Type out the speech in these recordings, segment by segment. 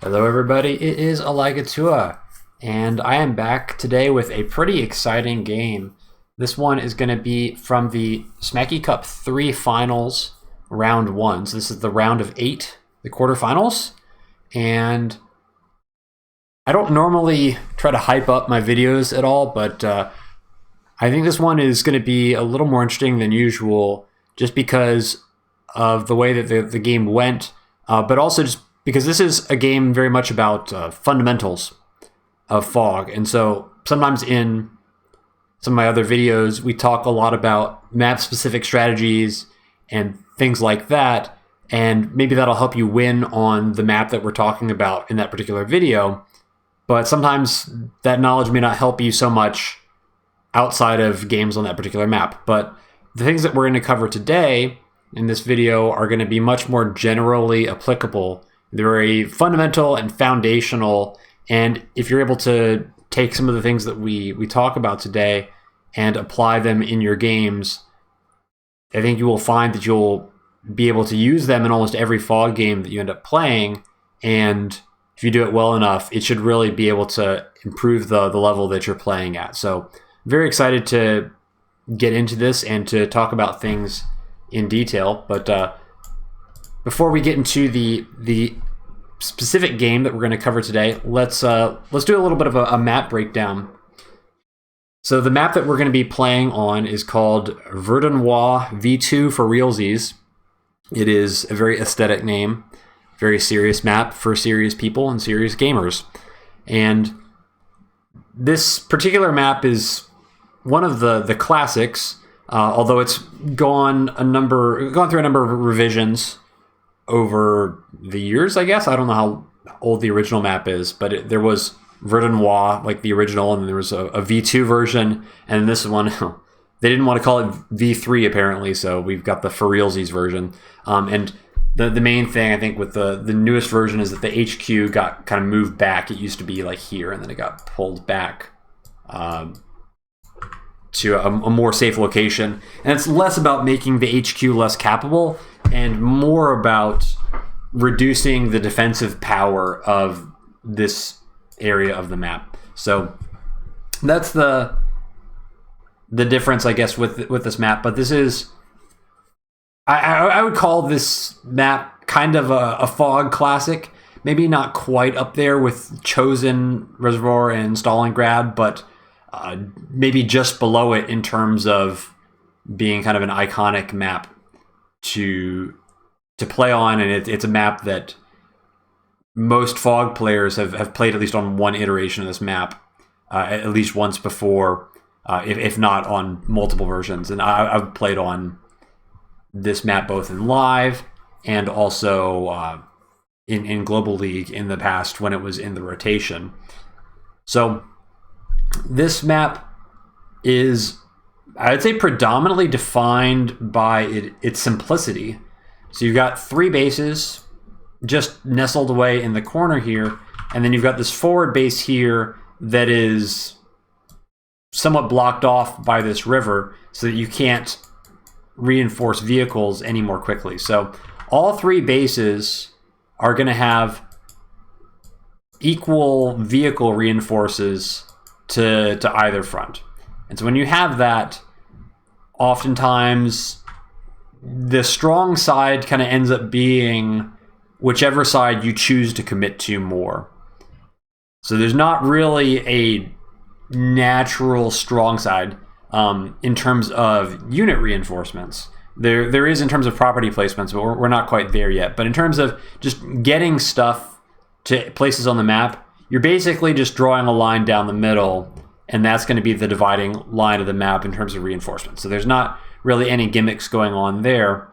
Hello everybody, it is Elagatua, and I am back today with a pretty exciting game. This one is going to be from the SCOP 3 Finals Round 1. So this is the round of 8, the quarterfinals, and I don't normally try to hype up my videos at all, but I think this one is going to be a little more interesting than usual just because of the way that the game went, but also just because this is a game very much about fundamentals of fog. And so sometimes in some of my other videos, we talk a lot about map-specific strategies and things like that, and maybe that'll help you win on the map that we're talking about in that particular video. But sometimes that knowledge may not help you so much outside of games on that particular map. But the things that we're going to cover today in this video are going to be much more generally applicable. They're very fundamental and foundational, and if you're able to take some of the things that we talk about today and apply them in your games, I think you will find that you'll be able to use them in almost every fog game that you end up playing, and if you do it well enough, it should really be able to improve the level that you're playing at. So very excited to get into this and to talk about things in detail, but before we get into the specific game that we're going to cover today, let's do a little bit of a map breakdown. So the map that we're going to be playing on is called Verdenois V2 for realsies. It is a very aesthetic name, very serious map for serious people and serious gamers. And this particular map is one of the classics, although it's gone through a number of revisions over the years, I guess. I don't know how old the original map is, but there was Verdenois, like the original, and there was a V2 version, and this one, they didn't want to call it V3 apparently, so we've got the for realsies version. And the main thing, I think, with the newest version is that the HQ got kind of moved back. It used to be like here, and then it got pulled back to a more safe location. And it's less about making the HQ less capable and more about reducing the defensive power of this area of the map. So that's the difference, I guess, with this map. But this is, I would call this map kind of a fog classic. Maybe not quite up there with Chosen, Reservoir, and Stalingrad, but maybe just below it in terms of being kind of an iconic map to play on, and it's a map that most fog players have played at least on one iteration of this map, at least once before, if not on multiple versions. And I've played on this map both in live and also in Global League in the past when it was in the rotation. So this map is, I would say, predominantly defined by its simplicity. So you've got 3 bases just nestled away in the corner here, and then you've got this forward base here that is somewhat blocked off by this river so that you can't reinforce vehicles any more quickly. So all 3 bases are going to have equal vehicle reinforces to either front. And so when you have that, oftentimes the strong side kind of ends up being whichever side you choose to commit to more. So there's not really a natural strong side in terms of unit reinforcements. There is in terms of property placements, but we're not quite there yet. But in terms of just getting stuff to places on the map, you're basically just drawing a line down the middle, and that's going to be the dividing line of the map in terms of reinforcements. So there's not really any gimmicks going on there.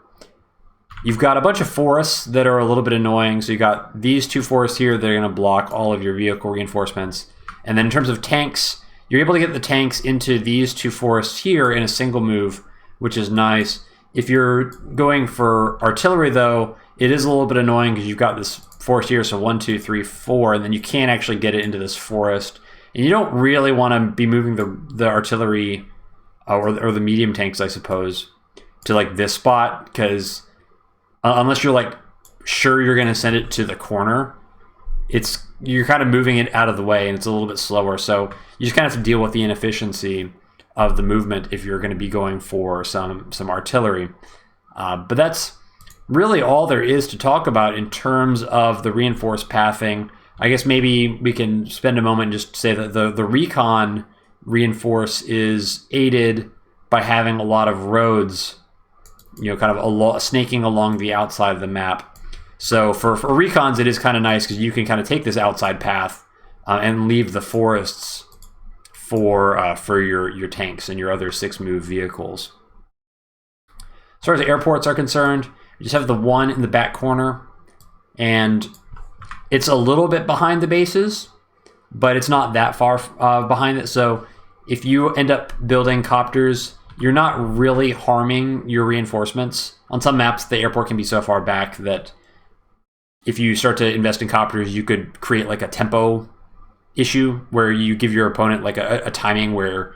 You've got a bunch of forests that are a little bit annoying. So you got these 2 forests here that are going to block all of your vehicle reinforcements. And then in terms of tanks, you're able to get the tanks into these 2 forests here in a single move, which is nice. If you're going for artillery, though, it is a little bit annoying because you've got this forest here, so 1, 2, 3, 4, and then you can't actually get it into this forest. And you don't really want to be moving the artillery or the medium tanks, I suppose, to like this spot, because unless you're like sure you're going to send it to the corner, you're kind of moving it out of the way, and it's a little bit slower. So you just kind of have to deal with the inefficiency of the movement if you're going to be going for some artillery. But that's really all there is to talk about in terms of the reinforced pathing. I guess maybe we can spend a moment and just say that the Recon reinforce is aided by having a lot of roads, kind of snaking along the outside of the map. So for Recons, it is kind of nice because you can kind of take this outside path and leave the forests for your tanks and your other 6-move vehicles. As far as the airports are concerned, you just have the one in the back corner, and it's a little bit behind the bases, but it's not that far behind it. So if you end up building copters, you're not really harming your reinforcements. On some maps, the airport can be so far back that if you start to invest in copters, you could create like a tempo issue where you give your opponent like a timing where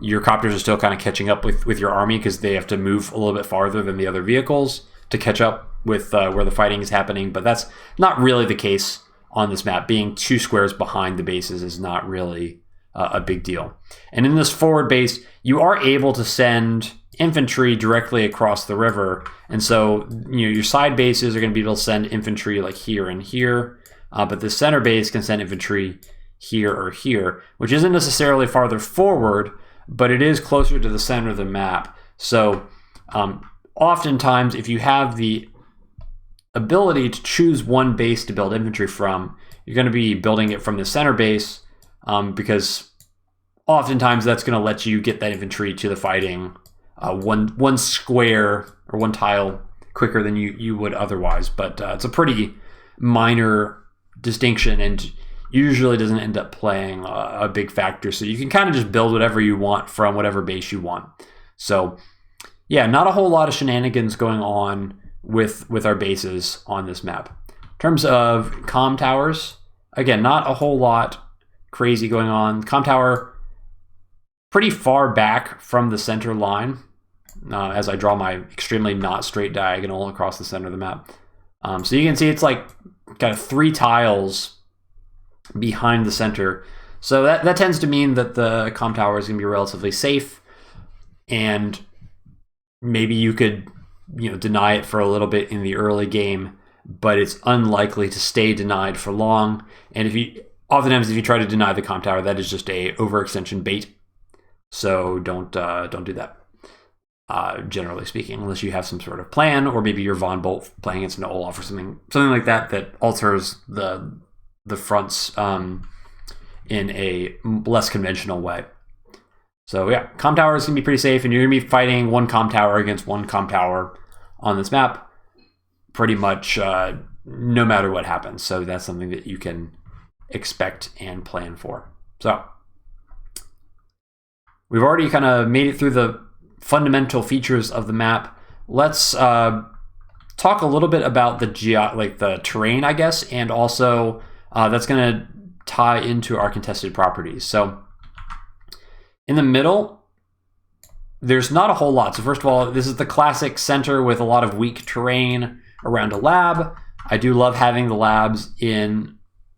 your copters are still kind of catching up with your army because they have to move a little bit farther than the other vehicles to catch up with where the fighting is happening. But that's not really the case on this map. Being 2 squares behind the bases is not really a big deal. And in this forward base, you are able to send infantry directly across the river, and so your side bases are going to be able to send infantry like here and here, but the center base can send infantry here or here, which isn't necessarily farther forward, but it is closer to the center of the map. So oftentimes, if you have the ability to choose one base to build infantry from, you're going to be building it from the center base, because oftentimes that's going to let you get that infantry to the fighting one square or one tile quicker than you would otherwise. But it's a pretty minor distinction and usually doesn't end up playing a big factor. So you can kind of just build whatever you want from whatever base you want. So yeah, not a whole lot of shenanigans going on with our bases on this map. In terms of comm towers, again, not a whole lot crazy going on. Comm tower pretty far back from the center line as I draw my extremely not straight diagonal across the center of the map. So you can see it's like kind of 3 tiles behind the center. So that tends to mean that the comm tower is going to be relatively safe, and maybe you could deny it for a little bit in the early game, but it's unlikely to stay denied for long. And oftentimes if you try to deny the comm tower, that is just a overextension bait. So don't do that. Generally speaking, unless you have some sort of plan, or maybe you're Von Bolt playing against an Olaf or something like that alters the fronts in a less conventional way. So yeah, comm tower is gonna be pretty safe, and you're gonna be fighting one comm tower against one comm tower on this map, pretty much no matter what happens. So that's something that you can expect and plan for. So we've already kind of made it through the fundamental features of the map. Let's talk a little bit about the terrain, I guess, and also that's going to tie into our contested properties. So in the middle, there's not a whole lot. So first of all, this is the classic center with a lot of weak terrain around a lab. I do love having the labs in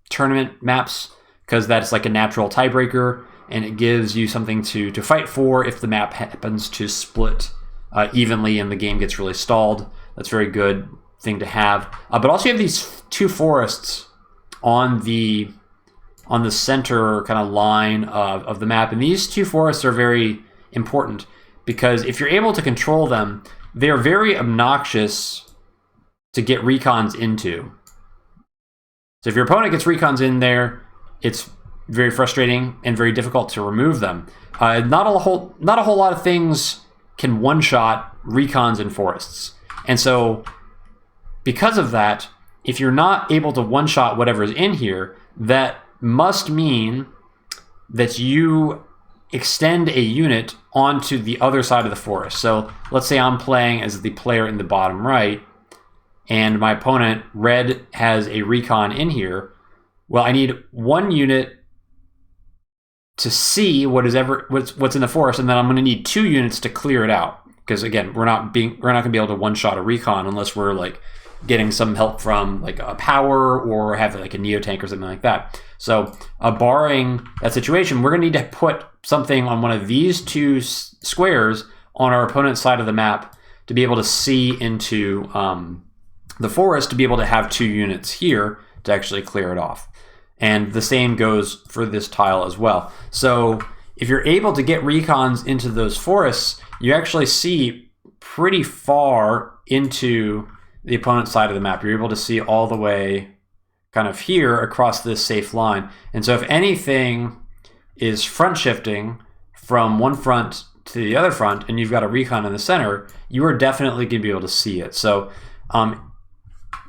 tournament maps because that's like a natural tiebreaker, and it gives you something to fight for if the map happens to split evenly and the game gets really stalled. That's a very good thing to have. But also you have these 2 forests on the center kind of line of the map, and these 2 forests are very important because if you're able to control them, they're very obnoxious to get recons into. So if your opponent gets recons in there, it's very frustrating and very difficult to remove them. Not a whole lot of things can one-shot recons in forests, and so because of that, if you're not able to one-shot whatever's in here, that must mean that you extend a unit onto the other side of the forest. So let's say I'm playing as the player in the bottom right, and my opponent, red, has a recon in here. Well, I need 1 unit to see what's in the forest, and then I'm going to need 2 units to clear it out. Because again, we're not going to be able to one-shot a recon unless we're like getting some help from like a power or have like a neotank or something like that. So barring that situation, we're going to need to put something on one of these two squares on our opponent's side of the map to be able to see into the forest, to be able to have 2 units here to actually clear it off. And the same goes for this tile as well. So if you're able to get recons into those forests, you actually see pretty far into the opponent's side of the map. You're able to see all the way kind of here across this safe line. And so if anything is front shifting from one front to the other front and you've got a recon in the center, you are definitely going to be able to see it. So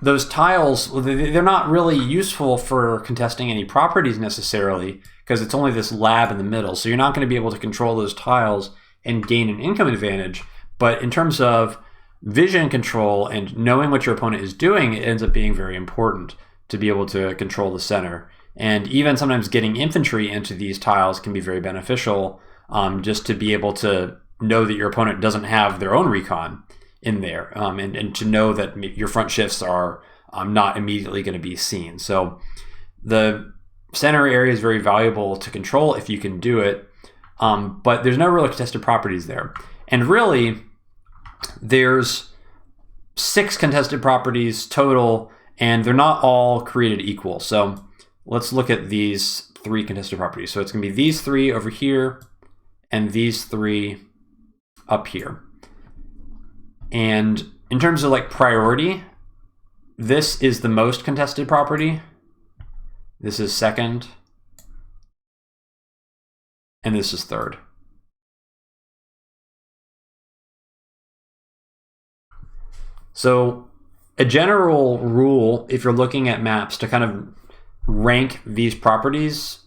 those tiles, they're not really useful for contesting any properties necessarily, because it's only this lab in the middle. So you're not going to be able to control those tiles and gain an income advantage. But in terms of vision control and knowing what your opponent is doing, it ends up being very important to be able to control the center. And even sometimes getting infantry into these tiles can be very beneficial, just to be able to know that your opponent doesn't have their own recon in there, and to know that your front shifts are not immediately going to be seen. So the center area is very valuable to control if you can do it, but there's no real contested properties there. And really, there's 6 contested properties total, and they're not all created equal. So let's look at these 3 contested properties. So it's going to be these 3 over here and these 3 up here. And in terms of like priority, this is the most contested property. This is second. And this is third. So a general rule, if you're looking at maps, to kind of rank these properties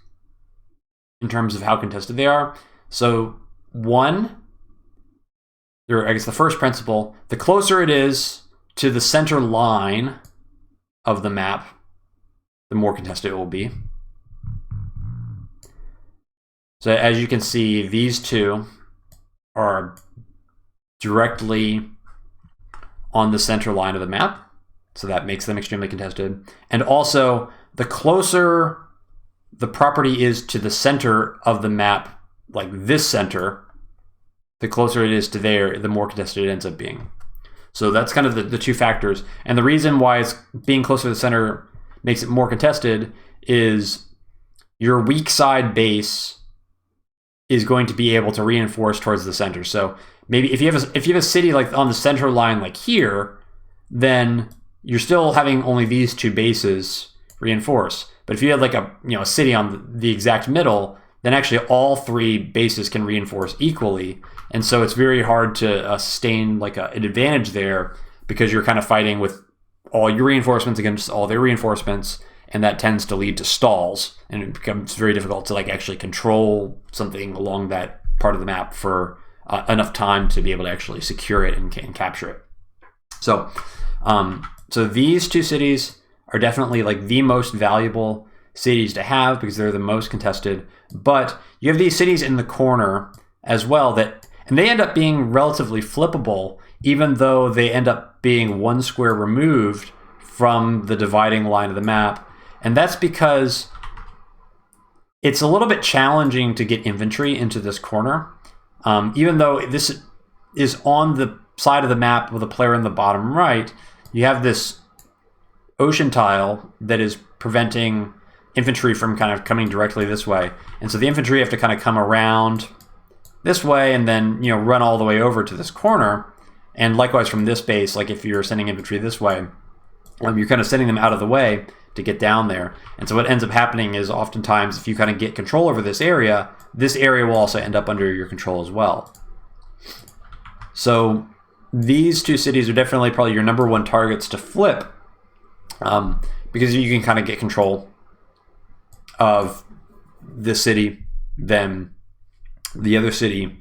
in terms of how contested they are. So 1, or I guess the first principle, the closer it is to the center line of the map, the more contested it will be. So as you can see, these 2 are directly on the center line of the map, so that makes them extremely contested. And also, the closer the property is to the center of the map, like this center, the closer it is to there, the more contested it ends up being. So that's kind of the 2 factors. And the reason why it's being closer to the center makes it more contested is your weak side base is going to be able to reinforce towards the center. So maybe if you have a city like on the center line like here, then you're still having only these 2 bases reinforce. But if you had like a city on the exact middle, then actually all 3 bases can reinforce equally. And so it's very hard to sustain like an advantage there, because you're kind of fighting with all your reinforcements against all their reinforcements, and that tends to lead to stalls, and it becomes very difficult to like actually control something along that part of the map for enough time to be able to actually secure it and capture it. So, so these 2 cities are definitely like the most valuable cities to have because they're the most contested. But you have these cities in the corner as well and they end up being relatively flippable, even though they end up being 1 square removed from the dividing line of the map. And that's because it's a little bit challenging to get infantry into this corner. Even though this is on the side of the map with a player in the bottom right, you have this ocean tile that is preventing infantry from kind of coming directly this way. And so the infantry have to kind of come around this way and then, run all the way over to this corner. And likewise from this base, like if you're sending infantry this way, you're kind of sending them out of the way to get down there. And so what ends up happening is oftentimes if you kind of get control over this area will also end up under your control as well. So these 2 cities are definitely probably your number 1 targets to flip, because you can kind of get control of this city, then the other city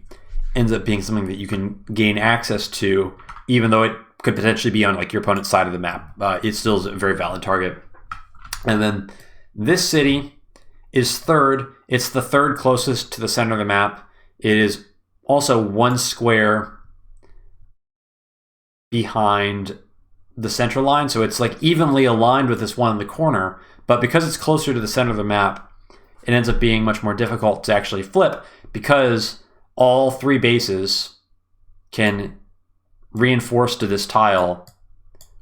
ends up being something that you can gain access to, even though it could potentially be on like your opponent's side of the map. It still is a very valid target. And then this city is third. It's the third closest to the center of the map. It is also 1 square behind the center line, so it's like evenly aligned with this one in the corner, but because it's closer to the center of the map, it ends up being much more difficult to actually flip because all 3 bases can reinforce to this tile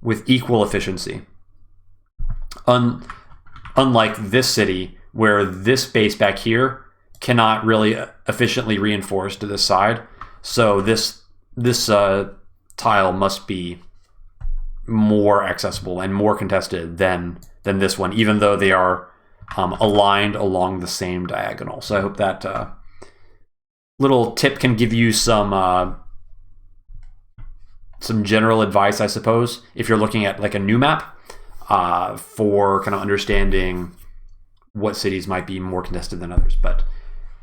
with equal efficiency. Unlike this city, where this base back here cannot really efficiently reinforce to this side. So this tile must be more accessible and more contested than this one, even though they are aligned along the same diagonal. So I hope that little tip can give you some general advice, I suppose, if you're looking at like a new map for kind of understanding what cities might be more contested than others. But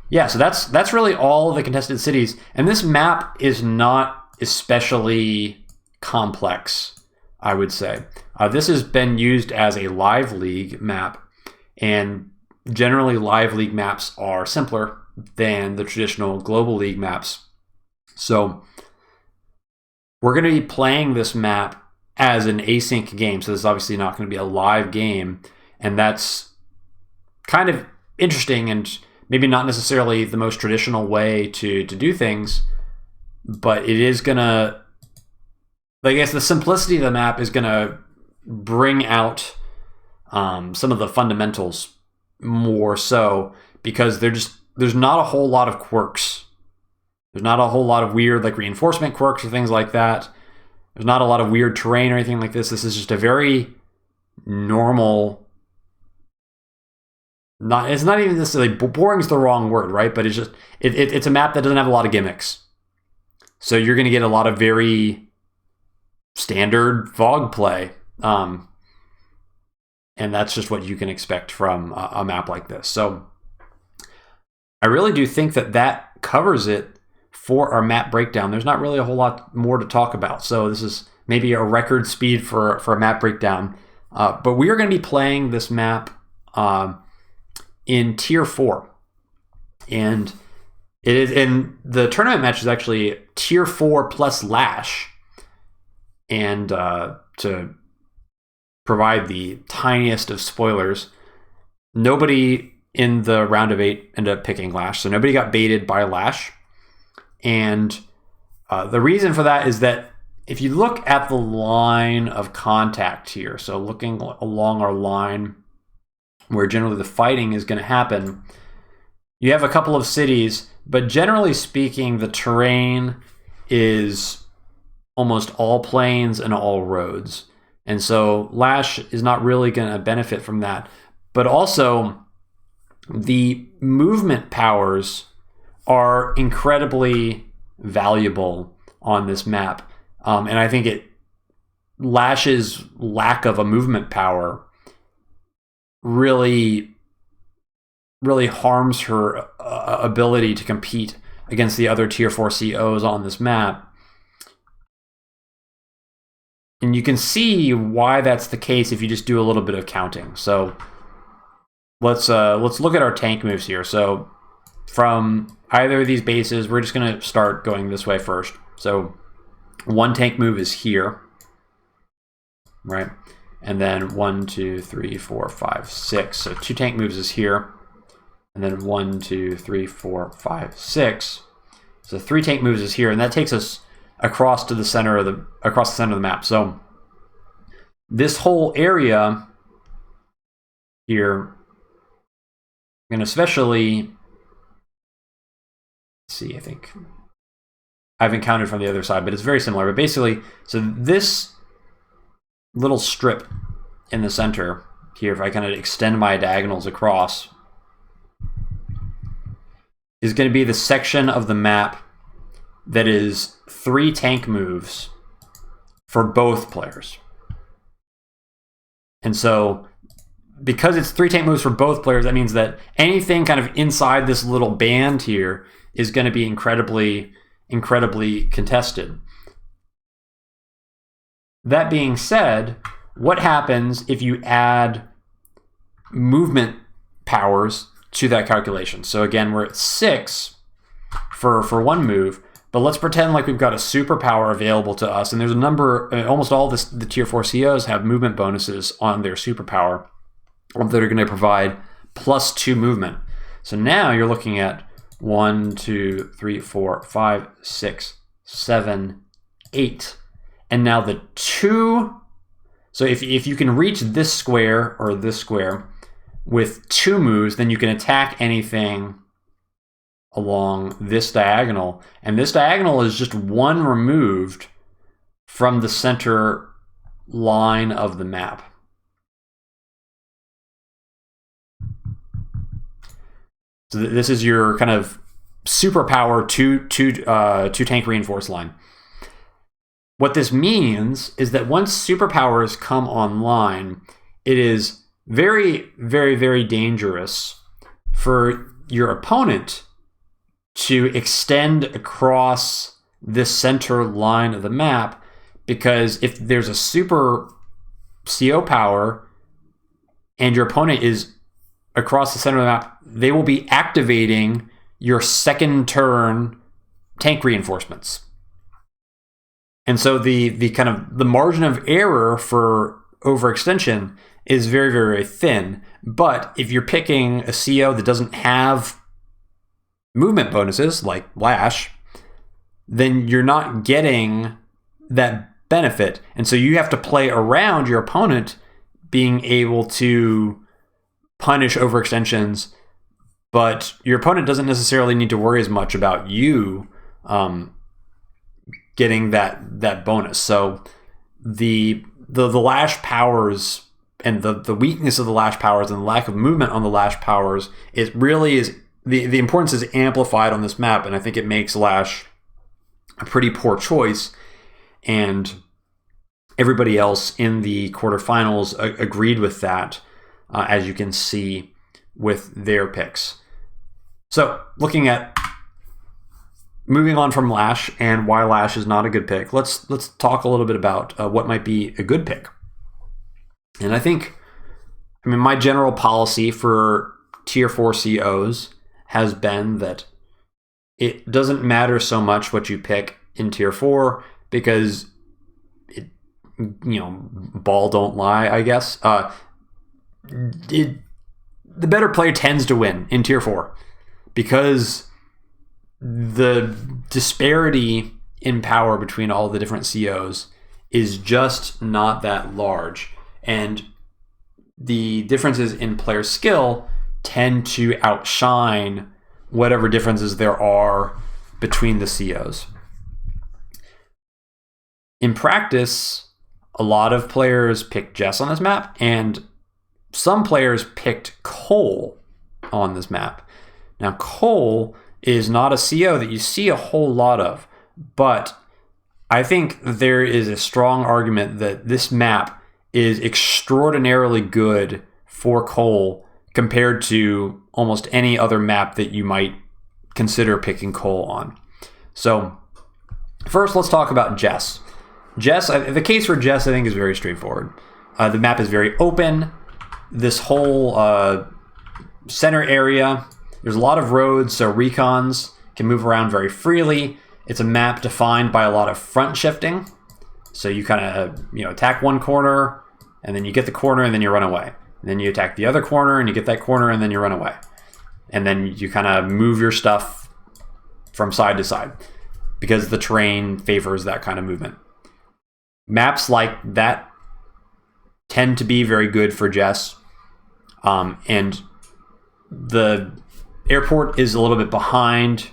yeah, so that's really all of the contested cities. And this map is not especially complex, I would say. This has been used as a live league map, and generally live league maps are simpler than the traditional global league maps. So we're going to be playing this map as an async game, so this is obviously not going to be a live game, and that's kind of interesting and maybe not necessarily the most traditional way to do things, but it is going to, I guess the simplicity of the map is going to bring out some of the fundamentals more so, because there's not a whole lot of quirks. There's not a whole lot of weird like reinforcement quirks or things like that. There's not a lot of weird terrain or anything like this. This is just a very normal, it's not even necessarily, boring is the wrong word, right? But it's just, it's a map that doesn't have a lot of gimmicks. So you're going to get a lot of very standard VOG play. And that's just what you can expect from a map like this. So I really do think that covers it for our map breakdown. There's not really a whole lot more to talk about. So this is maybe a record speed for a map breakdown. But we are going to be playing this map in Tier 4. And it is in the tournament match is actually Tier 4 plus Lash. And to provide the tiniest of spoilers, nobody in the round of 8 ended up picking Lash. So nobody got baited by Lash. And the reason for that is that if you look at the line of contact here, so looking along our line where generally the fighting is going to happen, you have a couple of cities, but generally speaking, the terrain is almost all plains and all roads. And so Lash is not really going to benefit from that. But also, the movement powers are incredibly valuable on this map. And I think Lash's lack of a movement power really harms her ability to compete against the other Tier 4 COs on this map. And you can see why that's the case if you just do a little bit of counting. So let's look at our tank moves here. So from either of these bases, we're just going to start going this way first. So one tank move is here, right? And then 1, 2, 3, 4, 5, 6. So 2 tank moves is here. And then 1, 2, 3, 4, 5, 6. So 3 tank moves is here, and that takes us across to the center of the map. So this whole area here, and especially, see, I think I've encountered from the other side, but it's very similar. But basically, so this little strip in the center here, if I kind of extend my diagonals across, is going to be the section of the map that is 3 tank moves for both players. And so because it's 3 tank moves for both players, that means that anything kind of inside this little band here is going to be incredibly contested. That being said, what happens if you add movement powers to that calculation? So again, we're at 6 for one move, But let's pretend like we've got a superpower available to us, and there's a number, almost all the tier 4 COs have movement bonuses on their superpower that are going to provide +2 movement. So now you're looking at 1, 2, 3, 4, 5, 6, 7, 8. And now the 2, so if you can reach this square or this square with 2 moves, then you can attack anything along this diagonal. And this diagonal is just 1 removed from the center line of the map. So this is your kind of superpower two tank reinforced line. What this means is that once superpowers come online, it is very, very, very dangerous for your opponent to extend across this center line of the map, because if there's a super CO power and your opponent is across the center of the map, they will be activating your second turn tank reinforcements. And so the kind of the margin of error for overextension is very, very thin. But if you're picking a CO that doesn't have movement bonuses like Lash, then you're not getting that benefit. And so you have to play around your opponent being able to punish overextensions, but your opponent doesn't necessarily need to worry as much about you getting that bonus. So the Lash powers and the weakness of the Lash powers and the lack of movement on the Lash powers, it really is the importance is amplified on this map, and I think it makes Lash a pretty poor choice. And everybody else in the quarterfinals agreed with that, as you can see with their picks. So looking at moving on from Lash and why Lash is not a good pick, let's talk a little bit about what might be a good pick. And I mean, my general policy for tier 4 COs has been that it doesn't matter so much what you pick in tier 4, because it, ball don't lie, I guess. The better player tends to win in tier 4 because the disparity in power between all the different COs is just not that large, and the differences in player skill tend to outshine whatever differences there are between the COs. In practice, a lot of players picked Jess on this map, and some players picked Koal on this map. Now, Koal is not a CO that you see a whole lot of, but I think there is a strong argument that this map is extraordinarily good for Koal compared to almost any other map that you might consider picking Koal on. So first, let's talk about Jess. Jess, the case for Jess, I think, is very straightforward. The map is very open. This whole center area, there's a lot of roads, so recons can move around very freely. It's a map defined by a lot of front shifting. So you kind of attack one corner, and then you get the corner, and then you run away. And then you attack the other corner, and you get that corner, and then you run away. And then you kind of move your stuff from side to side because the terrain favors that kind of movement. Maps like that tend to be very good for Jess. And the airport is a little bit behind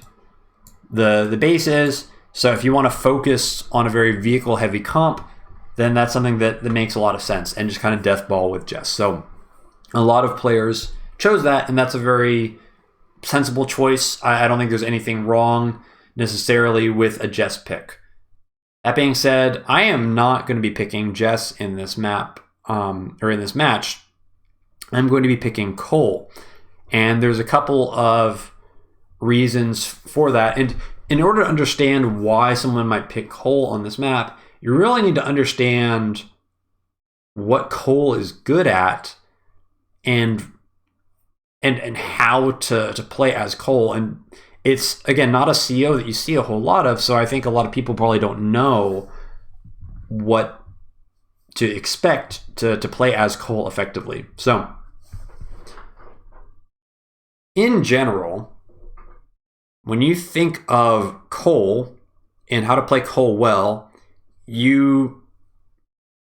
the bases. So if you want to focus on a very vehicle heavy comp, then that's something that makes a lot of sense, and just kind of death ball with Jess. So a lot of players chose that, and that's a very sensible choice. I don't think there's anything wrong necessarily with a Jess pick. That being said, I am not going to be picking Jess in this map, or in this match. I'm going to be picking Koal. And there's a couple of reasons for that. And in order to understand why someone might pick Koal on this map, you really need to understand what Koal is good at and how to play as Koal. And it's, again, not a CO that you see a whole lot of, so I think a lot of people probably don't know what to expect to play as Koal effectively. So, in general, when you think of Koal and how to play Koal well, you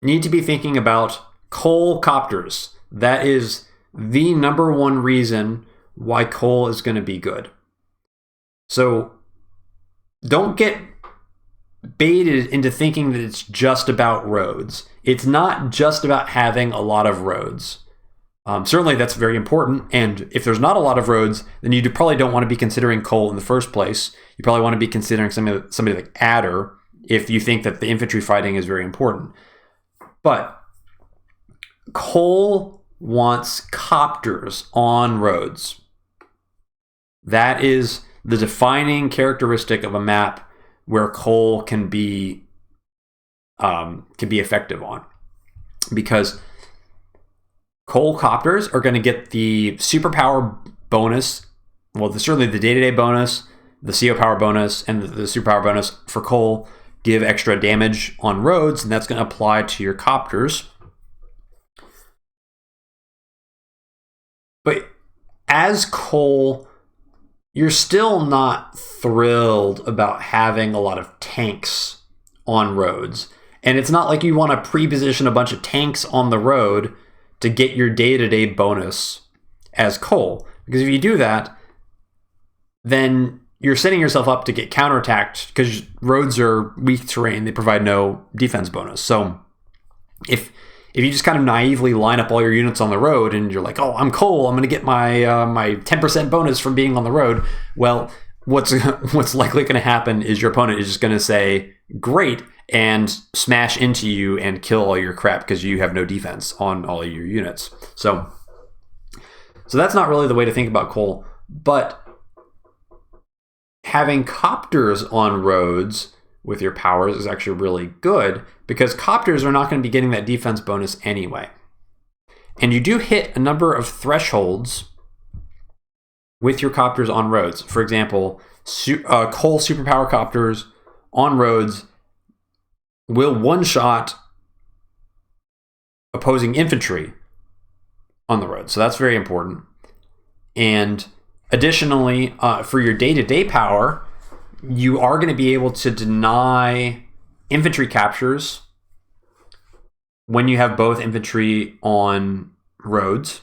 need to be thinking about Koal copters. That is the number one reason why Koal is going to be good. So don't get baited into thinking that it's just about roads. It's not just about having a lot of roads. Certainly that's very important, and if there's not a lot of roads, then you probably don't want to be considering Koal in the first place. You probably want to be considering somebody like Adder if you think that the infantry fighting is very important. But Koal wants copters on roads. That is the defining characteristic of a map where Koal can be effective on, because Koal copters are going to get the superpower bonus. Well, certainly the day-to-day bonus, the CO power bonus, and the superpower bonus for Koal give extra damage on roads, and that's going to apply to your copters. But as Koal, you're still not thrilled about having a lot of tanks on roads. And it's not like you want to pre-position a bunch of tanks on the road to get your day-to-day bonus as Koal. Because if you do that, then you're setting yourself up to get counterattacked, because roads are weak terrain. They provide no defense bonus. So if you just kind of naively line up all your units on the road and you're like, oh, I'm Koal, I'm going to get my my 10% bonus from being on the road, well, what's likely going to happen is your opponent is just going to say, great, and smash into you and kill all your crap because you have no defense on all of your units. So that's not really the way to think about Koal. But having copters on roads with your powers is actually really good, because copters are not going to be getting that defense bonus anyway. And you do hit a number of thresholds with your copters on roads. For example, Koal superpower copters on roads will one-shot opposing infantry on the road. So that's very important. And additionally, for your day-to-day power, you are going to be able to deny infantry captures when you have both infantry on roads.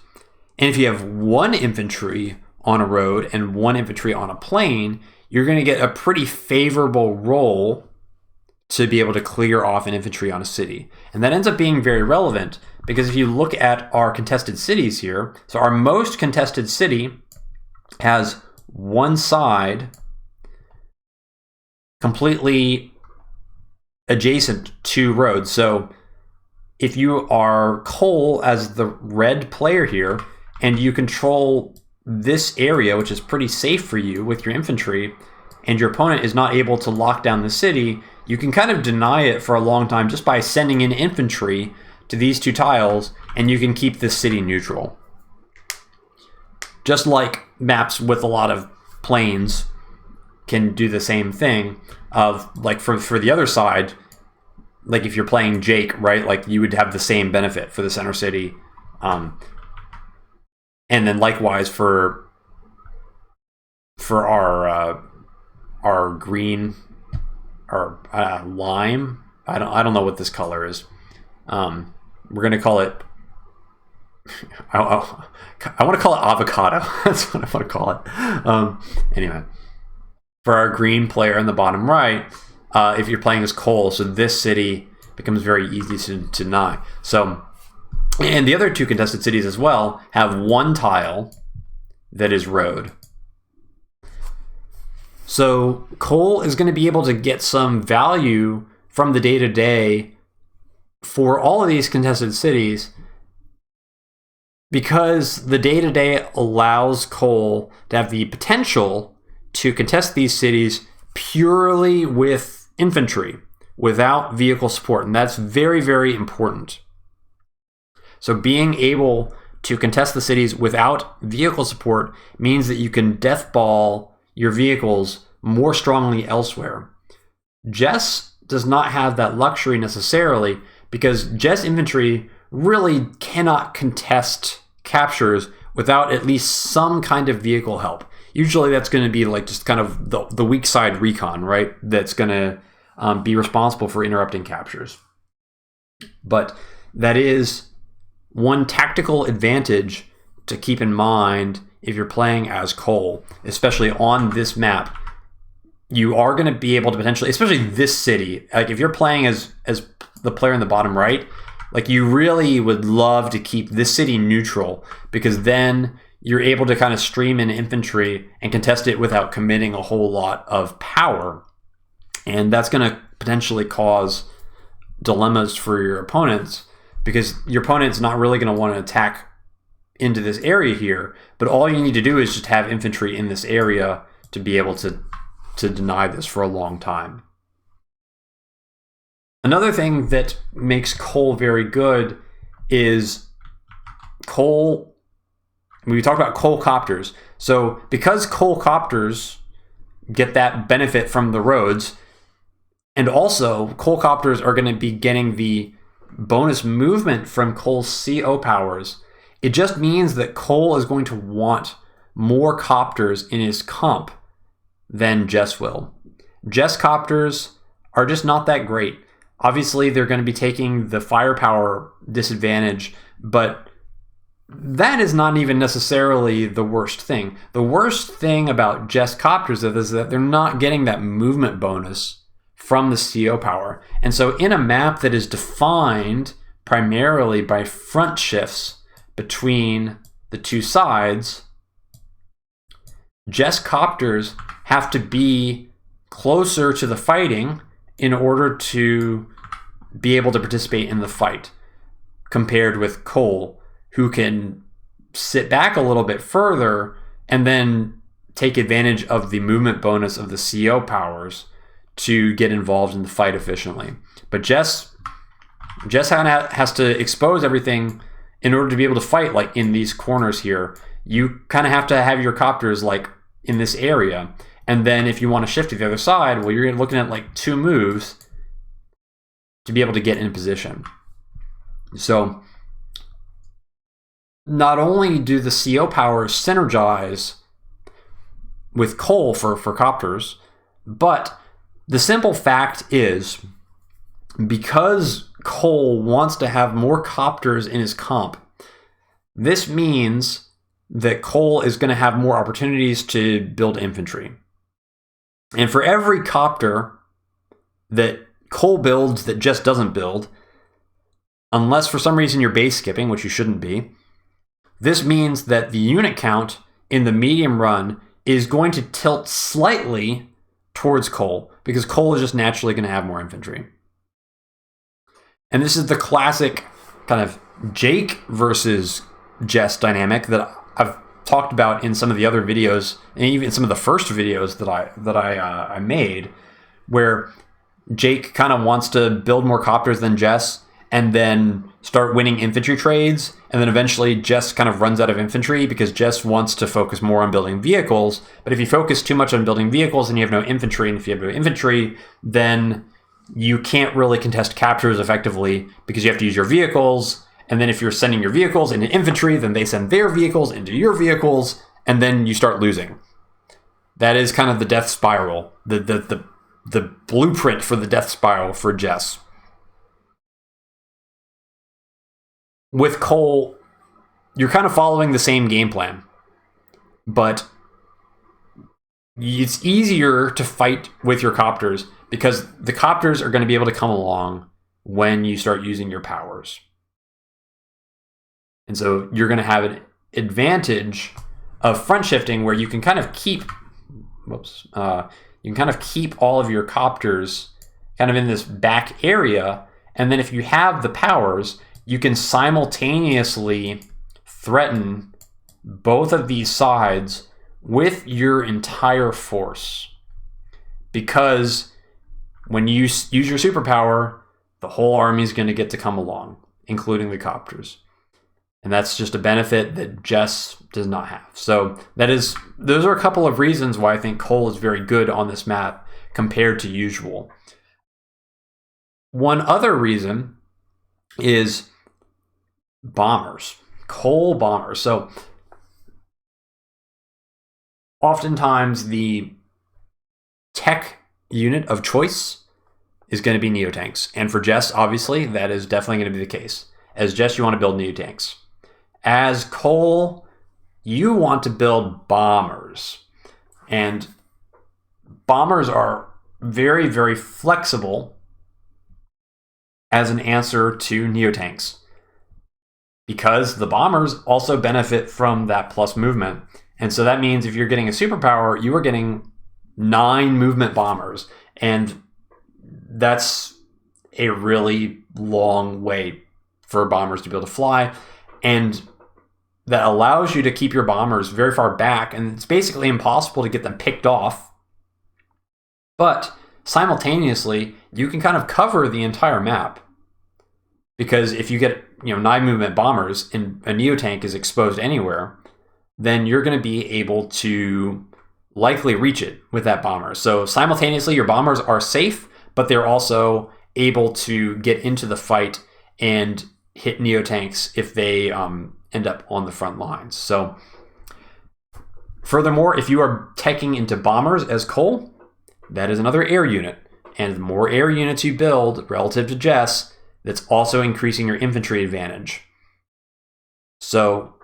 And if you have one infantry on a road and one infantry on a plane, you're going to get a pretty favorable roll to be able to clear off an infantry on a city. And that ends up being very relevant, because if you look at our contested cities here, so our most contested city has one side completely adjacent to roads. So if you are Koal as the red player here, and you control this area, which is pretty safe for you with your infantry, and your opponent is not able to lock down the city, you can kind of deny it for a long time just by sending in infantry to these two tiles, and you can keep this city neutral. Just like maps with a lot of planes can do the same thing of, like, for the other side, like if you're playing Jake, right, like you would have the same benefit for the center city. And then likewise for our green, or lime. I don't know what this color is. We're gonna call it. I want to call it avocado. That's what I want to call it. Anyway, for our green player in the bottom right, if you're playing as Koal, so this city becomes very easy to deny. So, and the other two contested cities as well have one tile that is road. So Koal is going to be able to get some value from the day-to-day for all of these contested cities, because the day-to-day allows Koal to have the potential to contest these cities purely with infantry, without vehicle support. And that's very, very important. So being able to contest the cities without vehicle support means that you can deathball your vehicles more strongly elsewhere. Jess does not have that luxury necessarily, because Jess infantry really cannot contest captures without at least some kind of vehicle help. Usually that's going to be like just kind of the weak side recon, right? That's going to be responsible for interrupting captures. But that is one tactical advantage to keep in mind if you're playing as Koal, especially on this map. You are going to be able to potentially, especially this city, like if you're playing as the player in the bottom right, like you really would love to keep this city neutral, because then you're able to kind of stream in infantry and contest it without committing a whole lot of power. And that's going to potentially cause dilemmas for your opponents, because your opponent's not really going to want to attack into this area here, but all you need to do is just have infantry in this area to be able to deny this for a long time. Another thing that makes Koal very good is Koal. We talked about Koal copters. So because Koal copters get that benefit from the roads, and also Koal copters are going to be getting the bonus movement from Koal's CO powers, it just means that Koal is going to want more copters in his comp than Jess will. Jess copters are just not that great. Obviously, they're going to be taking the firepower disadvantage, but that is not even necessarily the worst thing. The worst thing about Jess copters is that they're not getting that movement bonus from the CO power. And so in a map that is defined primarily by front shifts between the two sides, Jess copters have to be closer to the fighting in order to be able to participate in the fight, compared with Koal, who can sit back a little bit further and then take advantage of the movement bonus of the CO powers to get involved in the fight efficiently. But Jess has to expose everything in order to be able to fight, like in these corners here. You kind of have to have your copters like in this area. And then if you want to shift to the other side, well, you're looking at like 2 moves to be able to get in position. So not only do the CO powers synergize with Koal for copters, but the simple fact is, because Koal wants to have more copters in his comp, this means that Koal is going to have more opportunities to build infantry. And for every copter that Koal builds that Jess doesn't build, unless for some reason you're base skipping, which you shouldn't be, this means that the unit count in the medium run is going to tilt slightly towards Koal, because Koal is just naturally going to have more infantry. And this is the classic kind of Jake versus Jess dynamic that I've talked about in some of the other videos, and even some of the first videos that I made, where Jake kind of wants to build more copters than Jess and then start winning infantry trades, and then eventually Jess kind of runs out of infantry because Jess wants to focus more on building vehicles. But if you focus too much on building vehicles and you have no infantry, and if you have no infantry, then you can't really contest captures effectively because you have to use your vehicles. And then if you're sending your vehicles into infantry, then they send their vehicles into your vehicles, and then you start losing. That is kind of the death spiral, the blueprint for the death spiral for Jess. With Koal, you're kind of following the same game plan, but it's easier to fight with your copters because the copters are going to be able to come along when you start using your powers. And so you're going to have an advantage of front shifting where you can kind of keep, all of your copters kind of in this back area. And then if you have the powers, you can simultaneously threaten both of these sides with your entire force. Because when you use your superpower, the whole army is going to get to come along, including the copters. And that's just a benefit that Jess does not have. So those are a couple of reasons why I think Koal is very good on this map compared to usual. One other reason is bombers, Koal bombers. So oftentimes the tech unit of choice is going to be neotanks. And for Jess, obviously, that is definitely going to be the case. As Jess, you want to build neotanks. As Koal, you want to build bombers. And bombers are very, very flexible as an answer to neotanks, because the bombers also benefit from that plus movement. And so that means if you're getting a superpower, you are getting 9 movement bombers. And that's a really long way for bombers to be able to fly. And that allows you to keep your bombers very far back. And it's basically impossible to get them picked off. But simultaneously, you can kind of cover the entire map. Because if you get 9 movement bombers and a neotank is exposed anywhere, then you're going to be able to likely reach it with that bomber. So simultaneously, your bombers are safe, but they're also able to get into the fight and hit neotanks if they end up on the front lines. So furthermore, if you are teching into bombers as Koal, that is another air unit. And the more air units you build relative to Jess, that's also increasing your infantry advantage. So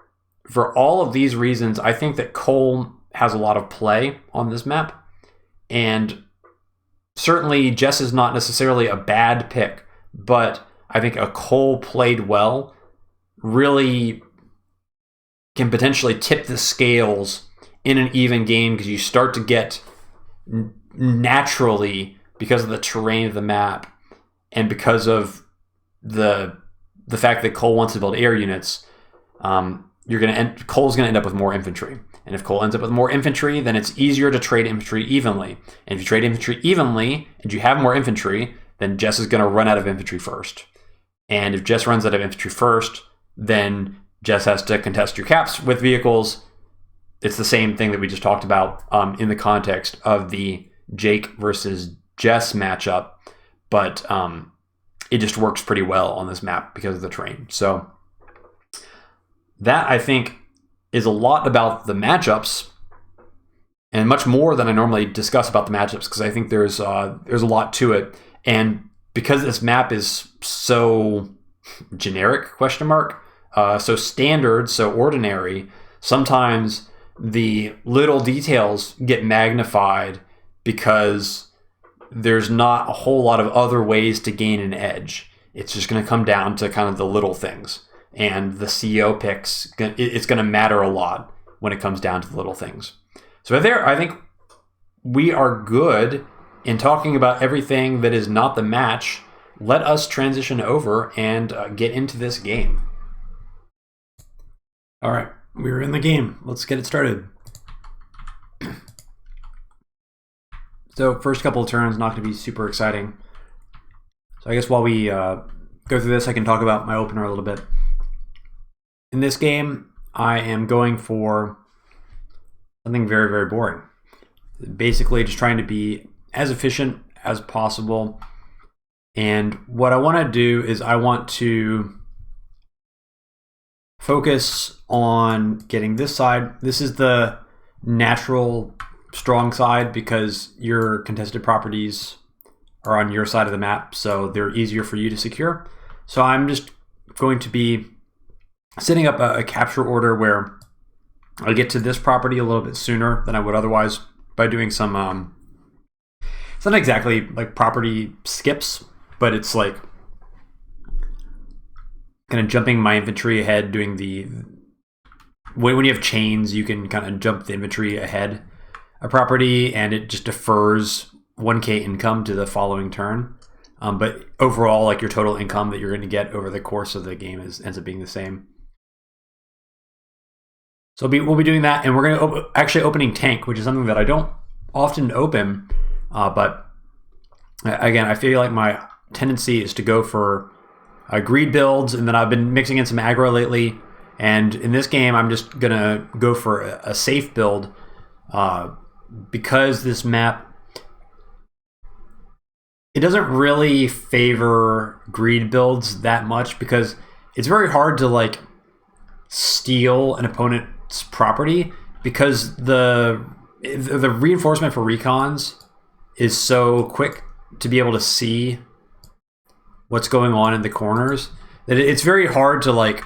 for all of these reasons, I think that Koal has a lot of play on this map. And certainly Jess is not necessarily a bad pick, but I think a Koal played well really can potentially tip the scales in an even game, because you start to get naturally, because of the terrain of the map and because of the fact that Koal wants to build air units, Koal's going to end up with more infantry. And if Koal ends up with more infantry, then it's easier to trade infantry evenly. And if you trade infantry evenly and you have more infantry, then Jess is going to run out of infantry first. And if Jess runs out of infantry first, then Jess has to contest your caps with vehicles. It's the same thing that we just talked about in the context of the Jake versus Jess matchup. But it just works pretty well on this map because of the terrain. So that, I think, is a lot about the matchups, and much more than I normally discuss about the matchups, because I think there's a lot to it. And because this map is so generic, so standard, so ordinary, sometimes the little details get magnified because there's not a whole lot of other ways to gain an edge. It's just going to come down to kind of the little things. And the CO picks, it's going to matter a lot when it comes down to the little things. So there, I think we are good in talking about everything that is not the match. Let us transition over and get into this game. All right, we're in the game. Let's get it started. So first couple of turns, not going to be super exciting. So I guess while we go through this, I can talk about my opener a little bit. In this game, I am going for something very, very boring. Basically, just trying to be as efficient as possible. And what I want to do is I want to focus on getting this side. This is the natural strong side because your contested properties are on your side of the map, so they're easier for you to secure. So I'm just going to be setting up a capture order where I get to this property a little bit sooner than I would otherwise by doing some, it's not exactly like property skips, but it's like kind of jumping my infantry ahead, doing when you have chains, you can kind of jump the infantry ahead a property and it just defers 1k income to the following turn. But overall, like your total income that you're going to get over the course of the game ends up being the same. So we'll be doing that, and we're going to actually opening tank, which is something that I don't often open. But again, I feel like my tendency is to go for greed builds, and then I've been mixing in some aggro lately. And in this game, I'm just gonna go for a safe build because this map, it doesn't really favor greed builds that much because it's very hard to like steal an opponent's property because the reinforcement for recons is so quick to be able to see what's going on in the corners that it's very hard to like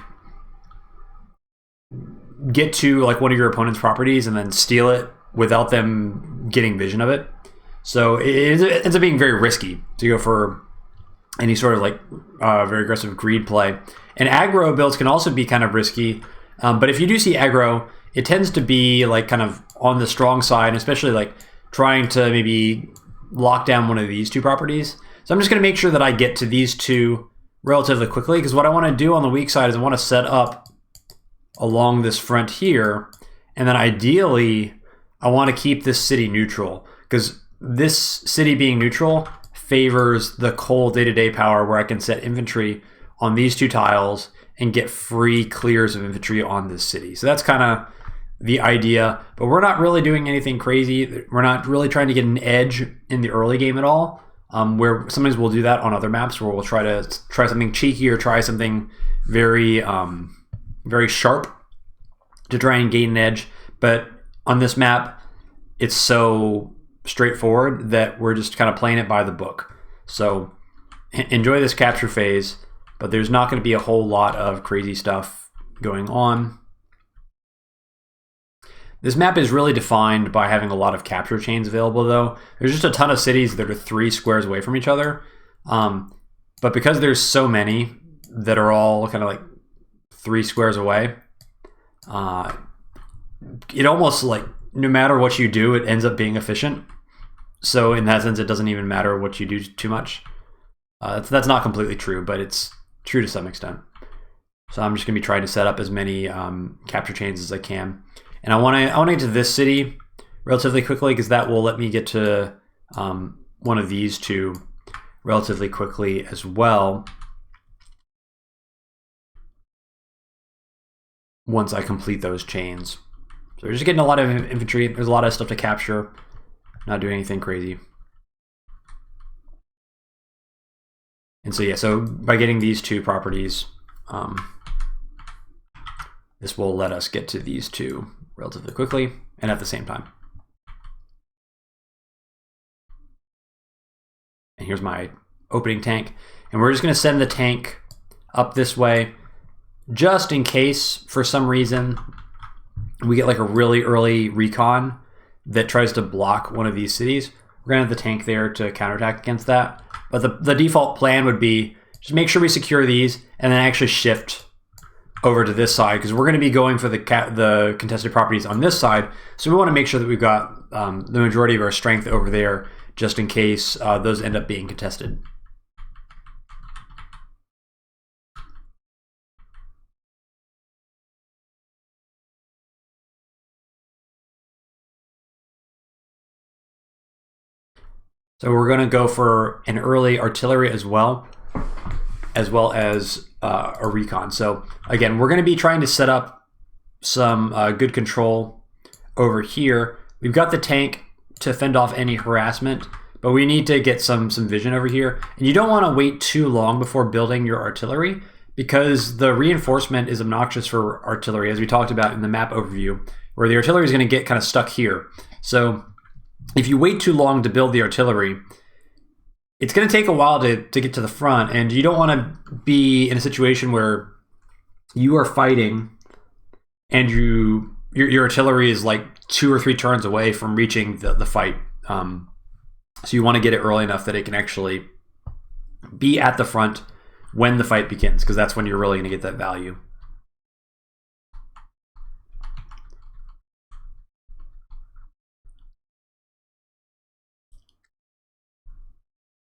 get to like one of your opponent's properties and then steal it without them getting vision of it. So it ends up being very risky to go for any sort of like very aggressive greed play. And aggro builds can also be kind of risky, but if you do see aggro, it tends to be like kind of on the strong side, especially like trying to maybe lock down one of these two properties. So I'm just going to make sure that I get to these two relatively quickly, because what I want to do on the weak side is I want to set up along this front here, and then ideally I want to keep this city neutral, because this city being neutral favors the Koal day-to-day power where I can set infantry on these two tiles and get free clears of infantry on this city. So that's kind of the idea, but we're not really doing anything crazy. We're not really trying to get an edge in the early game at all, where sometimes we'll do that on other maps where we'll try something cheeky or try something very very sharp to try and gain an edge. But on this map, it's so straightforward that we're just kind of playing it by the book. So enjoy this capture phase, but there's not going to be a whole lot of crazy stuff going on. This map is really defined by having a lot of capture chains available, though. There's just a ton of cities that are 3 squares away from each other. But because there's so many that are all kind of like 3 squares away, it almost like no matter what you do, it ends up being efficient. So in that sense, it doesn't even matter what you do too much. That's not completely true, but it's true to some extent. So I'm just going to be trying to set up as many capture chains as I can. And I want to get to this city relatively quickly, because that will let me get to one of these two relatively quickly as well, once I complete those chains. So we're just getting a lot of infantry. There's a lot of stuff to capture. Not doing anything crazy. And so yeah, so by getting these two properties, this will let us get to these two relatively quickly and at the same time. And here's my opening tank. And we're just going to send the tank up this way, just in case for some reason we get like a really early recon that tries to block one of these cities. We're going to have the tank there to counterattack against that. But the default plan would be just make sure we secure these and then actually shift over to this side, because we're going to be going for the contested properties on this side. So we want to make sure that we've got the majority of our strength over there, just in case those end up being contested. So we're going to go for an early artillery as well as a recon. So again, we're going to be trying to set up some good control over here. We've got the tank to fend off any harassment, but we need to get some vision over here. And you don't want to wait too long before building your artillery, because the reinforcement is obnoxious for artillery, as we talked about in the map overview, where the artillery is going to get kind of stuck here. So if you wait too long to build the artillery, it's going to take a while to get to the front, and you don't want to be in a situation where you are fighting and your artillery is like 2 or 3 turns away from reaching the fight. So you want to get it early enough that it can actually be at the front when the fight begins, because that's when you're really going to get that value.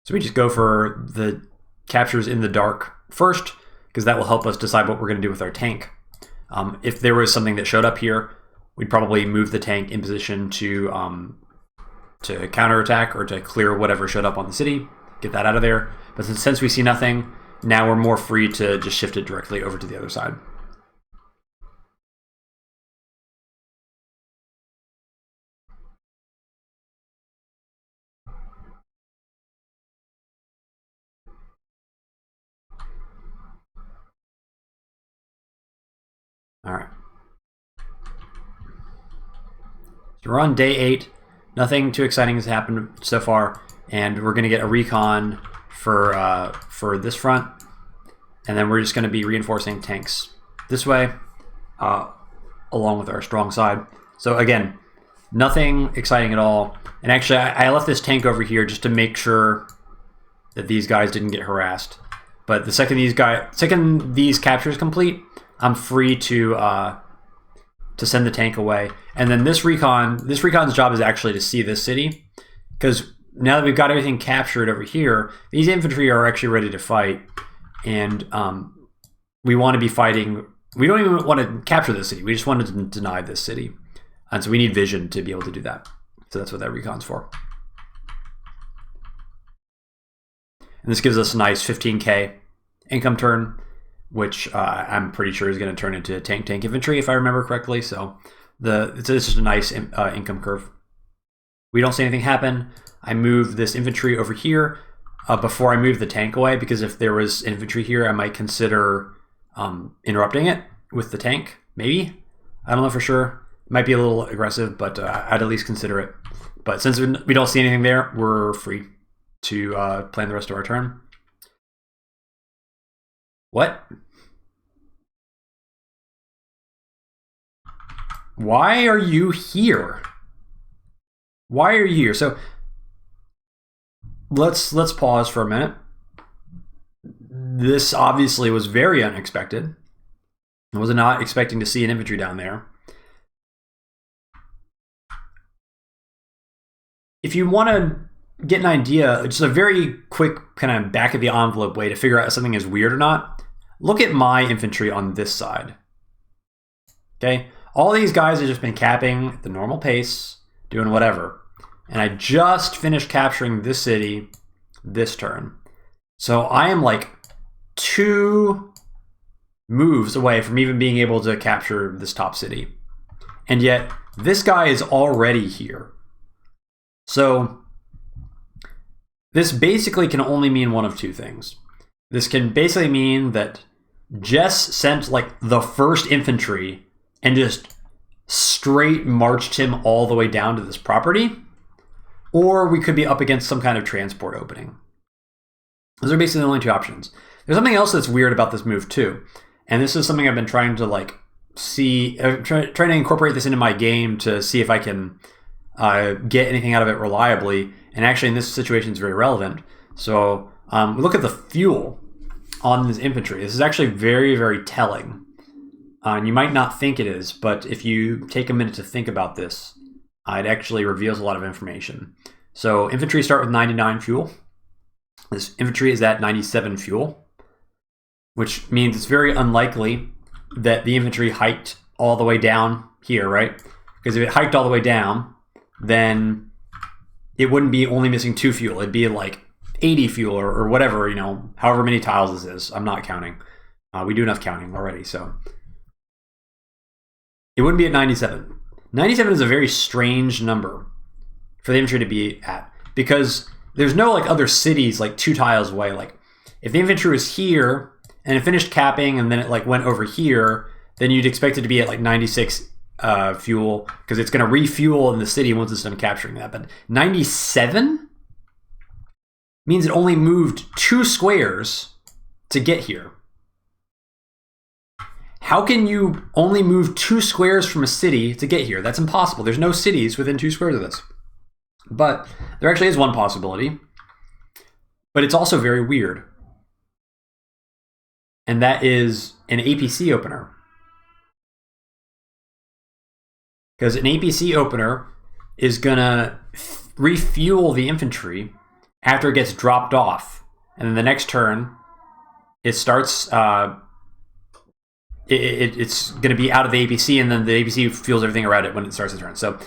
So we just go for the captures in the dark first, because that will help us decide what we're going to do with our tank. If there was something that showed up here, we'd probably move the tank in position to counterattack or to clear whatever showed up on the city, get that out of there. But since we see nothing, now we're more free to just shift it directly over to the other side. All right. So we're on day 8. Nothing too exciting has happened so far, and we're going to get a recon for this front, and then we're just going to be reinforcing tanks this way, along with our strong side. So again, nothing exciting at all. And actually, I left this tank over here just to make sure that these guys didn't get harassed. But the second these captures complete, I'm free to send the tank away. And then this recon's job is actually to see this city, because now that we've got everything captured over here, these infantry are actually ready to fight, and we want to be fighting. We don't even want to capture this city. We just want to deny this city, and so we need vision to be able to do that. So that's what that recon's for. And this gives us a nice 15k income turn, which I'm pretty sure is going to turn into tank infantry if I remember correctly. So this is just a nice income curve. We don't see anything happen. I move this infantry over here before I move the tank away, because if there was infantry here, I might consider interrupting it with the tank. Maybe, I don't know for sure. It might be a little aggressive, but I'd at least consider it. But since we don't see anything there, we're free to plan the rest of our turn. What? Why are you here? Why are you here? So let's pause for a minute. This obviously was very unexpected. I was not expecting to see an infantry down there. If you want to get an idea, just a very quick kind of back of the envelope way to figure out if something is weird or not, look at my infantry on this side. Okay, all these guys have just been capping at the normal pace, doing whatever. And I just finished capturing this city this turn. So I am like 2 moves away from even being able to capture this top city. And yet this guy is already here. So this basically can only mean one of 2 things. This can basically mean that Jess sent like the first infantry and just straight marched him all the way down to this property, or we could be up against some kind of transport opening. Those are basically the only 2 options. There's something else that's weird about this move too, and this is something I've been trying to like see, trying to incorporate this into my game to see if I can get anything out of it reliably. And actually in this situation it's very relevant. So look at the fuel on this infantry. This is actually very, very telling. And you might not think it is, but if you take a minute to think about this, it actually reveals a lot of information. So infantry start with 99 fuel. This infantry is at 97 fuel, which means it's very unlikely that the infantry hiked all the way down here, right? Because if it hiked all the way down, then it wouldn't be only missing 2 fuel. It'd be like 80 fuel or whatever, you know, however many tiles this is. I'm not counting. We do enough counting already, so it wouldn't be at 97. 97 is a very strange number for the infantry to be at, because there's no like other cities like 2 tiles away. Like if the infantry was here and it finished capping and then it like went over here, then you'd expect it to be at like 96 fuel, because it's going to refuel in the city once it's done capturing that. But 97 means it only moved 2 squares to get here. How can you only move 2 squares from a city to get here? That's impossible. There's no cities within 2 squares of this. But there actually is one possibility. But it's also very weird. And that is an APC opener. Because an APC opener is going to refuel the infantry after it gets dropped off. And then the next turn, it starts... it's going to be out of the APC, and then the APC fuels everything around it when it starts the turn. So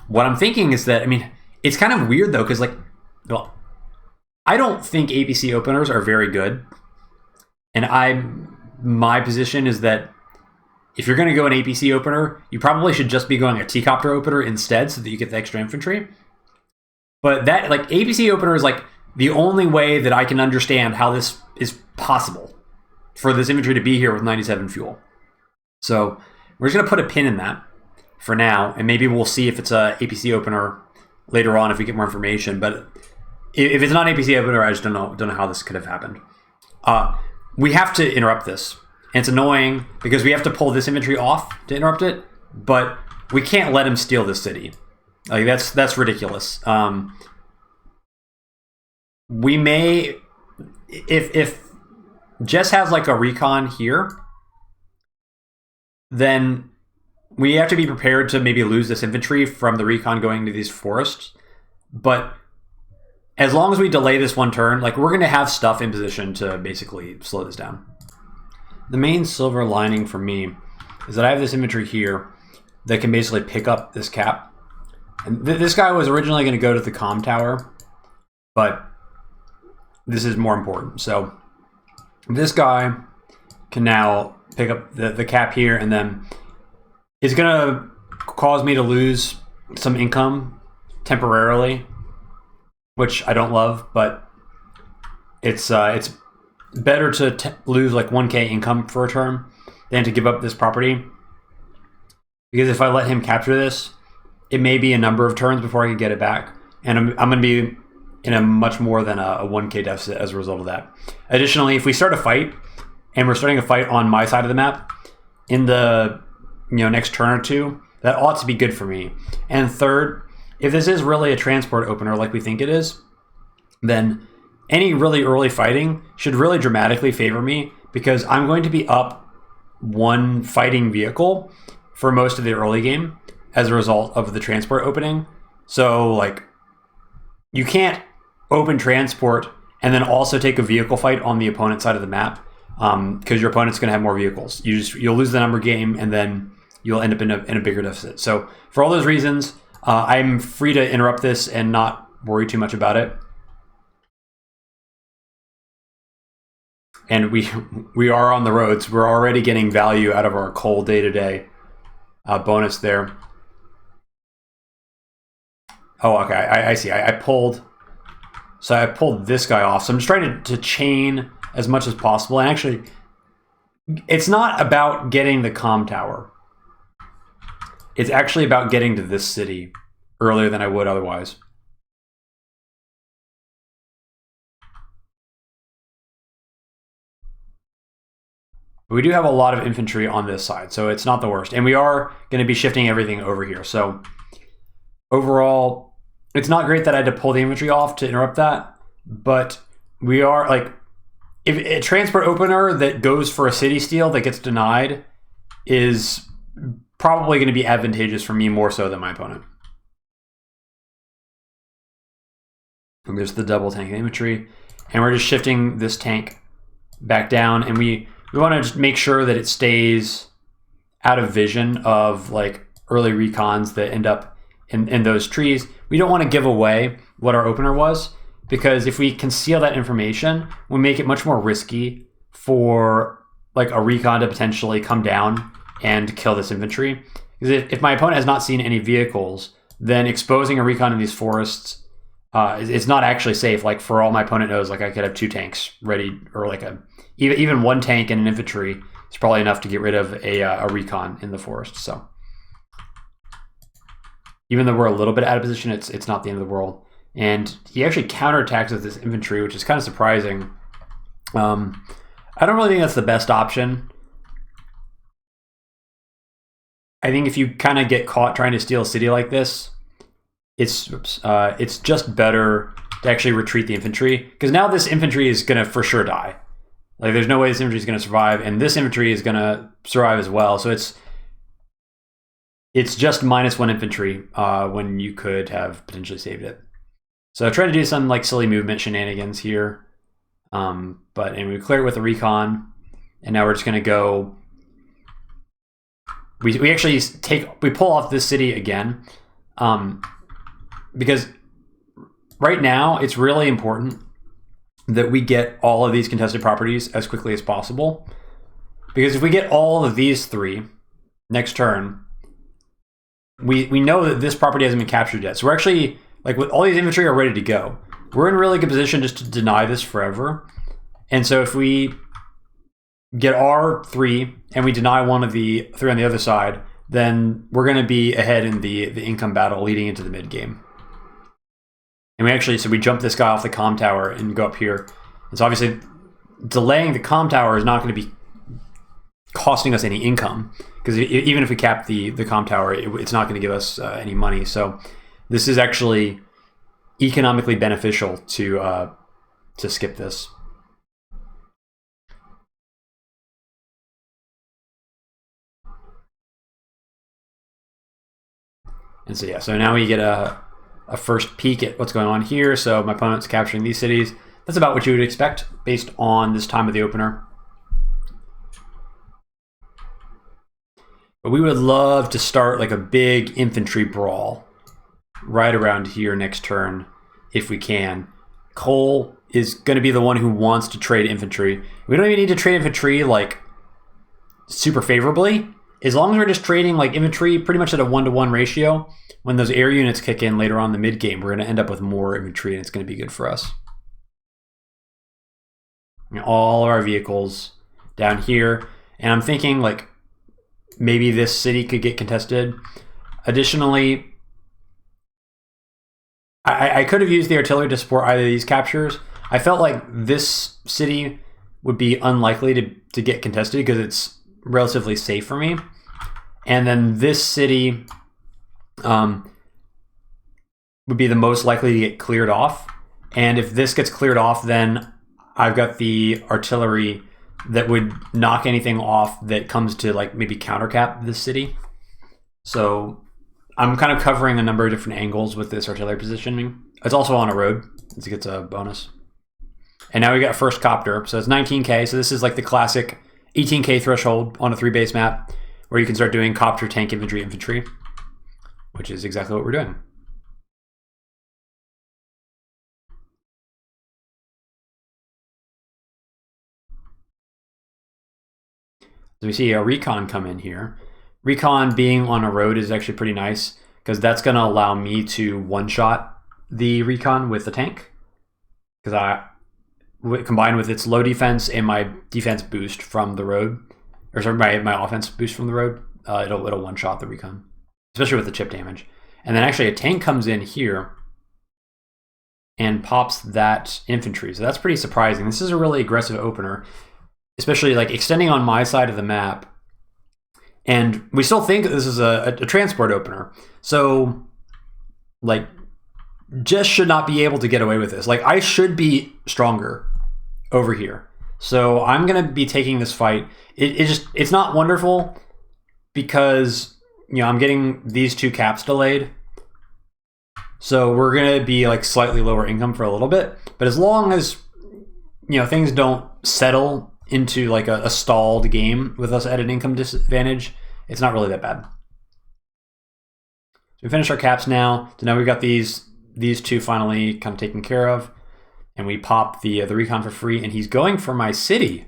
what I'm thinking is that, I mean, it's kind of weird though, because like, well, I don't think APC openers are very good. And my position is that if you're going to go an APC opener, you probably should just be going a T-copter opener instead, so that you get the extra infantry. But that, like, APC opener is like the only way that I can understand how this is possible for this infantry to be here with 97 fuel. So we're just going to put a pin in that for now, and maybe we'll see if it's a APC opener later on if we get more information. But if it's not an APC opener, I just don't know how this could have happened. We have to interrupt this. And it's annoying because we have to pull this infantry off to interrupt it, but we can't let him steal this city. Like that's ridiculous. We may, if Jess has like a recon here, then we have to be prepared to maybe lose this infantry from the recon going to these forests. But as long as we delay this one turn, like we're going to have stuff in position to basically slow this down. The main silver lining for me is that I have this infantry here that can basically pick up this cap. And this guy was originally going to go to the comm tower, but this is more important. So this guy can now pick up the cap here, and then it's going to cause me to lose some income temporarily, which I don't love, but it's better to lose like 1k income for a turn than to give up this property. Because if I let him capture this, it may be a number of turns before I can get it back. And I'm going to be in a much more than a 1k deficit as a result of that. Additionally, if we start a fight, and we're starting a fight on my side of the map, in the next turn or two, that ought to be good for me. And third, if this is really a transport opener like we think it is, then any really early fighting should really dramatically favor me, because I'm going to be up one fighting vehicle for most of the early game as a result of the transport opening. So like, you can't open transport and then also take a vehicle fight on the opponent's side of the map, because your opponent's going to have more vehicles. You'll lose the number game, and then you'll end up in a bigger deficit. So for all those reasons, I'm free to interrupt this and not worry too much about it. And we are on the roads. We're already getting value out of our coal day-to-day bonus there. Oh, okay. I see. I pulled this guy off. So I'm just trying to chain as much as possible. And actually, it's not about getting the comm tower. It's actually about getting to this city earlier than I would otherwise. We do have a lot of infantry on this side, so it's not the worst. And we are going to be shifting everything over here. So overall, it's not great that I had to pull the infantry off to interrupt that, but we are like, if a transport opener that goes for a city steal that gets denied is probably going to be advantageous for me more so than my opponent. And there's the double tank infantry, and we're just shifting this tank back down, and we want to just make sure that it stays out of vision of like early recons that end up in those trees. We don't want to give away what our opener was, because if we conceal that information, we make it much more risky for like a recon to potentially come down and kill this infantry. Because if my opponent has not seen any vehicles, then exposing a recon in these forests it's not actually safe. Like, for all my opponent knows, like I could have 2 tanks ready, or like even 1 tank and an infantry is probably enough to get rid of a recon in the forest. So even though we're a little bit out of position, it's not the end of the world. And he actually counterattacks with this infantry, which is kind of surprising. I don't really think that's the best option. I think if you kind of get caught trying to steal a city like this, it's just better to actually retreat the infantry, because now this infantry is going to for sure die. Like, there's no way this infantry is going to survive, and this infantry is going to survive as well. So it's just -1 infantry when you could have potentially saved it. So I tried to do some like silly movement shenanigans here, but and we clear it with a recon, and now we're just going to go. We actually pull off this city again, because right now it's really important that we get all of these contested properties as quickly as possible. Because if we get all of these 3 next turn, we know that this property hasn't been captured yet. So we're actually, like, with all these infantry are ready to go. We're in a really good position just to deny this forever. And so if we get our 3 and we deny one of the 3 on the other side, then we're going to be ahead in the income battle leading into the mid game. And we actually, so we jump this guy off the comm tower and go up here. And so obviously delaying the comm tower is not going to be costing us any income, because even if we cap the comm tower, it's not going to give us any money. So this is actually economically beneficial to skip this. And so yeah, so now we get a first peek at what's going on here. So my opponent's capturing these cities. That's about what you would expect based on this time of the opener. But we would love to start like a big infantry brawl right around here next turn if we can. Koal is going to be the one who wants to trade infantry. We don't even need to trade infantry like super favorably. As long as we're just trading like infantry pretty much at a 1-to-1 ratio, when those air units kick in later on in the mid game, we're going to end up with more infantry and it's going to be good for us. And all of our vehicles down here. And I'm thinking like maybe this city could get contested. Additionally, I could have used the artillery to support either of these captures. I felt like this city would be unlikely to get contested because it's relatively safe for me. And then this city would be the most likely to get cleared off. And if this gets cleared off, then I've got the artillery that would knock anything off that comes to like maybe countercap this city. So I'm kind of covering a number of different angles with this artillery positioning. It's also on a road, so it gets a bonus. And now we got first copter, so it's 19k. So this is like the classic 18k threshold on a 3-base map where you can start doing copter, tank, infantry, which is exactly what we're doing. So we see a Recon come in here. Recon being on a road is actually pretty nice because that's going to allow me to one-shot the Recon with the tank, because combined with its low defense and my defense boost from the road, or sorry, my offense boost from the road, it'll one-shot the Recon, especially with the chip damage. And then actually a tank comes in here and pops that infantry, so that's pretty surprising. This is a really aggressive opener, especially like extending on my side of the map. And we still think this is a transport opener. So like Jess should not be able to get away with this. Like I should be stronger over here. So I'm going to be taking this fight. It's not wonderful because, you know, I'm getting these 2 caps delayed. So we're going to be like slightly lower income for a little bit. But as long as, you know, things don't settle into like a stalled game with us at an income disadvantage, it's not really that bad. So we finish our caps now. So now we've got these 2 finally kind of taken care of, and we pop the Recon for free, and he's going for my city.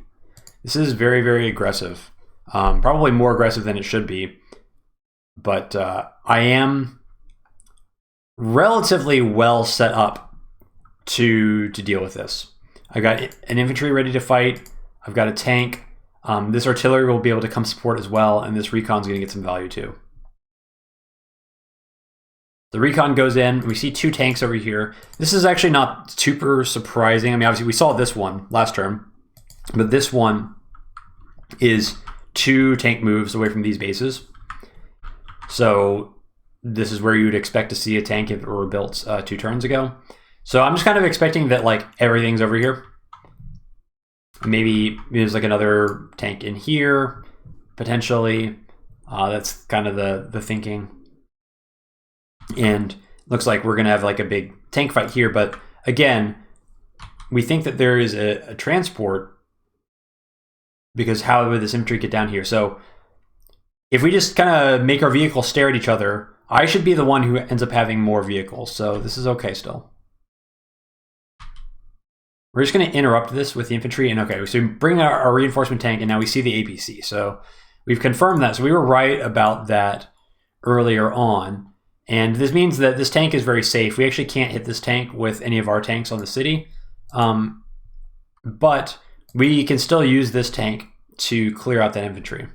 This is very, very aggressive. Probably more aggressive than it should be, but I am relatively well set up to deal with this. I got an infantry ready to fight. I've got a tank. This artillery will be able to come support as well, and this Recon's going to get some value too. The Recon goes in. We see 2 tanks over here. This is actually not super surprising. I mean, obviously we saw this one last turn, but this one is 2 tank moves away from these bases. So this is where you would expect to see a tank if it were built 2 turns ago. So I'm just kind of expecting that like everything's over here. Maybe there's like another tank in here, potentially. That's kind of the thinking. And looks like we're going to have like a big tank fight here. But again, we think that there is a transport, because how would this infantry get down here? So if we just kind of make our vehicles stare at each other, I should be the one who ends up having more vehicles. So this is okay still. We're just going to interrupt this with the infantry. And okay, so we bring our reinforcement tank, and now we see the APC. So we've confirmed that. So we were right about that earlier on. And this means that this tank is very safe. We actually can't hit this tank with any of our tanks on the city. But we can still use this tank to clear out that infantry.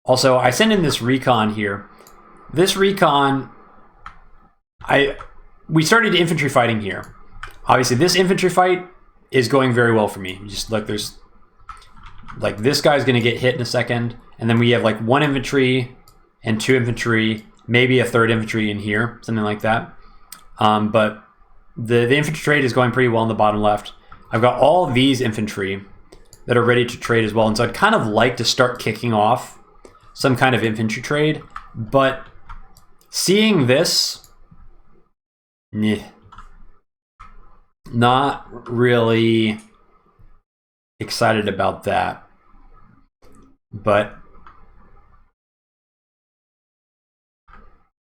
Also, I sent in this recon here. This recon, we started infantry fighting here. Obviously, this infantry fight is going very well for me. Just look, there's like this guy's going to get hit in a second, and then we have like 1 infantry and 2 infantry, maybe a 3rd infantry in here, something like that. But the infantry trade is going pretty well in the bottom left. I've got all these infantry that are ready to trade as well, and so I'd kind of like to start kicking off some kind of infantry trade, but seeing this, not really excited about that. But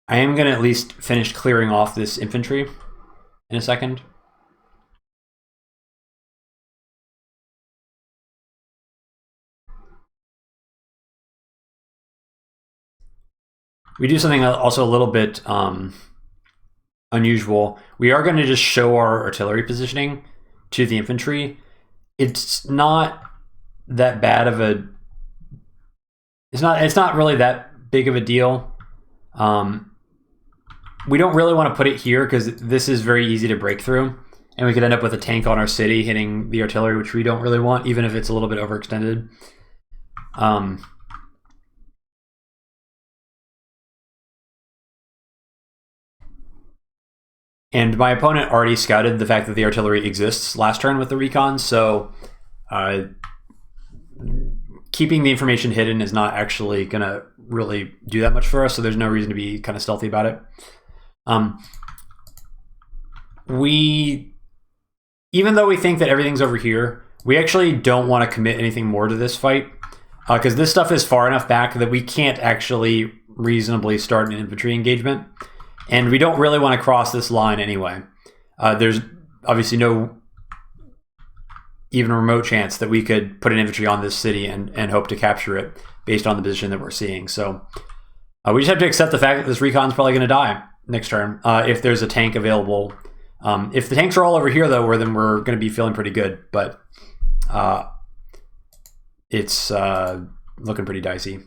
I am going to at least finish clearing off this infantry in a second. We do something also a little bit unusual. We are going to just show our artillery positioning to the infantry. It's not that bad of a... It's not really that big of a deal. We don't really want to put it here because this is very easy to break through, and we could end up with a tank on our city hitting the artillery, which we don't really want, even if it's a little bit overextended. And my opponent already scouted the fact that the artillery exists last turn with the recon, so keeping the information hidden is not actually going to really do that much for us, so there's no reason to be kind of stealthy about it. Even though we think that everything's over here, we actually don't want to commit anything more to this fight, because this stuff is far enough back that we can't actually reasonably start an infantry engagement, and we don't really want to cross this line anyway. There's obviously no even remote chance that we could put an infantry on this city and hope to capture it based on the position that we're seeing. So we just have to accept the fact that this recon's probably going to die next turn if there's a tank available. If the tanks are all over here, though, then we're going to be feeling pretty good. But it's looking pretty dicey.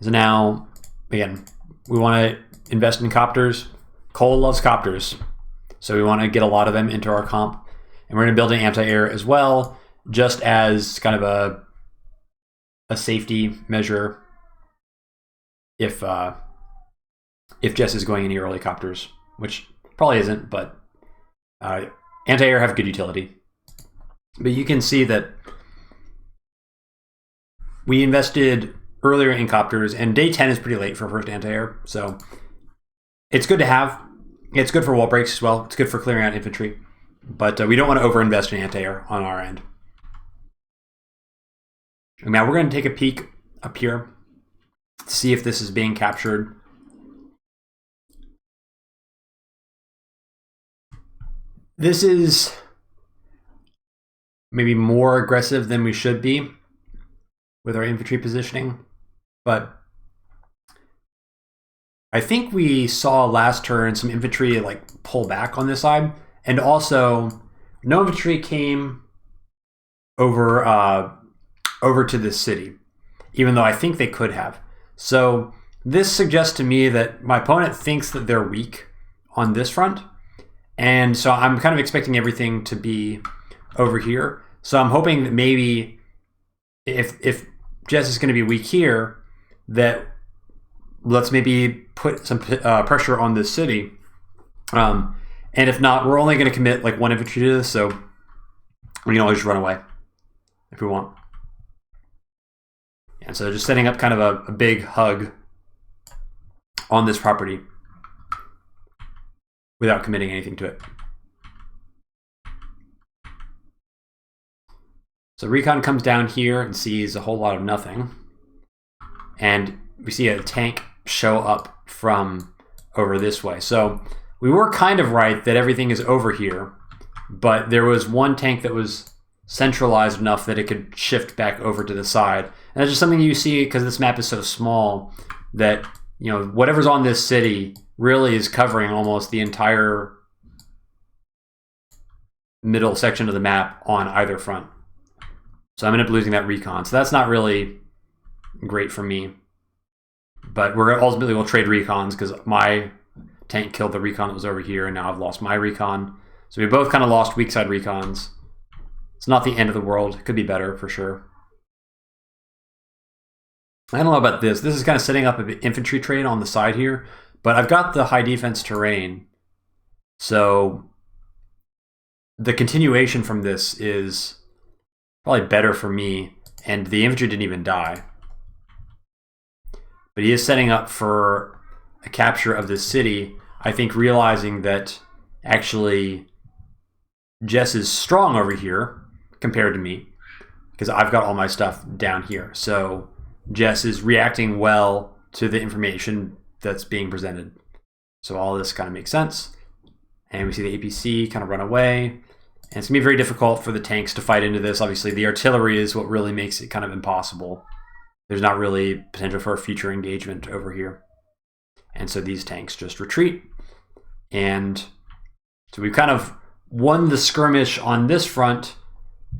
So now, again, we want to invest in copters. Koal loves copters, so we want to get a lot of them into our comp. And we're going to build an anti-air as well, just as kind of a safety measure if Jess is going any early copters, which probably isn't, but anti-air have good utility. But you can see that we invested earlier in copters, and day 10 is pretty late for first anti-air, so it's good to have. It's good for wall breaks as well. It's good for clearing out infantry, but we don't want to overinvest in anti-air on our end. And now we're going to take a peek up here to see if this is being captured. This is maybe more aggressive than we should be with our infantry positioning, but I think we saw last turn some infantry like pull back on this side, and also no infantry came over over to this city, even though I think they could have. So this suggests to me that my opponent thinks that they're weak on this front, and so I'm kind of expecting everything to be over here. So I'm hoping that maybe if Jess is going to be weak here, that let's maybe put some pressure on this city. And if not, we're only going to commit like 1 infantry to this, so we can always run away if we want. And so just setting up kind of a big hug on this property without committing anything to it. So Recon comes down here and sees a whole lot of nothing. And we see a tank show up from over this way. So we were kind of right that everything is over here, but there was one tank that was centralized enough that it could shift back over to the side. And that's just something you see because this map is so small that, you know, whatever's on this city really is covering almost the entire middle section of the map on either front. So I'm going to be losing that recon. So that's not really great for me. But we're ultimately will trade recons because my tank killed the recon that was over here, and now I've lost my recon. So we both kind of lost weak side recons. It's not the end of the world. It could be better for sure. I don't know about this. This is kind of setting up an infantry trade on the side here, but I've got the high defense terrain. So the continuation from this is probably better for me, and the infantry didn't even die. But he is setting up for a capture of this city, I think realizing that actually Jess is strong over here compared to me because I've got all my stuff down here. So Jess is reacting well to the information that's being presented. So all this kind of makes sense. And we see the APC kind of run away. And it's going to be very difficult for the tanks to fight into this. Obviously, the artillery is what really makes it kind of impossible. There's not really potential for a future engagement over here. And so these tanks just retreat. And so we've kind of won the skirmish on this front,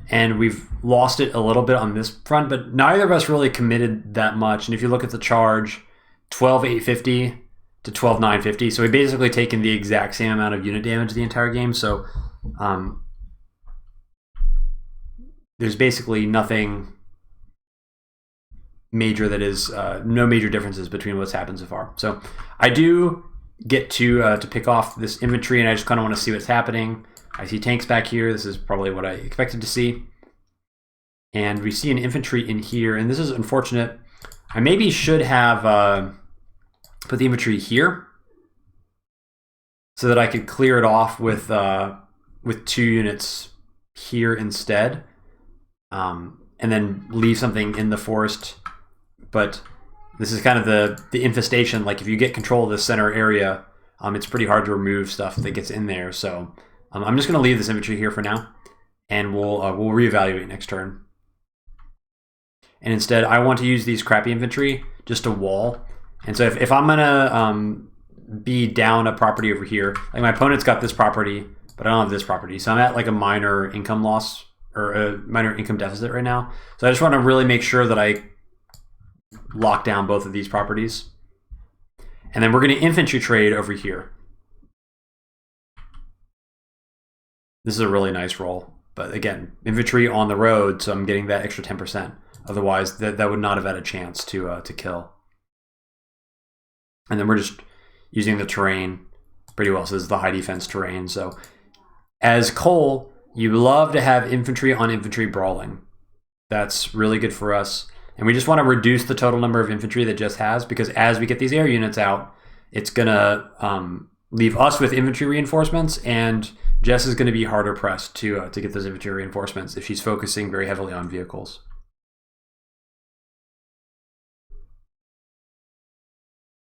and we've lost it a little bit on this front, but neither of us really committed that much. And if you look at the charge, 12,850 to 12,950. So we've basically taken the exact same amount of unit damage the entire game. So there's basically nothing major that is no major differences between what's happened so far. So I do get to pick off this infantry, and I just kind of want to see what's happening. I see tanks back here. This is probably what I expected to see. And we see an infantry in here, and this is unfortunate. I maybe should have put the infantry here so that I could clear it off with 2 units here instead, and then leave something in the forest. But this is kind of the infestation. Like if you get control of the center area, it's pretty hard to remove stuff that gets in there. So I'm just going to leave this infantry here for now, and we'll reevaluate next turn. And instead, I want to use these crappy infantry just to wall. And so if I'm going to be down a property over here, like my opponent's got this property, but I don't have this property. So I'm at like a minor income loss or a minor income deficit right now. So I just want to really make sure that I lock down both of these properties. And then we're going to infantry trade over here. This is a really nice roll. But again, infantry on the road, so I'm getting that extra 10%. Otherwise, that would not have had a chance to kill. And then we're just using the terrain pretty well. So this is the high defense terrain. So as Koal, you love to have infantry on infantry brawling. That's really good for us. And we just want to reduce the total number of infantry that Jess has, because as we get these air units out, it's going to leave us with infantry reinforcements, and Jess is going to be harder pressed to get those infantry reinforcements if she's focusing very heavily on vehicles.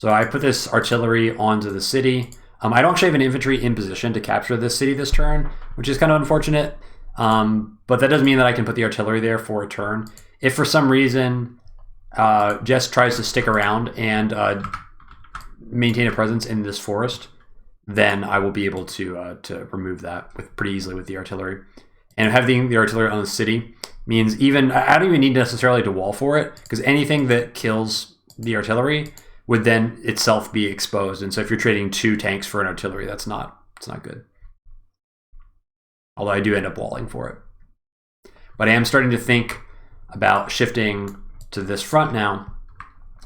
So I put this artillery onto the city. I don't actually have an infantry in position to capture this city this turn, which is kind of unfortunate. But that doesn't mean that I can put the artillery there for a turn. If for some reason Jess tries to stick around and maintain a presence in this forest, then I will be able to remove that pretty easily with the artillery. And having the artillery on the city means I don't even need necessarily to wall for it, because anything that kills the artillery would then itself be exposed. And so if you're trading 2 tanks for an artillery, it's not good. Although I do end up walling for it. But I am starting to think about shifting to this front now,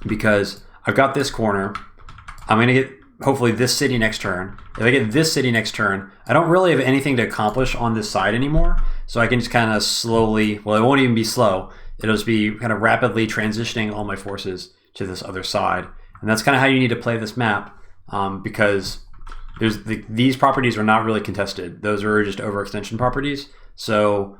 because I've got this corner. I'm going to get hopefully this city next turn. If I get this city next turn, I don't really have anything to accomplish on this side anymore. So I can just kind of slowly, well, it won't even be slow. It'll just be kind of rapidly transitioning all my forces to this other side. And that's kind of how you need to play this map, because these properties are not really contested. Those are just overextension properties. So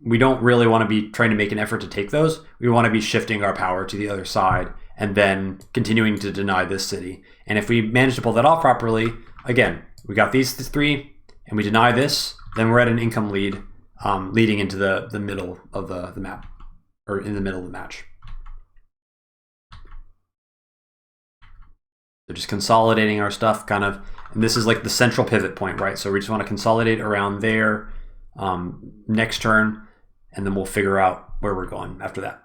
we don't really want to be trying to make an effort to take those. We want to be shifting our power to the other side and then continuing to deny this city. And if we manage to pull that off properly, again, we got these 3 and we deny this, then we're at an income lead leading into the middle of the map, or in the middle of the match. So just consolidating our stuff kind of, and And this is like the central pivot point, right? So we just want to consolidate around there next turn, and then we'll figure out where we're going after that.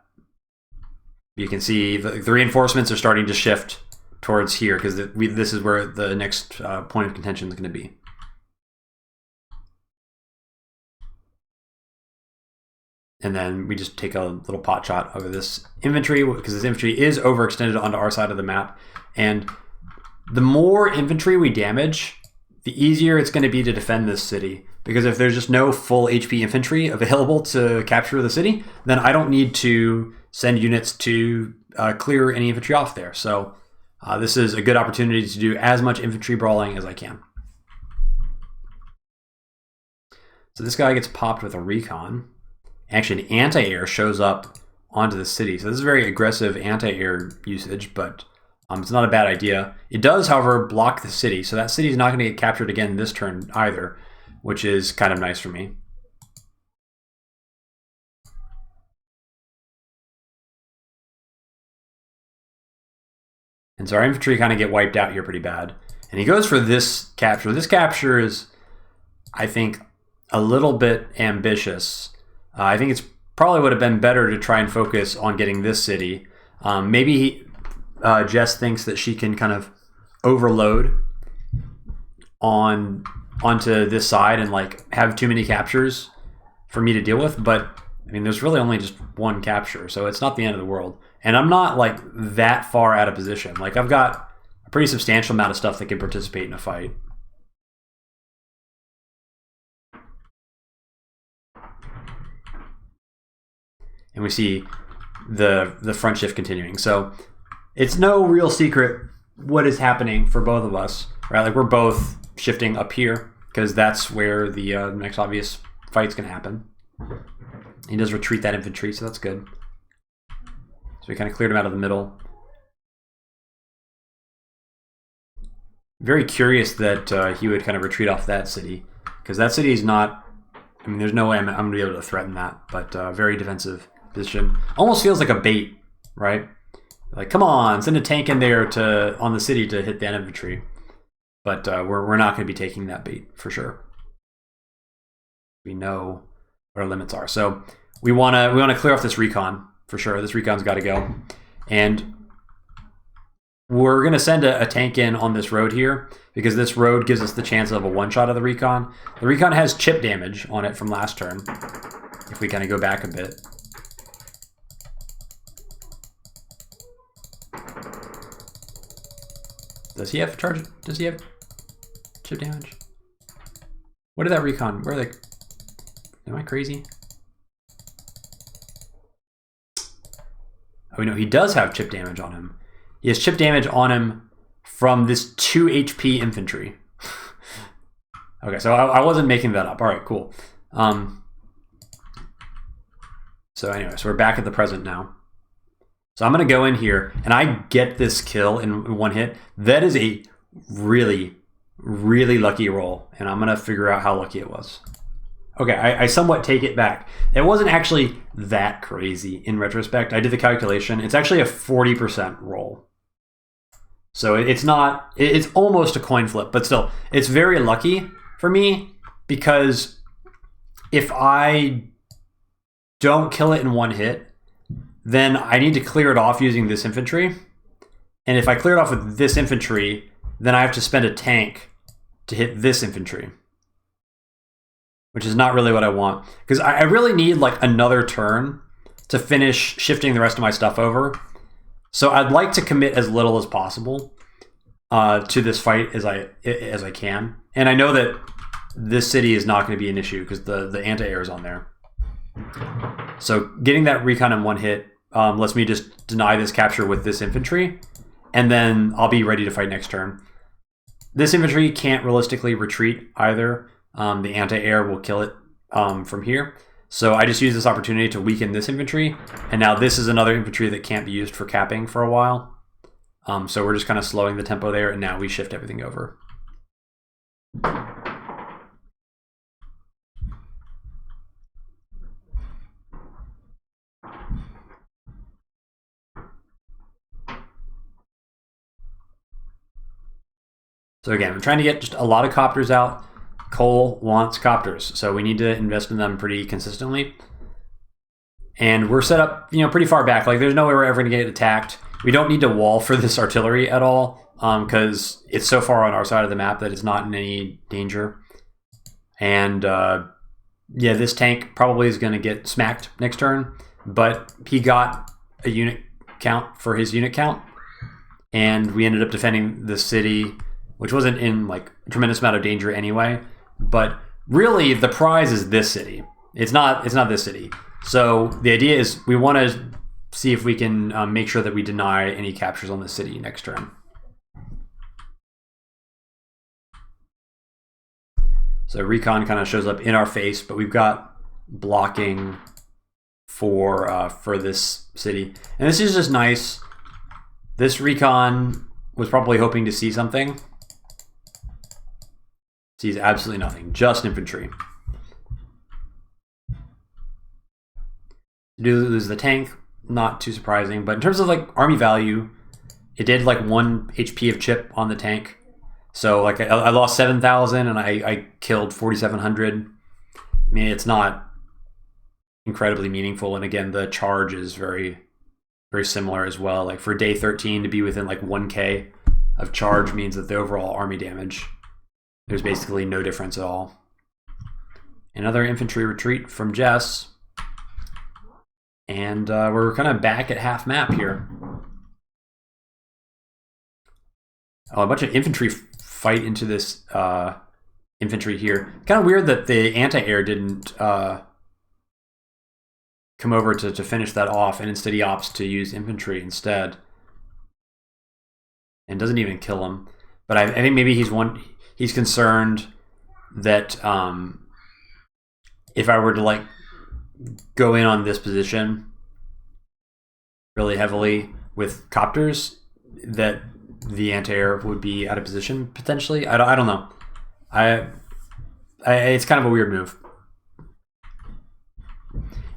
You can see the reinforcements are starting to shift towards here because this is where the next point of contention is going to be. And then we just take a little pot shot over this infantry because this infantry is overextended onto our side of the map. And the more infantry we damage, the easier it's going to be to defend this city. Because if there's just no full HP infantry available to capture the city, then I don't need to send units to clear any infantry off there. So this is a good opportunity to do as much infantry brawling as I can. So this guy gets popped with a recon. Actually, an anti-air shows up onto the city. So this is very aggressive anti-air usage, but it's not a bad idea. It does, however, block the city. So that city is not going to get captured again this turn either, which is kind of nice for me. And so our infantry kind of get wiped out here pretty bad. And he goes for this capture. This capture is, I think, a little bit ambitious. I think it's probably would have been better to try and focus on getting this city. Maybe Jess thinks that she can kind of overload onto this side and like have too many captures for me to deal with. But I mean, there's really only just one capture, so it's not the end of the world. And I'm not like that far out of position. Like I've got a pretty substantial amount of stuff that can participate in a fight. And we see the front shift continuing. So it's no real secret what is happening for both of us, right? Like we're both shifting up here because that's where the next obvious fight's gonna happen. He does retreat that infantry, so that's good. So we kind of cleared him out of the middle. Very curious that he would kind of retreat off that city because that city is not, I mean, there's no way I'm gonna be able to threaten that, but very defensive position. Almost feels like a bait, right? Like, come on, send a tank in there on the city to hit that infantry. But we're not going to be taking that bait for sure. We know what our limits are. So we want to clear off this recon for sure. This recon's got to go, and we're going to send a tank in on this road here because this road gives us the chance of a one-shot of the recon. The recon has chip damage on it from last turn. If we kind of go back a bit. Does he have charge? Does he have chip damage? What did that recon? Where are they? Am I crazy? Oh no, he does have chip damage on him. He has chip damage on him from this 2 HP infantry. Okay, so I wasn't making that up. All right, cool. So anyway, so we're back at the present now. So I'm going to go in here, and I get this kill in one hit. That is a really, really lucky roll, and I'm going to figure out how lucky it was. Okay, I somewhat take it back. It wasn't actually that crazy in retrospect. I did the calculation. It's actually a 40% roll. So it's not, it's almost a coin flip, but still, it's very lucky for me because if I don't kill it in one hit, then I need to clear it off using this infantry. And if I clear it off with this infantry, then I have to spend a tank to hit this infantry, which is not really what I want. Because I really need like another turn to finish shifting the rest of my stuff over. So I'd like to commit as little as possible to this fight as I can. And I know that this city is not going to be an issue because the anti-air is on there. So getting that recon in one hit lets me just deny this capture with this infantry, and then I'll be ready to fight next turn. This infantry can't realistically retreat either. The anti-air will kill it from here. So I just use this opportunity to weaken this infantry, and now this is another infantry that can't be used for capping for a while. So we're just kind of slowing the tempo there, and now we shift everything over. So again, we're trying to get just a lot of copters out. Koal wants copters, so we need to invest in them pretty consistently. And we're set up, pretty far back. Like, there's no way we're ever going to get attacked. We don't need to wall for this artillery at all, because it's so far on our side of the map that it's not in any danger. And yeah, this tank probably is going to get smacked next turn, but he got a unit count for his unit count, and we ended up defending the city, which wasn't in like a tremendous amount of danger anyway. But really, the prize is this city. It's not this city. So the idea is we want to see if we can make sure that we deny any captures on the city next turn. So Recon kind of shows up in our face, but we've got blocking for this city. And this is just nice. This Recon was probably hoping to see something. Sees absolutely nothing, just infantry. Do lose the tank, not too surprising, but in terms of like army value, it did like 1 HP of chip on the tank. So like I lost 7,000 and I killed 4,700. I mean, it's not incredibly meaningful. And again, the charge is very, very similar as well. Like for day 13 to be within like 1K of charge means that the overall army damage, there's basically no difference at all. Another infantry retreat from Jess. And we're kind of back at half map here. Oh, a bunch of infantry fight into this infantry here. Kind of weird that the anti-air didn't come over to finish that off, and instead he opts to use infantry instead. And doesn't even kill him. But I think maybe he's concerned that if I were to like go in on this position really heavily with copters, that the anti-air would be out of position potentially. I don't know. It's kind of a weird move.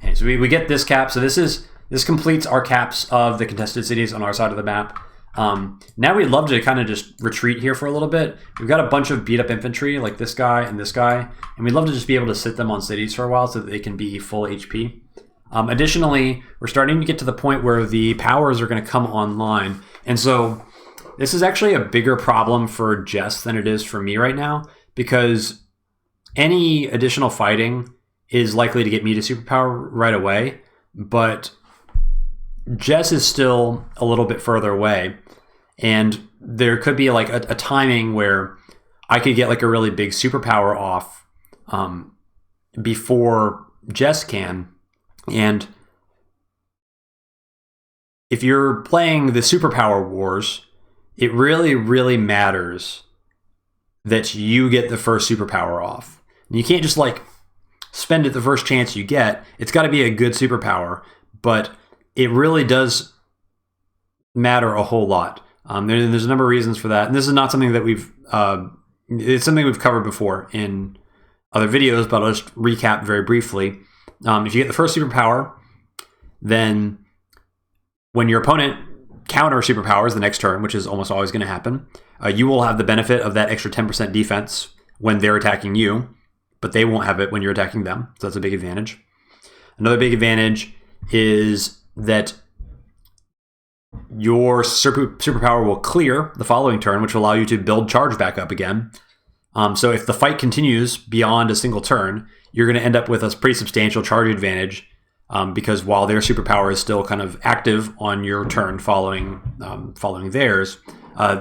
And so we get this cap. So this completes our caps of the contested cities on our side of the map. Now we'd love to kind of just retreat here for a little bit. We've got a bunch of beat up infantry like this guy, and we'd love to just be able to sit them on cities for a while so that they can be full HP. Additionally, we're starting to get to the point where the powers are going to come online. And so this is actually a bigger problem for Jess than it is for me right now, because any additional fighting is likely to get me to superpower right away, but Jess is still a little bit further away, and there could be like a timing where I could get like a really big superpower off before Jess can. And if you're playing the superpower wars, it really, really matters that you get the first superpower off. And you can't just like spend it the first chance you get. It's got to be a good superpower, but it really does matter a whole lot. There's a number of reasons for that. And this is not something that it's something we've covered before in other videos, but I'll just recap very briefly. If you get the first superpower, then when your opponent counter superpowers the next turn, which is almost always going to happen, you will have the benefit of that extra 10% defense when they're attacking you, but they won't have it when you're attacking them. So that's a big advantage. Another big advantage is that your superpower will clear the following turn, which will allow you to build charge back up again. So if the fight continues beyond a single turn, you're going to end up with a pretty substantial charge advantage, because while their superpower is still kind of active on your turn following theirs,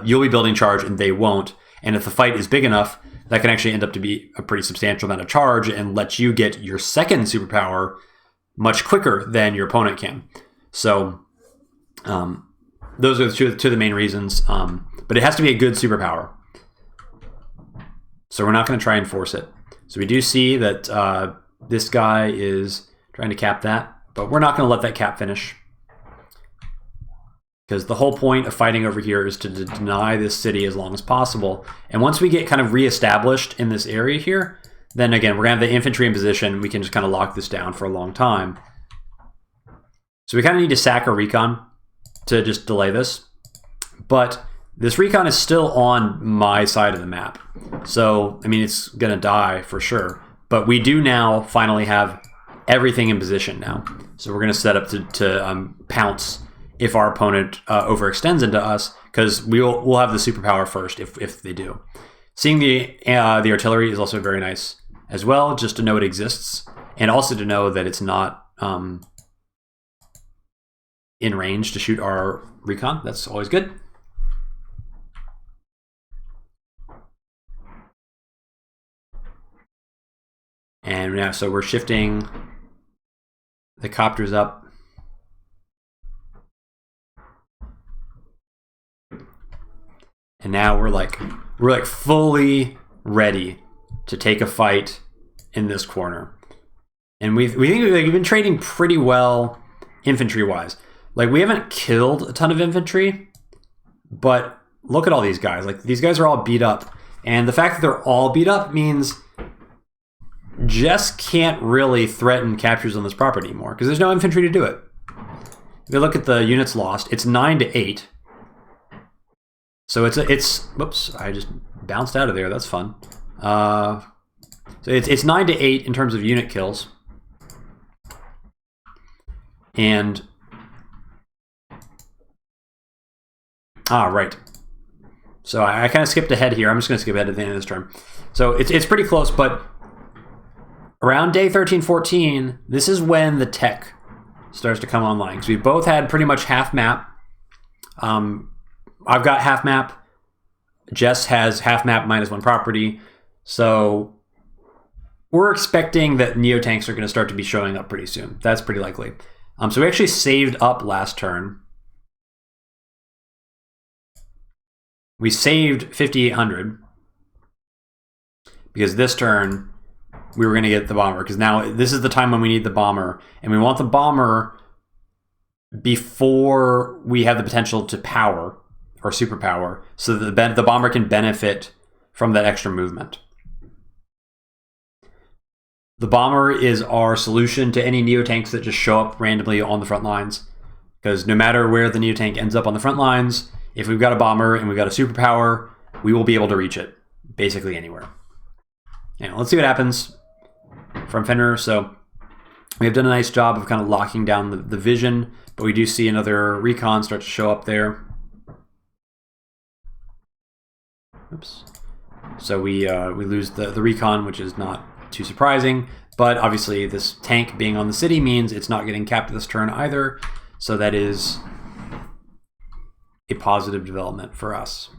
you'll be building charge and they won't. And if the fight is big enough, that can actually end up to be a pretty substantial amount of charge and let you get your second superpower much quicker than your opponent can. So those are two of the main reasons. But it has to be a good superpower. So we're not going to try and force it. So we do see that this guy is trying to cap that, but we're not going to let that cap finish, because the whole point of fighting over here is to deny this city as long as possible. And once we get kind of reestablished in this area here, then again, we're going to have the infantry in position. We can just kind of lock this down for a long time. So we kind of need to sack a recon to just delay this. But This Recon is still on my side of the map. So, I mean, it's going to die for sure. But we do now finally have everything in position now. So we're going to set up to pounce if our opponent overextends into us, because we'll have the superpower first if they do. Seeing the artillery is also very nice as well, just to know it exists, and also to know that it's not in range to shoot our Recon. That's always good. And now, so we're shifting the copters up. And now we're like fully ready to take a fight in this corner. And we think we've been trading pretty well infantry wise. Like, we haven't killed a ton of infantry, but look at all these guys. Like, these guys are all beat up. And the fact that they're all beat up means Jess can't really threaten captures on this property anymore because there's no infantry to do it. If you look at the units lost, it's 9-8. So it's whoops, I just bounced out of there. That's fun. So it's 9-8 in terms of unit kills. And right. So I kind of skipped ahead here. I'm just going to skip ahead at the end of this turn. So it's pretty close, but around day 13, 14, this is when the tech starts to come online. So we both had pretty much half map. I've got half map. Jess has half map -1 property. So we're expecting that neotanks are going to start to be showing up pretty soon. That's pretty likely. So we actually saved up last turn. We saved 5,800 because this turn we were going to get the bomber, because now this is the time when we need the bomber, and we want the bomber before we have the potential to power or superpower, so that the bomber can benefit from that extra movement. The bomber is our solution to any neotanks that just show up randomly on the front lines, because no matter where the neotank ends up on the front lines, if we've got a bomber and we've got a superpower, we will be able to reach it basically anywhere. Now, let's see what happens from Fenrir. So we have done a nice job of kind of locking down the vision, but we do see another Recon start to show up there. Oops. So we lose the Recon, which is not too surprising, but obviously this tank being on the city means it's not getting capped this turn either, so that is a positive development for us.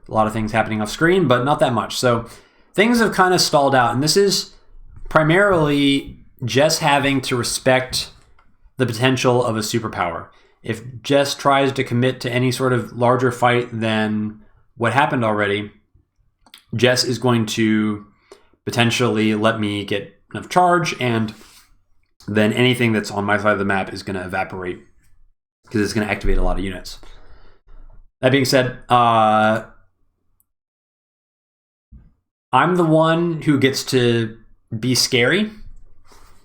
A lot of things happening off screen, but not that much. So things have kind of stalled out, and this is primarily Jess having to respect the potential of a superpower. If Jess tries to commit to any sort of larger fight than what happened already, Jess is going to potentially let me get enough charge, and then anything that's on my side of the map is going to evaporate because it's going to activate a lot of units. That being said, I'm the one who gets to be scary,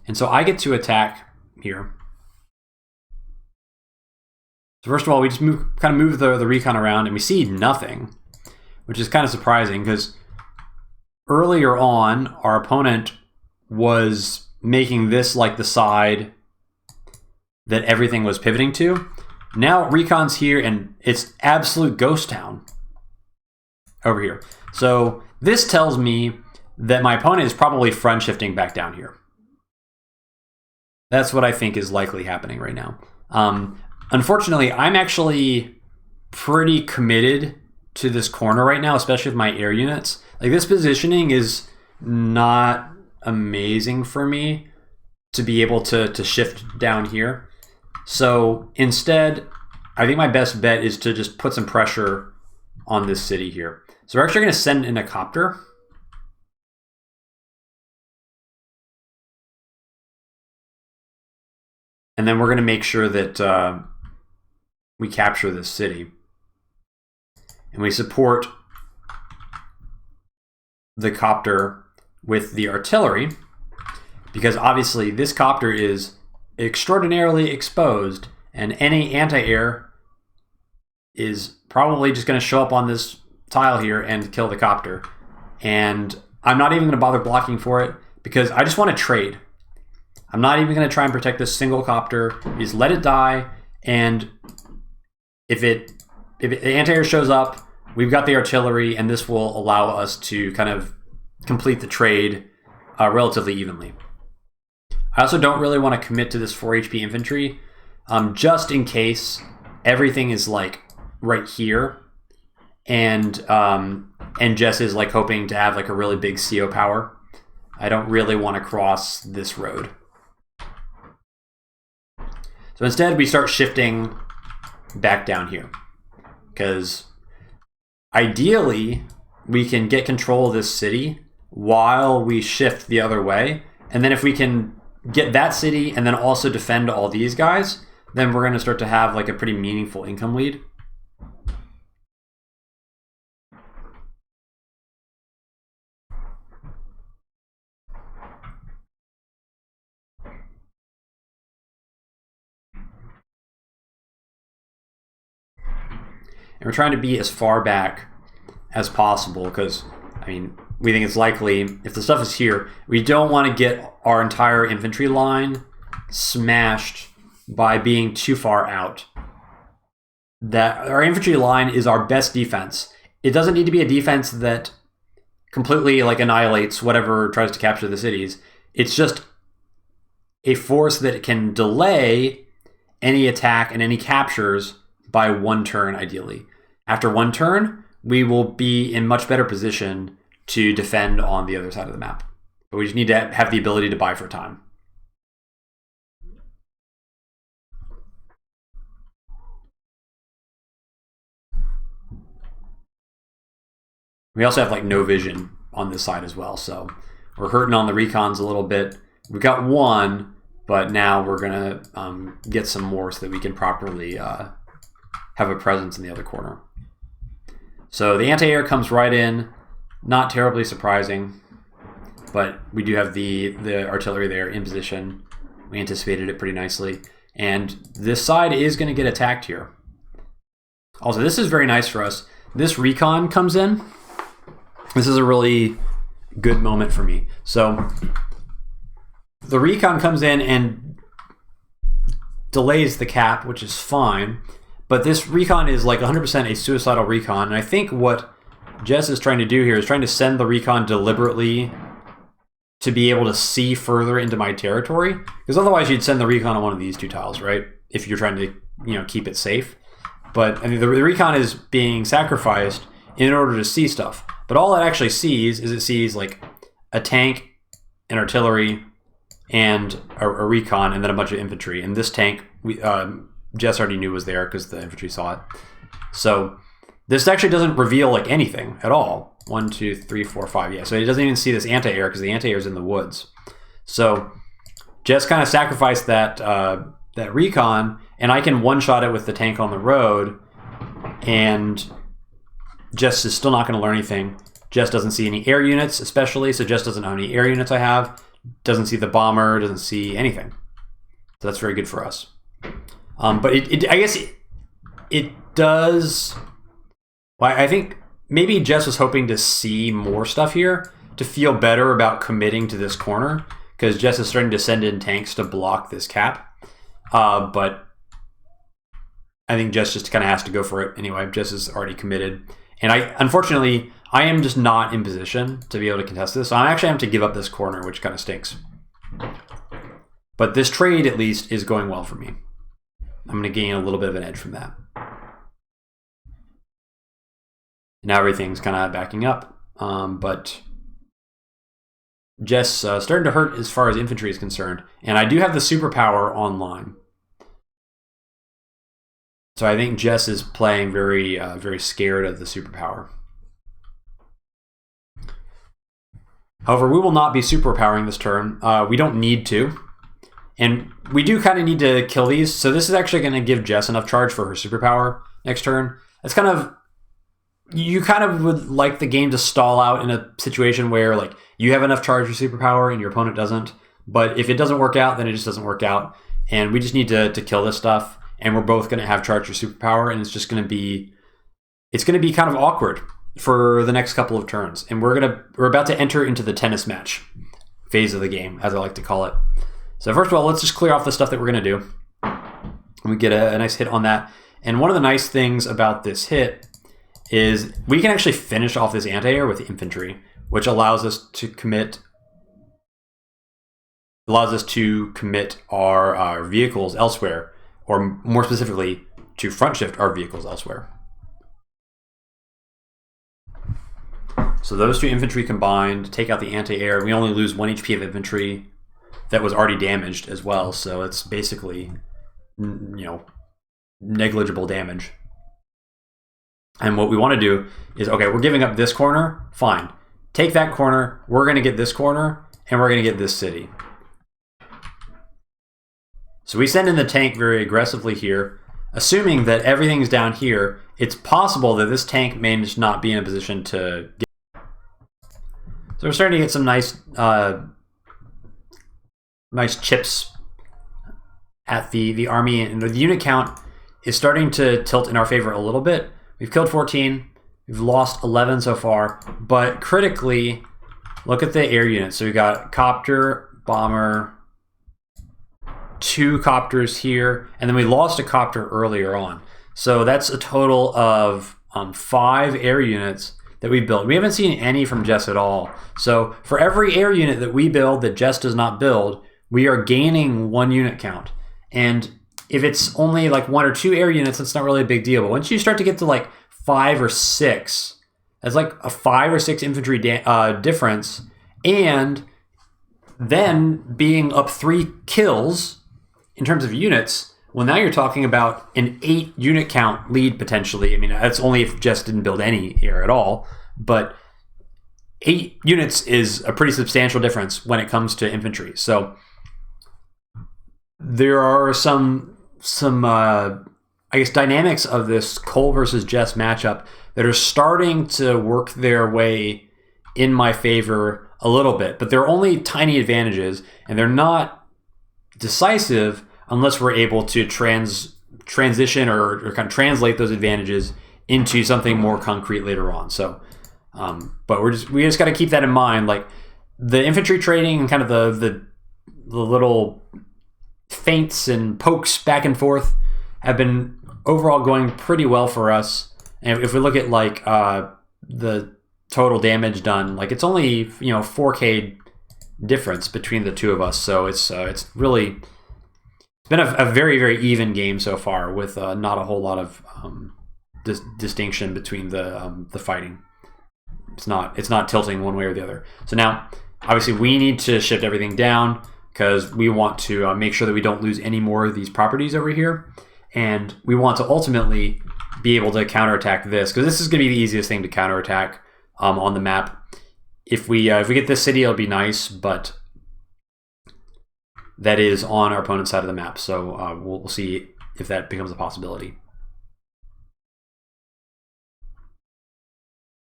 and so I get to attack here. So first of all, we just move the Recon around, and we see nothing, which is kind of surprising because earlier on, our opponent was making this like the side that everything was pivoting to. Now Recon's here, and it's absolute ghost town over here. So this tells me that my opponent is probably front shifting back down here. That's what I think is likely happening right now. Unfortunately, I'm actually pretty committed to this corner right now, especially with my air units. Like, this positioning is not amazing for me to be able to shift down here. So instead, I think my best bet is to just put some pressure on this city here. So we're actually going to send in a copter. And then we're going to make sure that we capture this city. And we support the copter with the artillery. because obviously this copter is extraordinarily exposed, and any anti-air is probably just going to show up on this tile here and kill the copter. And I'm not even going to bother blocking for it because I just want to trade. I'm not even going to try and protect this single copter. Just let it die, and if the anti-air shows up, we've got the artillery, and this will allow us to kind of complete the trade relatively evenly. I also don't really want to commit to this 4 HP infantry, just in case everything is like right here, and Jess is like hoping to have like a really big CO power. I don't really want to cross this road. So instead, we start shifting back down here, because ideally we can get control of this city while we shift the other way, and then if we can get that city and then also defend all these guys, then we're going to start to have like a pretty meaningful income lead. And we're trying to be as far back as possible because, I mean, we think it's likely, if the stuff is here, we don't want to get our entire infantry line smashed by being too far out. That our infantry line is our best defense. It doesn't need to be a defense that completely like annihilates whatever tries to capture the cities. It's just a force that can delay any attack and any captures by one turn, ideally. After one turn, we will be in much better position to defend on the other side of the map. But we just need to have the ability to buy for time. We also have like no vision on this side as well, so we're hurting on the recons a little bit. We've got one, but now we're gonna get some more so that we can properly have a presence in the other corner. So the anti-air comes right in, not terribly surprising, but we do have the artillery there in position. We anticipated it pretty nicely, and this side is going to get attacked here. Also, this is very nice for us. This recon comes in. This is a really good moment for me. So the recon comes in and delays the cap, which is fine. But this recon is like 100% a suicidal recon. And I think what Jess is trying to do here is trying to send the recon deliberately to be able to see further into my territory. Because otherwise you'd send the recon on one of these two tiles, right? If you're trying to, keep it safe. But I mean, the recon is being sacrificed in order to see stuff. But all it actually sees is it sees like a tank, an artillery, and a recon, and then a bunch of infantry. And this tank, Jess already knew was there because the infantry saw it. So this actually doesn't reveal like anything at all. 1, 2, 3, 4, 5. Yeah, so it doesn't even see this anti-air because the anti-air is in the woods. So Jess kind of sacrificed that recon, and I can one-shot it with the tank on the road, and Jess is still not going to learn anything. Jess doesn't see any air units, especially, so Jess doesn't know how many air units I have. Doesn't see the bomber, doesn't see anything. So that's very good for us. But I guess it does. Well, I think maybe Jess was hoping to see more stuff here to feel better about committing to this corner, because Jess is starting to send in tanks to block this cap. But I think Jess just kind of has to go for it anyway. Jess is already committed. And unfortunately, I am just not in position to be able to contest this. So I actually have to give up this corner, which kind of stinks. But this trade, at least, is going well for me. I'm going to gain a little bit of an edge from that. Now everything's kind of backing up. But Jess starting to hurt as far as infantry is concerned. And I do have the superpower online. So I think Jess is playing very, very scared of the superpower. However, we will not be superpowering this turn. We don't need to. And we do kind of need to kill these. So this is actually going to give Jess enough charge for her superpower next turn. It's kind of... You kind of would like the game to stall out in a situation where like you have enough charge for superpower and your opponent doesn't. But if it doesn't work out, then it just doesn't work out. And we just need to kill this stuff. And we're both going to have charge or superpower. And it's just going to be, it's going to be kind of awkward for the next couple of turns. And we're about to enter into the tennis match phase of the game, as I like to call it. So first of all, let's just clear off the stuff that we're going to do. And we get a nice hit on that. And one of the nice things about this hit is we can actually finish off this anti-air with infantry, which allows us to commit our vehicles elsewhere, or more specifically, to front shift our vehicles elsewhere. So those two infantry combined take out the anti-air. We only lose 1 HP of infantry that was already damaged as well, so it's basically, negligible damage. And what we want to do is, okay, we're giving up this corner, fine. Take that corner, we're going to get this corner, and we're going to get this city. So we send in the tank very aggressively here, assuming that everything's down here. It's possible that this tank may just not be in a position to get. So we're starting to get some nice chips at the army, and the unit count is starting to tilt in our favor a little bit. We've killed 14, we've lost 11 so far, but critically, look at the air units. So we got copter, bomber, 2 copters here, and then we lost a copter earlier on. So that's a total of 5 air units that we built. We haven't seen any from Jess at all. So for every air unit that we build that Jess does not build, we are gaining 1 unit count. And if it's only like 1 or 2 air units, that's not really a big deal. But once you start to get to like 5 or 6, that's like a 5 or 6 infantry difference. And then being up 3 kills in terms of units, well, now you're talking about an 8 unit count lead potentially. I mean, that's only if Jess didn't build any air at all. But 8 units is a pretty substantial difference when it comes to infantry. So there are some I guess dynamics of this Koal versus Jess matchup that are starting to work their way in my favor a little bit, but they're only tiny advantages, and they're not decisive unless we're able to transition or kind of translate those advantages into something more concrete later on. So, but we just got to keep that in mind. Like the infantry trading and kind of the little feints and pokes back and forth have been overall going pretty well for us. And if we look at like the total damage done, like it's only 4K difference between the two of us. So it's really been a very, very even game so far, with not a whole lot of distinction between the fighting. It's not tilting one way or the other. So now obviously we need to shift everything down, because we want to make sure that we don't lose any more of these properties over here. And we want to ultimately be able to counterattack this, because this is going to be the easiest thing to counterattack on the map. If we get this city, it'll be nice, but that is on our opponent's side of the map. So we'll see if that becomes a possibility.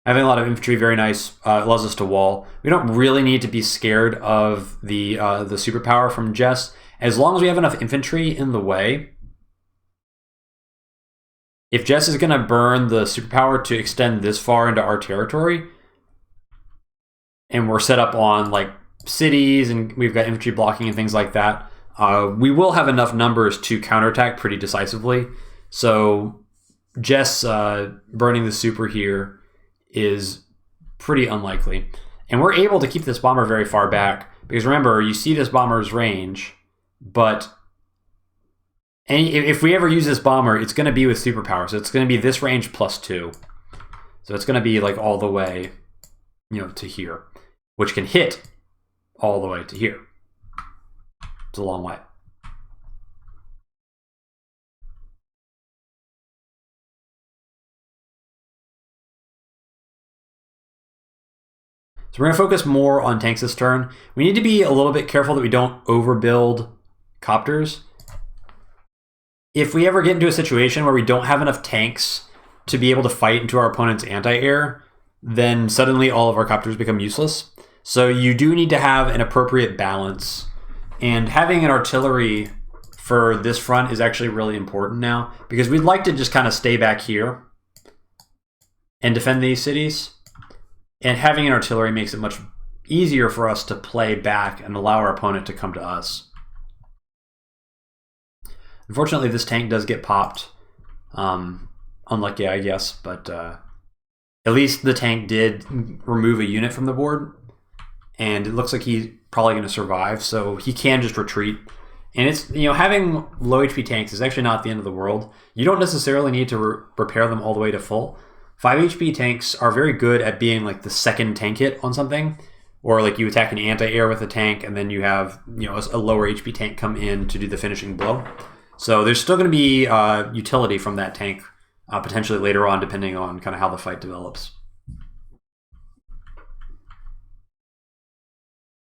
Having a lot of infantry, very nice. Allows us to wall. We don't really need to be scared of the superpower from Jess, as long as we have enough infantry in the way. If Jess is going to burn the superpower to extend this far into our territory, and we're set up on like cities, and we've got infantry blocking and things like that, we will have enough numbers to counterattack pretty decisively. So Jess burning the super here is pretty unlikely. And we're able to keep this bomber very far back, because remember, you see this bomber's range, but if we ever use this bomber, it's going to be with superpower. So it's going to be this range plus 2. So it's going to be like all the way, to here, which can hit all the way to here. It's a long way. So we're going to focus more on tanks this turn. We need to be a little bit careful that we don't overbuild copters. If we ever get into a situation where we don't have enough tanks to be able to fight into our opponent's anti-air, then suddenly all of our copters become useless. So you do need to have an appropriate balance And having an artillery for this front is actually really important now, because we'd like to just kind of stay back here and defend these cities. And having an artillery makes it much easier for us to play back and allow our opponent to come to us. Unfortunately, this tank does get popped. Unlucky, I guess, but at least the tank did remove a unit from the board, and it looks like he's probably going to survive, so he can just retreat. And it's, you know, having low HP tanks is actually not the end of the world. You don't necessarily need to repair them all the way to full. 5 HP tanks are very good at being like the second tank hit on something, or like you attack an anti-air with a tank, and then you have, you know, a lower HP tank come in to do the finishing blow. So there's still going to be utility from that tank potentially later on, depending on kind of how the fight develops.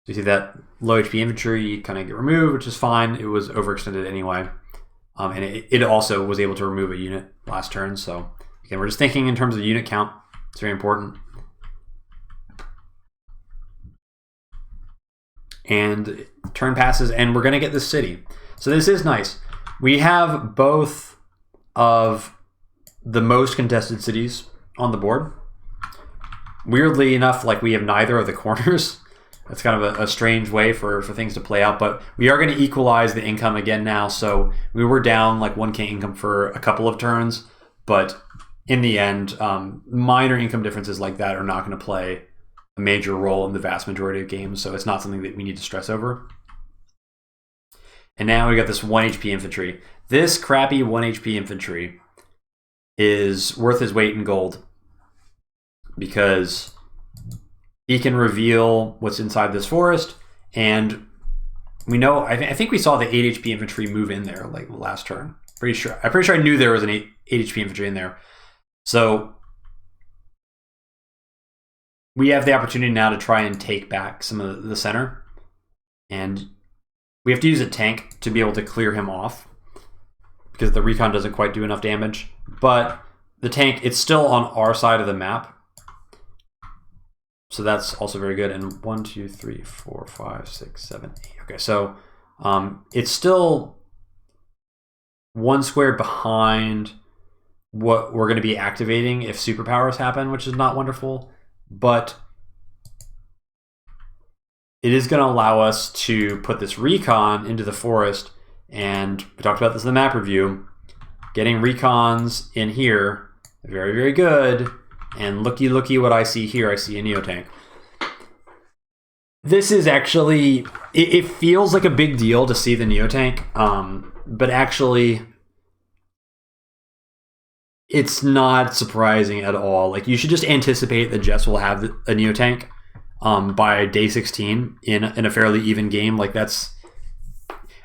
So you see that low HP infantry kind of get removed, which is fine. It was overextended anyway. And it also was able to remove a unit last turn. So again, we're just thinking in terms of unit count. It's very important. And turn passes, and we're going to get this city. So this is nice. We have both of the most contested cities on the board. Weirdly enough, like, we have neither of the corners. That's kind of a strange way for things to play out, but we are going to equalize the income again now. So we were down like 1K income for a couple of turns, but in the end, minor income differences like that are not going to play a major role in the vast majority of games, so it's not something that we need to stress over. And now we got this 1 HP infantry. This crappy 1 HP infantry is worth his weight in gold, because he can reveal what's inside this forest, and we know, I think we saw the 8 HP infantry move in there like last turn. I'm pretty sure I knew there was an 8 HP infantry in there. So we have the opportunity now to try and take back some of the center, and we have to use a tank to be able to clear him off, because the Recon doesn't quite do enough damage. But the tank, it's still on our side of the map, so that's also very good. And 1, 2, 3, 4, 5, 6, 7, 8. Okay, so it's still one square behind what we're going to be activating if superpowers happen, which is not wonderful, but it is going to allow us to put this Recon into the forest. And we talked about this in the map review. Getting Recons in here, very, very good. And looky what I see here. I see a Neotank. This is actually, it feels like a big deal to see the Neotank, but actually it's not surprising at all. Like, you should just anticipate that Jess will have a Neotank by day 16 in a fairly even game. Like, that's,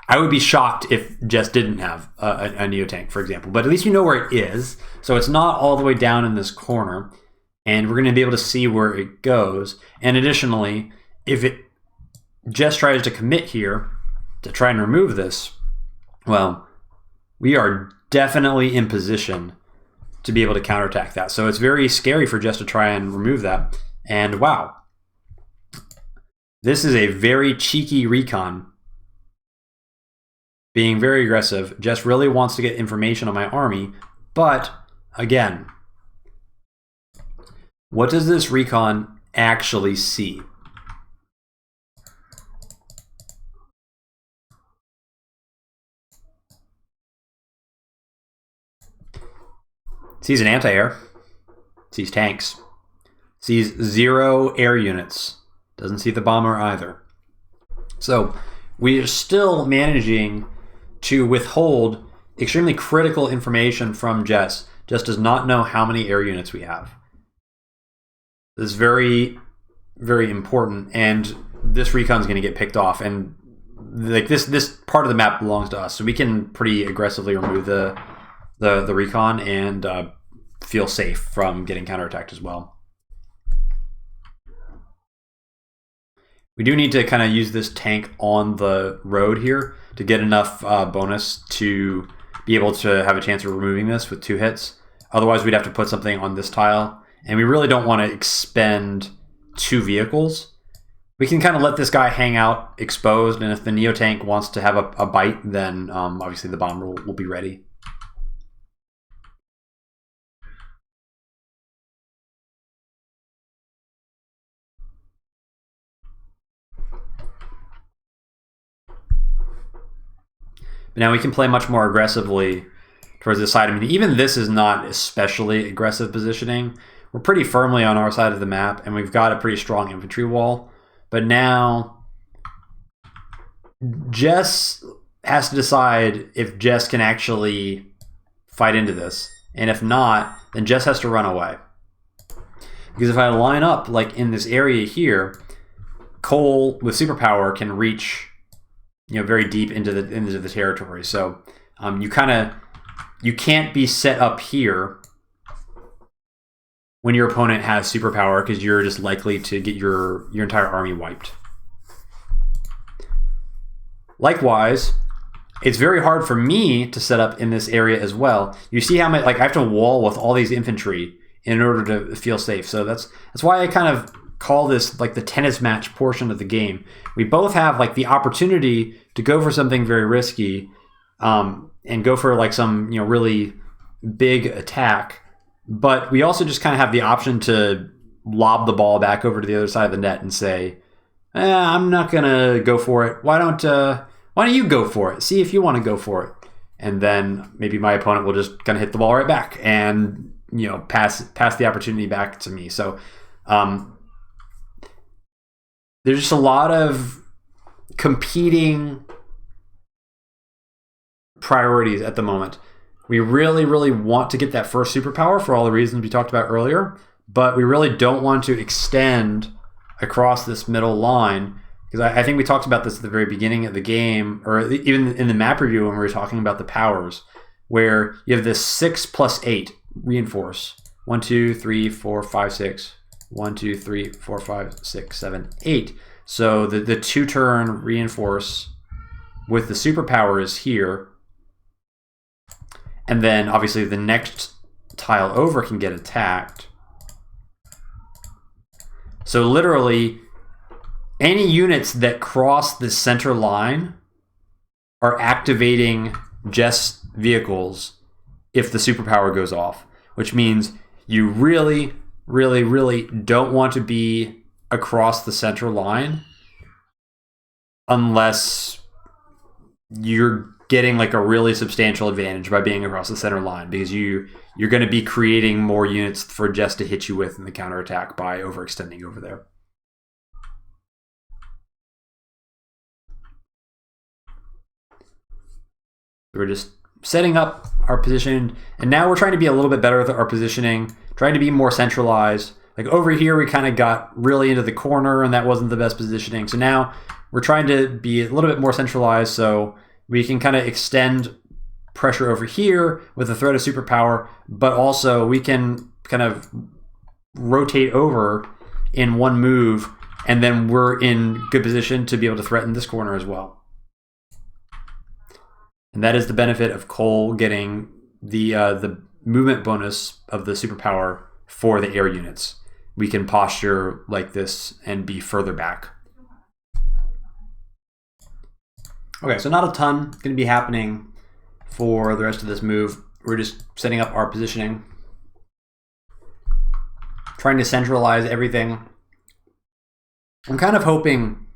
I would be shocked if Jess didn't have a Neotank, for example. But at least you know where it is. So it's not all the way down in this corner. And we're going to be able to see where it goes. And additionally, if Jess tries to commit here to try and remove this, well, we are definitely in position to be able to counterattack that. So it's very scary for Jess to try and remove that. And wow, this is a very cheeky Recon, being very aggressive. Jess really wants to get information on my army, but again, what does this Recon actually see? Sees an anti-air, sees tanks, sees 0 air units, doesn't see the bomber either. So we are still managing to withhold extremely critical information from Jess. Jess does not know how many air units we have. This is very, very important, and this Recon is going to get picked off, and like this part of the map belongs to us, so we can pretty aggressively remove the Recon and feel safe from getting counterattacked as well. We do need to kind of use this tank on the road here to get enough bonus to be able to have a chance of removing this with 2 hits. Otherwise, we'd have to put something on this tile, and we really don't want to expend 2 vehicles We can kind of let this guy hang out exposed, and if the Neotank wants to have a bite, then obviously the bomber will be ready. But now we can play much more aggressively towards this side. I mean, even this is not especially aggressive positioning. We're pretty firmly on our side of the map, and we've got a pretty strong infantry wall. But now Jess has to decide if Jess can actually fight into this. And if not, then Jess has to run away. Because if I line up like in this area here, Koal with superpower can reach, you know, very deep into the territory. So you can't be set up here when your opponent has superpower, because you're just likely to get your entire army wiped. Likewise, it's very hard for me to set up in this area as well. You see how much, like, I have to wall with all these infantry in order to feel safe. So that's why I kind of call this like the tennis match portion of the game. We both have like the opportunity to go for something very risky, and go for like some, you know, really big attack. But we also just kind of have the option to lob the ball back over to the other side of the net and say, I'm not gonna go for it. Why don't you go for it? See if you want to go for it. And then maybe my opponent will just kind of hit the ball right back and, you know, pass the opportunity back to me. So there's just a lot of competing priorities at the moment. We really, really want to get that first superpower for all the reasons we talked about earlier, but we really don't want to extend across this middle line, because I think we talked about this at the very beginning of the game, or even in the map review when we were talking about the powers, where you have this 6+8 reinforce. 1, 2, 3, 4, 5, 6. 1, 2, 3, 4, 5, 6, 7, 8. So the 2-turn reinforce with the superpower is here. And then obviously the next tile over can get attacked. So literally any units that cross the center line are activating Jess vehicles if the superpower goes off, which means you really, really, really don't want to be across the center line unless you're getting like a really substantial advantage by being across the center line, because you're going to be creating more units for Jess to hit you with in the counterattack by overextending over there. We're just setting up our position, and now we're trying to be a little bit better with our positioning, trying to be more centralized. Like over here, we kind of got really into the corner, and that wasn't the best positioning. So now we're trying to be a little bit more centralized, so we can kind of extend pressure over here with the threat of superpower, but also we can kind of rotate over in one move, and then we're in good position to be able to threaten this corner as well. And that is the benefit of Koal getting the movement bonus of the superpower for the air units. We can posture like this and be further back. Okay, so not a ton going to be happening for the rest of this move. We're just setting up our positioning, trying to centralize everything. I'm kind of hoping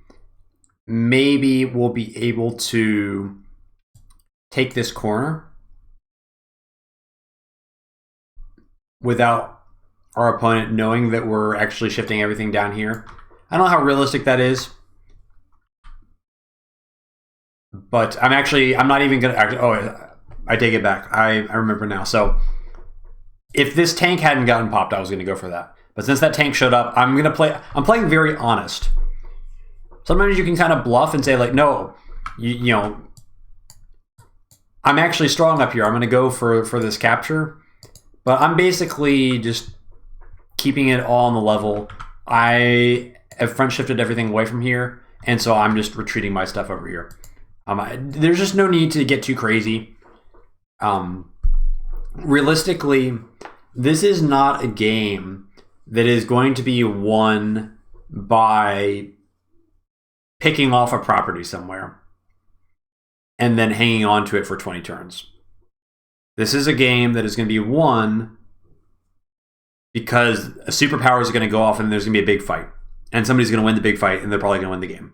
maybe we'll be able to take this corner without our opponent knowing that we're actually shifting everything down here. I don't know how realistic that is, but I'm not even going to, oh, I take it back. I remember now. So if this tank hadn't gotten popped, I was going to go for that. But since that tank showed up, I'm playing very honest. Sometimes you can kind of bluff and say like, no, you know, I'm actually strong up here. I'm going to go for this capture. But I'm basically just keeping it all on the level. I have front shifted everything away from here, and so I'm just retreating my stuff over here. There's just no need to get too crazy. Realistically, this is not a game that is going to be won by picking off a property somewhere and then hanging on to it for 20 turns. This is a game that is going to be won because a superpower is going to go off and there's going to be a big fight. And somebody's going to win the big fight and they're probably going to win the game.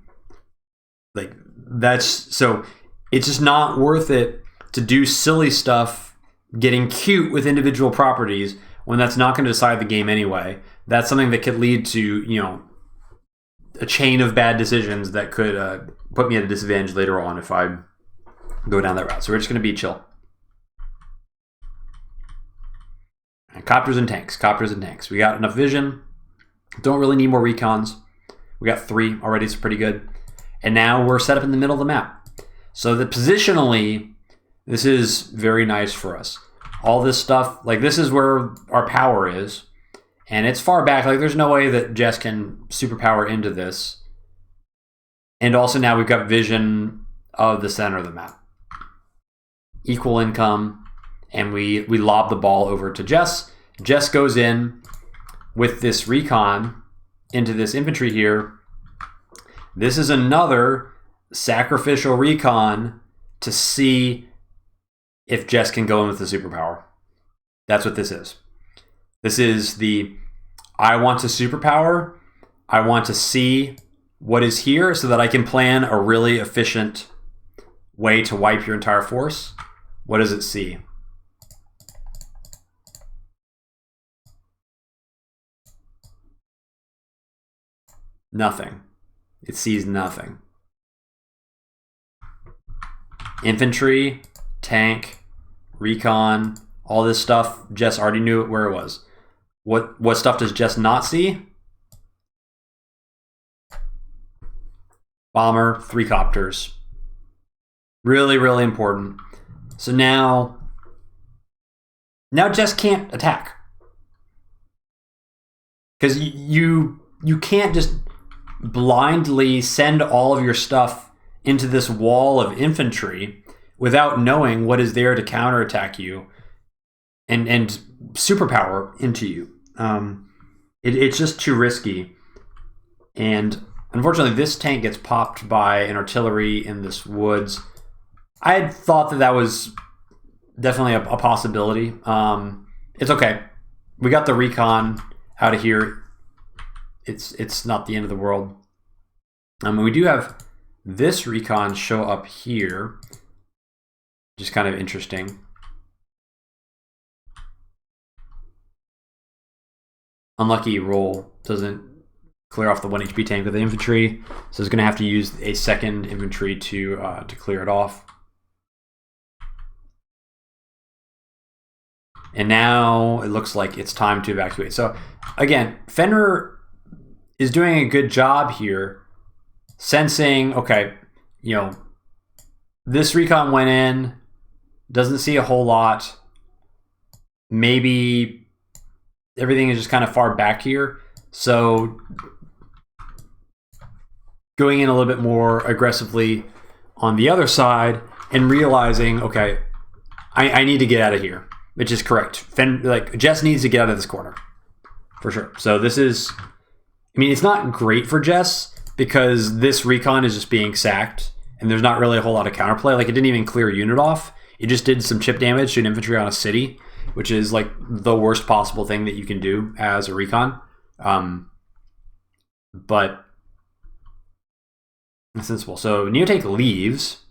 Like, so it's just not worth it to do silly stuff getting cute with individual properties when that's not going to decide the game anyway. That's something that could lead to, you know, a chain of bad decisions that could put me at a disadvantage later on if I go down that route. So we're just going to be chill. And copters and tanks, copters and tanks. We got enough vision. Don't really need more recons. We got 3 already, it's pretty good. And now we're set up in the middle of the map. So that positionally, this is very nice for us. All this stuff, like this is where our power is. And it's far back, like there's no way that Jess can superpower into this. And also now we've got vision of the center of the map. Equal income, and we lob the ball over to Jess. Jess goes in with this recon into this infantry here. This is another sacrificial recon to see if Jess can go in with the superpower. That's what this is. This is the, I want to superpower. I want to see what is here so that I can plan a really efficient way to wipe your entire force. What does it see? Nothing. It sees nothing. Infantry, tank, recon, all this stuff, Jess already knew where it was. What stuff does Jess not see? Bomber, 3 copters. Really, really important. So now Jess can't attack. Because you can't just blindly send all of your stuff into this wall of infantry without knowing what is there to counterattack you and superpower into you. It's just too risky. And unfortunately, this tank gets popped by an artillery in this woods. I had thought that was definitely a possibility. It's okay. We got the recon out of here. It's not the end of the world. We do have this recon show up here, which is kind of interesting. Unlucky roll doesn't clear off the 1 HP tank with the infantry, so it's going to have to use a second infantry to clear it off. And now it looks like it's time to evacuate. So again, Fenrir is doing a good job here, sensing, okay, you know, this recon went in, doesn't see a whole lot. Maybe everything is just kind of far back here. So going in a little bit more aggressively on the other side and realizing, okay, I need to get out of here, which is correct. Jess needs to get out of this corner for sure. So this is, I mean, it's not great for Jess because this recon is just being sacked and there's not really a whole lot of counterplay. Like, it didn't even clear a unit off. It just did some chip damage to an infantry on a city, which is like the worst possible thing that you can do as a recon. But it's sensible. So Neotank leaves.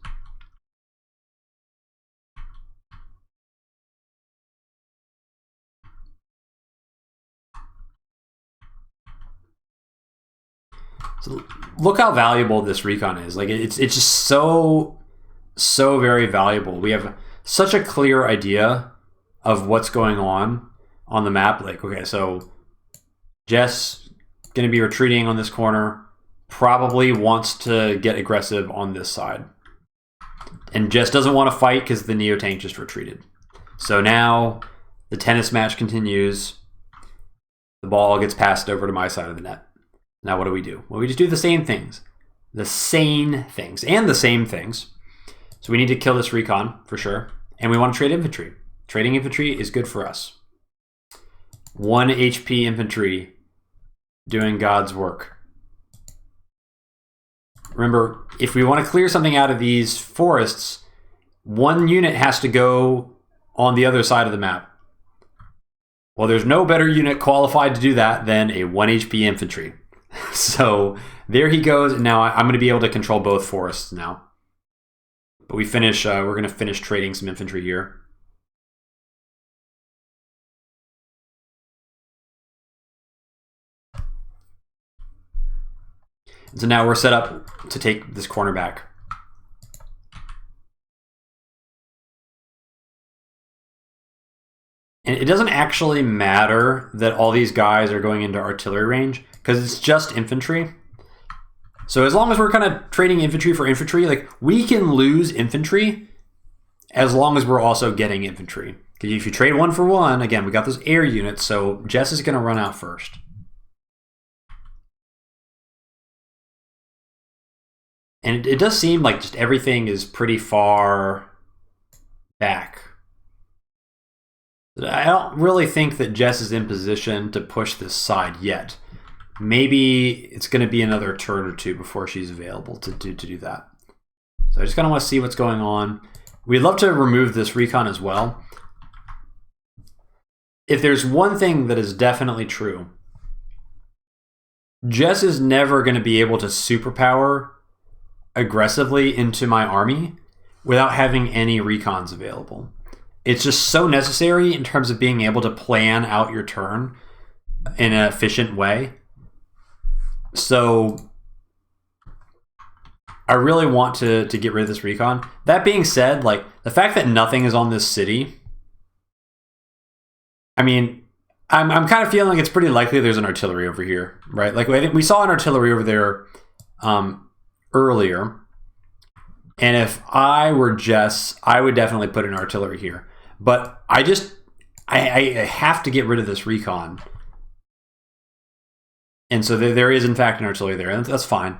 So look how valuable this recon is. Like, it's just so very valuable. We have such a clear idea of what's going on the map. Like, okay, so Jess going to be retreating on this corner, probably wants to get aggressive on this side. And Jess doesn't want to fight because the Neotank just retreated. So now the tennis match continues. The ball gets passed over to my side of the net. Now what do? Well, we just do the same things. The same things. And the same things. So we need to kill this recon, for sure. And we want to trade infantry. Trading infantry is good for us. 1 HP infantry doing God's work. remember, if we want to clear something out of these forests, one unit has to go on the other side of the map. Well, there's no better unit qualified to do that than a 1 HP infantry. So there he goes, and now I'm going to be able to control both forests now. But we finish. We're going to finish trading some infantry here. And so now we're set up to take this corner back. And it doesn't actually matter that all these guys are going into artillery range, because it's just infantry. So as long as we're kind of trading infantry for infantry, like, we can lose infantry as long as we're also getting infantry. Because if you trade 1 for 1, again, we got those air units, so Jess is going to run out first. And it does seem like just everything is pretty far back. I don't really think that Jess is in position to push this side yet. Maybe it's going to be another turn or two before she's available to do that. So I just kind of want to see what's going on. We'd love to remove this recon as well. If there's one thing that is definitely true, Jess is never going to be able to superpower aggressively into my army without having any recons available. It's just so necessary in terms of being able to plan out your turn in an efficient way. So I really want to get rid of this recon. That being said, like, the fact that nothing is on this city, I mean, I'm kind of feeling it's pretty likely there's an artillery over here, right? Like, I think we saw an artillery over there earlier. And if I were Jess, I would definitely put an artillery here. But I have to get rid of this recon. And so there is, in fact, an artillery there. And that's fine.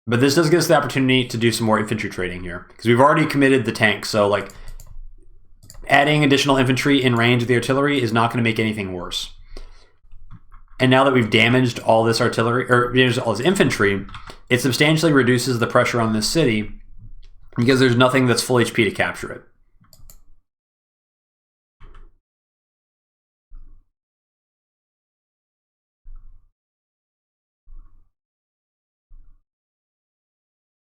But this does give us the opportunity to do some more infantry trading here. Because we've already committed the tank. So, like, adding additional infantry in range of the artillery is not going to make anything worse. And now that we've damaged all this artillery, or damaged all this infantry, it substantially reduces the pressure on this city because there's nothing that's full HP to capture it.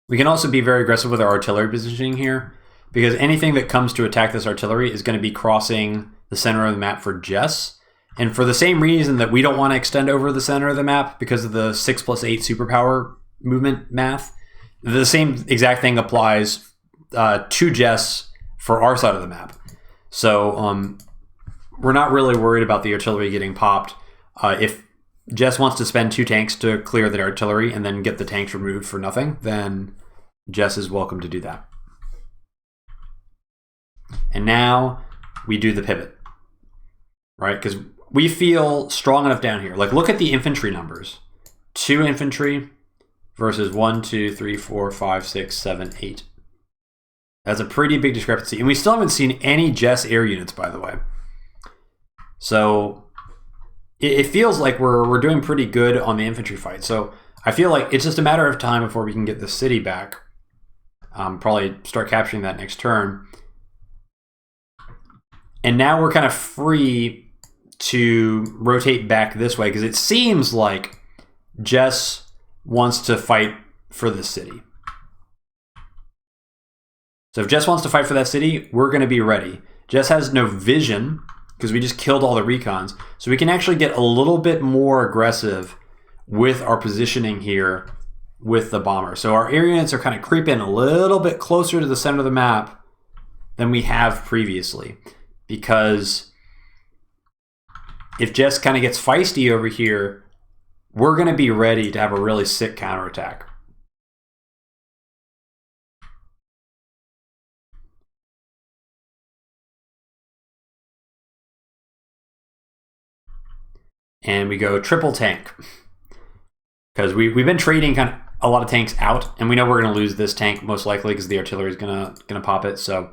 We can also be very aggressive with our artillery positioning here, because anything that comes to attack this artillery is going to be crossing the center of the map for Jess. And for the same reason that we don't want to extend over the center of the map because of the 6+8 superpower movement math, the same exact thing applies to Jess for our side of the map. So we're not really worried about the artillery getting popped. If Jess wants to spend 2 tanks to clear the artillery and then get the tanks removed for nothing, then Jess is welcome to do that. And now we do the pivot, right? Because we feel strong enough down here. Like, look at the infantry numbers. 2 infantry versus 1, 2, 3, 4, 5, 6, 7, 8. That's a pretty big discrepancy. And we still haven't seen any Jess air units, by the way. So it feels like we're doing pretty good on the infantry fight. So I feel like it's just a matter of time before we can get the city back. Probably start capturing that next turn. And now we're kind of free to rotate back this way, because it seems like Jess wants to fight for the city. So if Jess wants to fight for that city, we're going to be ready. Jess has no vision because we just killed all the recons. So we can actually get a little bit more aggressive with our positioning here with the bomber. So our air units are kind of creeping a little bit closer to the center of the map than we have previously. Because if Jess kind of gets feisty over here, we're going to be ready to have a really sick counterattack. And we go triple tank. Because we've been trading kind of a lot of tanks out, and we know we're going to lose this tank most likely because the artillery is going to pop it. So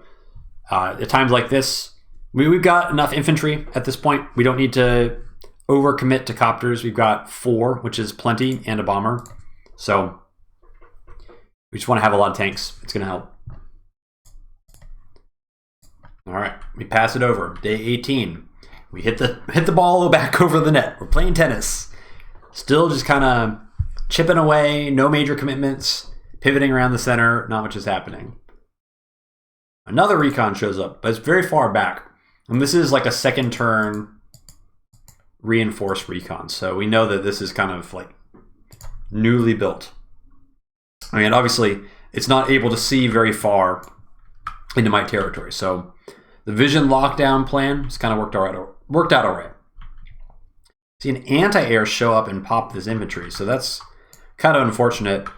at times like this, we've got enough infantry at this point. We don't need to overcommit to copters. We've got 4, which is plenty, and a bomber. So We just want to have a lot of tanks. It's going to help. All right, we pass it over. Day 18. We hit the ball back over the net. We're playing tennis. Still just kind of chipping away. No major commitments. Pivoting around the center. Not much is happening. Another recon shows up, but it's very far back. And this is like a second turn reinforced recon. So we know that this is kind of like newly built. I mean, obviously, it's not able to see very far into my territory. So the vision lockdown plan has kind of worked out all right. See an anti-air show up and pop this infantry. So that's kind of unfortunate.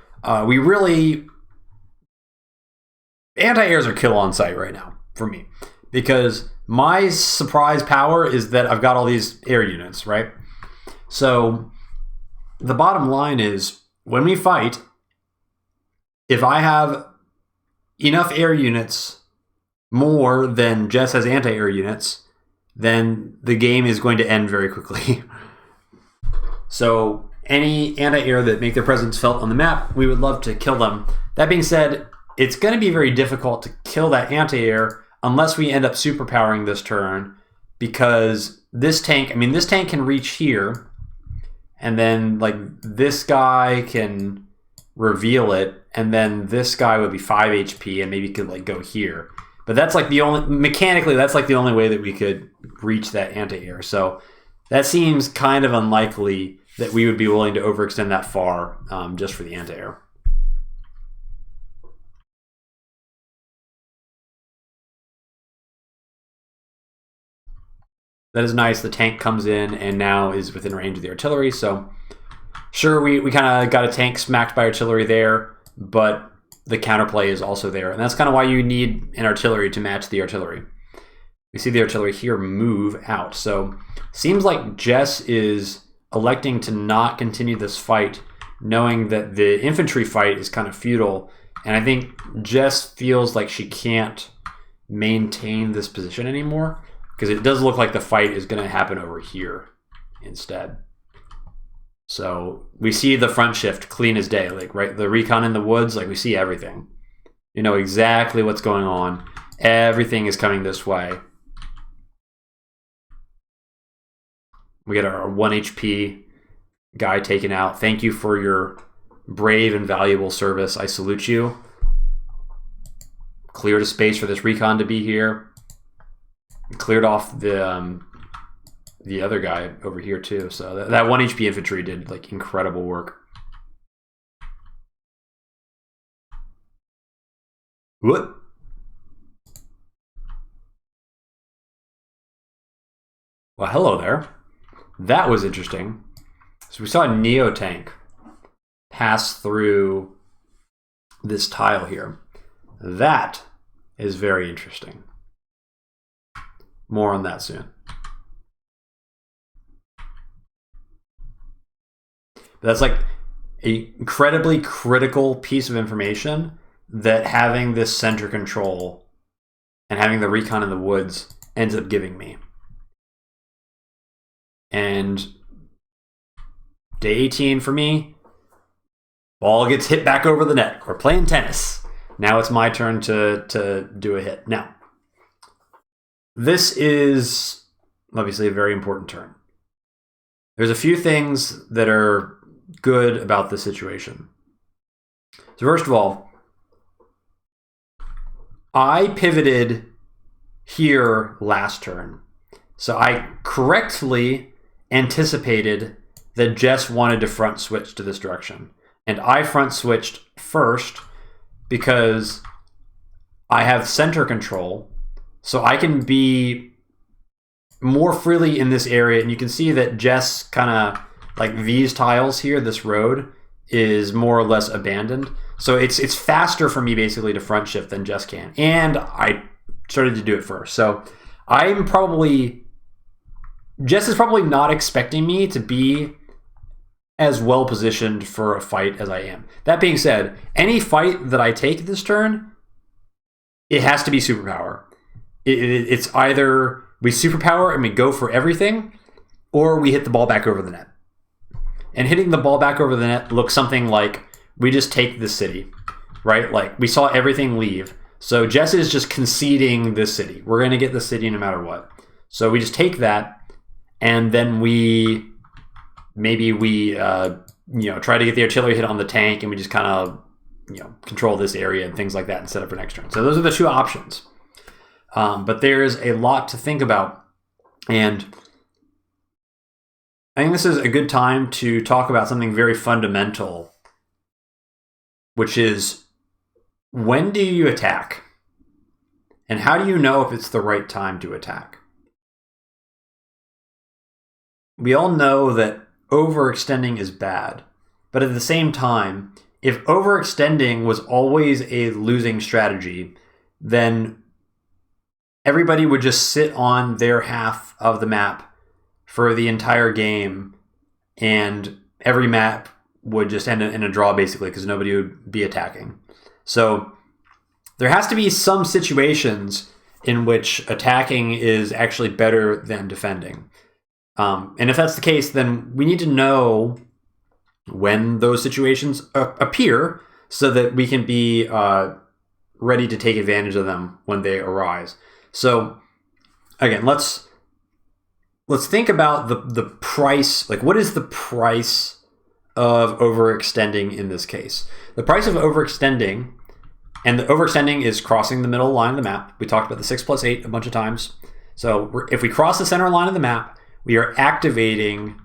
Anti-airs are kill on sight right now for me, because my surprise power is that I've got all these air units, right? So the bottom line is, when we fight, if I have enough air units more than Jess has anti-air units, then the game is going to end very quickly. So any anti-air that make their presence felt on the map, we would love to kill them. That being said, it's going to be very difficult to kill that anti-air unless we end up superpowering this turn, because this tank can reach here, and then like this guy can reveal it, and then this guy would be 5 HP and maybe could like go here. But that's like mechanically, that's like the only way that we could reach that anti-air. So that seems kind of unlikely that we would be willing to overextend that far just for the anti-air. That is nice. The tank comes in and now is within range of the artillery. So sure, we kind of got a tank smacked by artillery there, but the counterplay is also there. And that's kind of why you need an artillery to match the artillery. We see the artillery here move out. So seems like Jess is electing to not continue this fight, knowing that the infantry fight is kind of futile. And I think Jess feels like she can't maintain this position anymore, because it does look like the fight is going to happen over here instead. So we see the front shift clean as day, like right, the recon in the woods, like we see everything. You know exactly what's going on. Everything is coming this way. We get our 1 HP guy taken out. Thank you for your brave and valuable service. I salute you. Cleared a space for this recon to be here. Cleared off the other guy over here too. So that 1 HP infantry did like incredible work. What? Well, hello there. That was interesting. So we saw a neotank pass through this tile here. That is very interesting. More on that soon. That's like an incredibly critical piece of information that having this center control and having the recon in the woods ends up giving me. And day 18 for me, ball gets hit back over the net. We're playing tennis. Now it's my turn to do a hit. Now, this is obviously a very important turn. There's a few things that are good about this situation. So first of all, I pivoted here last turn. So I correctly anticipated that Jess wanted to front switch to this direction. And I front switched first because I have center control, so I can be more freely in this area. And you can see that Jess kind of, like these tiles here, this road is more or less abandoned. So it's faster for me basically to front shift than Jess can. And I started to do it first. So Jess is probably not expecting me to be as well positioned for a fight as I am. That being said, any fight that I take this turn, it has to be superpower. It's either we superpower and we go for everything, or we hit the ball back over the net. And hitting the ball back over the net looks something like we just take the city. right? Like we saw everything leave. So Jess is just conceding this city. We're going to get the city no matter what. So we just take that, and then we try to get the artillery hit on the tank, and we just kind of control this area and things like that and set up for next turn. So those are the two options. But there's a lot to think about, and I think this is a good time to talk about something very fundamental, which is, when do you attack? And how do you know if it's the right time to attack? We all know that overextending is bad, but at the same time, if overextending was always a losing strategy, then everybody would just sit on their half of the map for the entire game, and every map would just end in a draw, basically, because nobody would be attacking. So there has to be some situations in which attacking is actually better than defending. And if that's the case, then we need to know when those situations appear so that we can be ready to take advantage of them when they arise. So again, let's think about the price. Like, what is the price of overextending in this case? The price of overextending, and the overextending is crossing the middle line of the map. We talked about the 6+8 a bunch of times. So if we cross the center line of the map, we are activating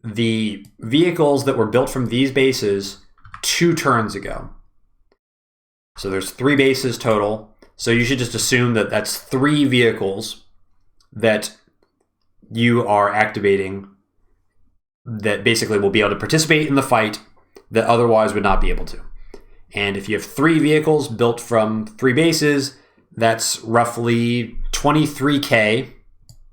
the vehicles that were built from these bases 2 turns ago. So there's 3 bases total. So you should just assume that that's 3 vehicles that you are activating that basically will be able to participate in the fight that otherwise would not be able to. And if you have 3 vehicles built from 3 bases, that's roughly 23K,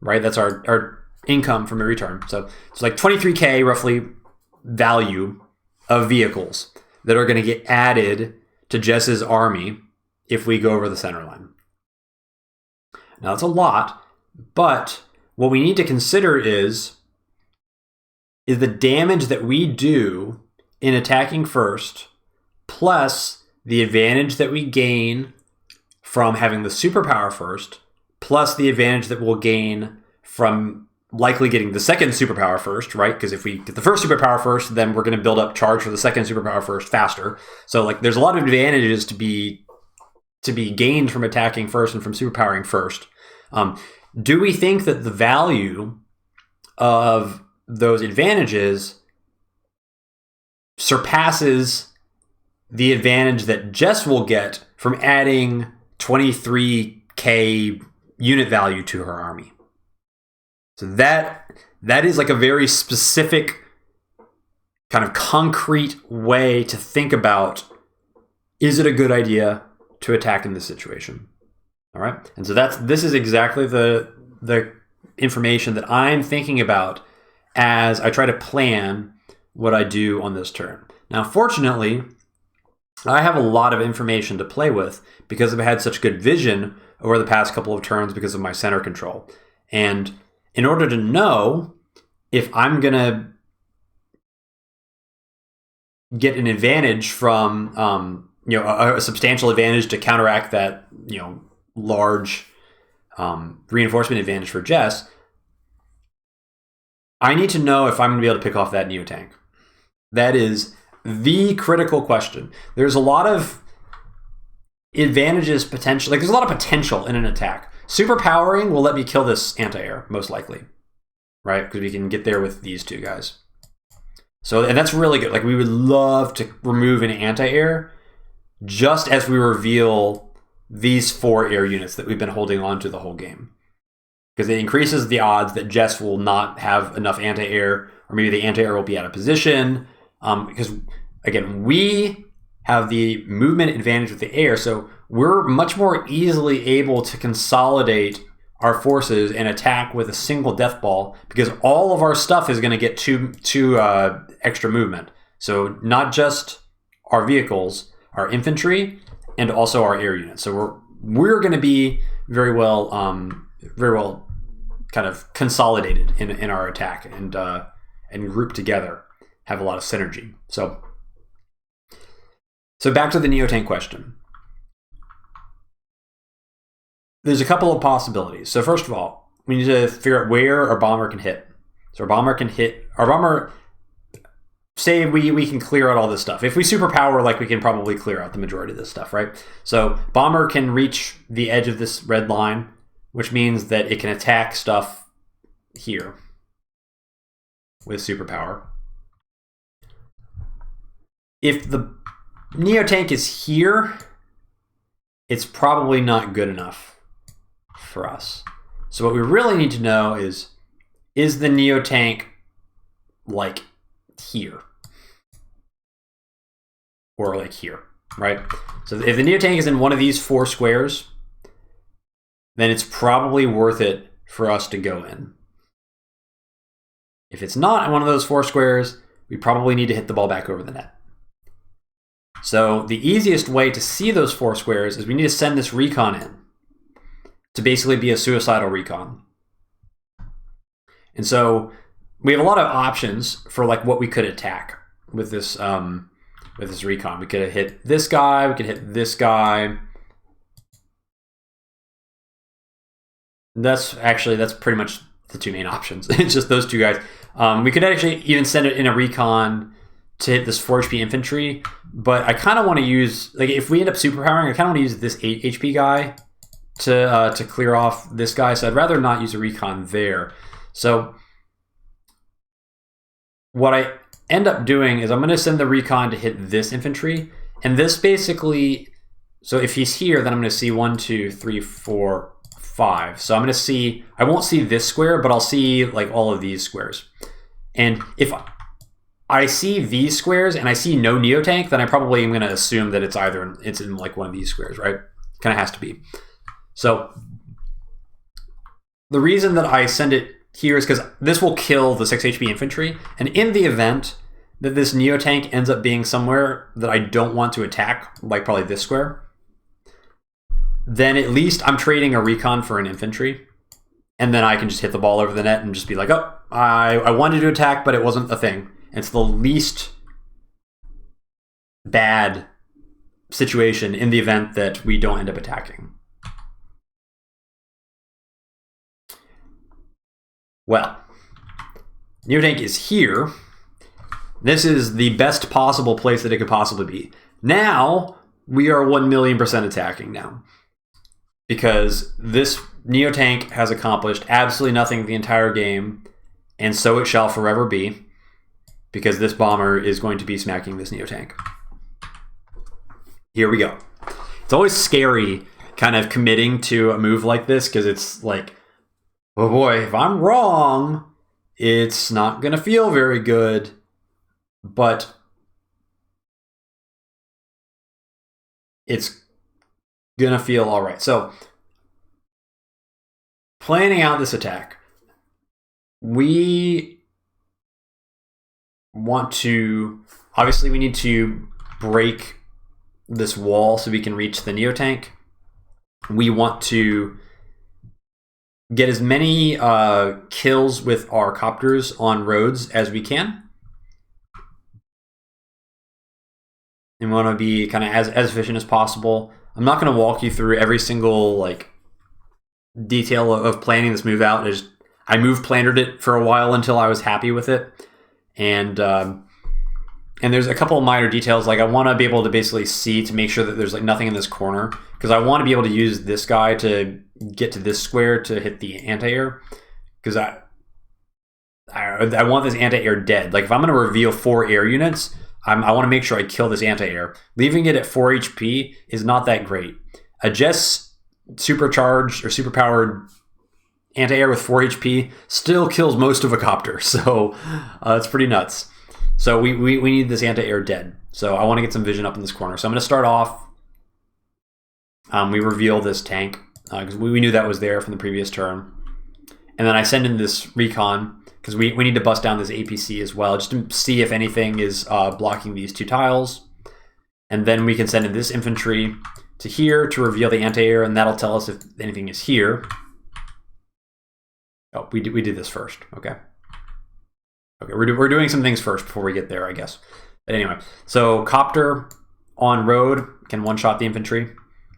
right? That's our income from every turn. So it's like 23K roughly value of vehicles that are going to get added to Jess's army if we go over the center line. Now that's a lot, but what we need to consider is the damage that we do in attacking first, plus the advantage that we gain from having the superpower first, plus the advantage that we'll gain from likely getting the second superpower first, right? Because if we get the first superpower first, then we're going to build up charge for the second superpower first faster. So like, there's a lot of advantages to be gained from attacking first and from superpowering first. Do we think that the value of those advantages surpasses the advantage that Jess will get from adding 23K unit value to her army? So that is like a very specific, kind of concrete way to think about, is it a good idea to attack in this situation? All right. And so this is exactly the information that I'm thinking about as I try to plan what I do on this turn. Now, fortunately, I have a lot of information to play with because I've had such good vision over the past couple of turns because of my center control. And in order to know if I'm going to get an advantage from, a substantial advantage to counteract that, large reinforcement advantage for Jess, I need to know if I'm going to be able to pick off that neotank. That is the critical question. There's a lot of advantages potential. Like, there's a lot of potential in an attack. Superpowering will let me kill this anti-air, most likely, right? Because we can get there with these 2 guys. So, and that's really good. Like, we would love to remove an anti-air just as we reveal these 4 air units that we've been holding on to the whole game. Because it increases the odds that Jess will not have enough anti-air, or maybe the anti-air will be out of position. Because, again, we have the movement advantage with the air, so we're much more easily able to consolidate our forces and attack with a single death ball, because all of our stuff is going to get two extra movement. So not just our vehicles, our infantry, and also our air units. So we're going to be very well kind of consolidated in our attack and grouped together, have a lot of synergy. So So back to the Neotank question. There's a couple of possibilities. So first of all, we need to figure out where our bomber can hit. So our bomber can hit, say we can clear out all this stuff. If we superpower, like, we can probably clear out the majority of this stuff, right? So bomber can reach the edge of this red line, which means that it can attack stuff here with superpower. If the Neotank is here, it's probably not good enough for us. So what we really need to know is the Neotank like here? Or like here, right? So if the Neotank is in one of these 4 squares, then it's probably worth it for us to go in. If it's not in one of those 4 squares, we probably need to hit the ball back over the net. So the easiest way to see those 4 squares is we need to send this recon in to basically be a suicidal recon. And so we have a lot of options for like what we could attack with this recon. We could have hit this guy, we could hit this guy. That's pretty much the 2 main options. It's just those 2 guys. We could actually even send it in a recon to hit this 4 HP infantry, but I kind of want to use, like, if we end up superpowering, I kind of want to use this 8 HP guy to clear off this guy. So I'd rather not use a recon there. So what I end up doing is I'm going to send the recon to hit this infantry, and this basically, so if he's here, then I'm going to see 1, 2, 3, 4, 5. So I'm going to see, I won't see this square, but I'll see like all of these squares. And if I see these squares and I see no Neotank, then I probably am going to assume that it's in like one of these squares, right? Kind of has to be. So the reason that I send it here is because this will kill the 6 HP infantry. And in the event that this Neotank ends up being somewhere that I don't want to attack, like probably this square, then at least I'm trading a recon for an infantry. And then I can just hit the ball over the net and just be like, oh, I wanted to attack, but it wasn't a thing. It's the least bad situation in the event that we don't end up attacking. Well, Neotank is here. This is the best possible place that it could possibly be. Now, we are 1,000,000% attacking now. Because this Neotank has accomplished absolutely nothing the entire game, and so it shall forever be, because this bomber is going to be smacking this Neotank. Here we go. It's always scary kind of committing to a move like this, because it's like, oh boy, if I'm wrong, it's not going to feel very good, but it's going to feel all right. So, planning out this attack, we want to, obviously we need to break this wall so we can reach the Neotank. We want to get as many kills with our copters on roads as we can. And we want to be kind of as efficient as possible. I'm not going to walk you through every single like detail of planning this move out. I plannered it for a while until I was happy with it. And there's a couple of minor details. Like I want to be able to basically see to make sure that there's like nothing in this corner, because I want to be able to use this guy to get to this square to hit the anti-air, because I want this anti-air dead. Like if I'm going to reveal 4 air units, I want to make sure I kill this anti-air. Leaving it at 4 HP is not that great. A Jess supercharged or superpowered anti-air with 4 HP still kills most of a copter, so it's pretty nuts. So we need this anti-air dead. So I want to get some vision up in this corner. So I'm going to start off. We reveal this tank because we knew that was there from the previous turn. And then I send in this recon because we need to bust down this APC as well, just to see if anything is blocking these 2 tiles. And then we can send in this infantry to here to reveal the anti-air, and that'll tell us if anything is here. Oh, we did this first. Okay. Okay, we're doing some things first before we get there, I guess. But anyway, so copter on road can one-shot the infantry.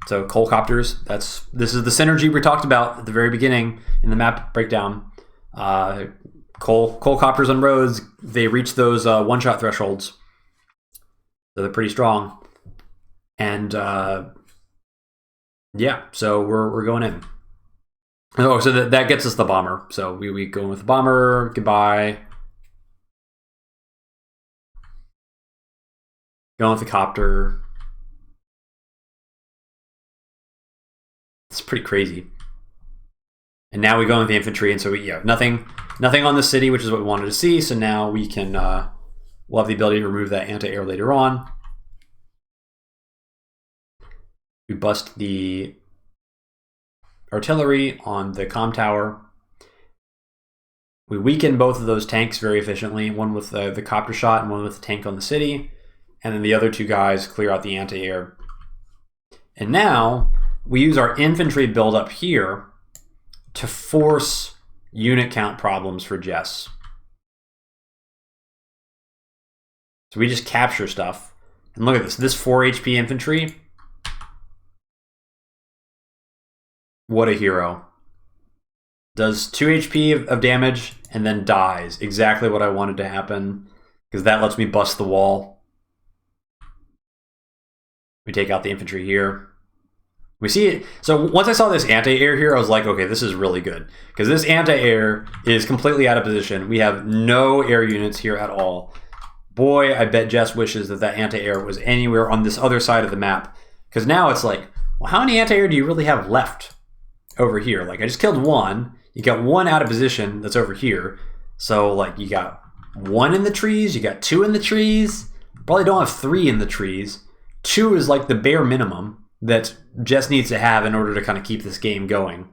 So Koal copters, this is the synergy we talked about at the very beginning in the map breakdown. Koal copters on roads, they reach those one-shot thresholds. So they're pretty strong. And yeah, so we're going in. Oh, so that gets us the bomber. So we go in with the bomber. Goodbye. Going with the copter. It's pretty crazy. And now we go with the infantry, and so we nothing on the city, which is what we wanted to see. So now we can we'll have the ability to remove that anti-air later on. We bust the artillery on the comm tower. We weaken both of those tanks very efficiently, one with the copter shot and one with the tank on the city. And then the other two guys clear out the anti-air. And now we use our infantry build up here to force unit count problems for Jess. So we just capture stuff. And look at this 4 HP infantry. What a hero. Does 2 HP of damage and then dies. Exactly what I wanted to happen, because that lets me bust the wall. We take out the infantry here. We see it. So once I saw this anti-air here, I was like, okay, this is really good, because this anti-air is completely out of position. We have no air units here at all. Boy, I bet Jess wishes that anti-air was anywhere on this other side of the map, because now it's like, well, how many anti-air do you really have left over here? Like, I just killed one. You got one out of position that's over here. So like, you got 1 in the trees, you got 2 in the trees. Probably don't have 3 in the trees. 2 is like the bare minimum that Jess needs to have in order to kind of keep this game going.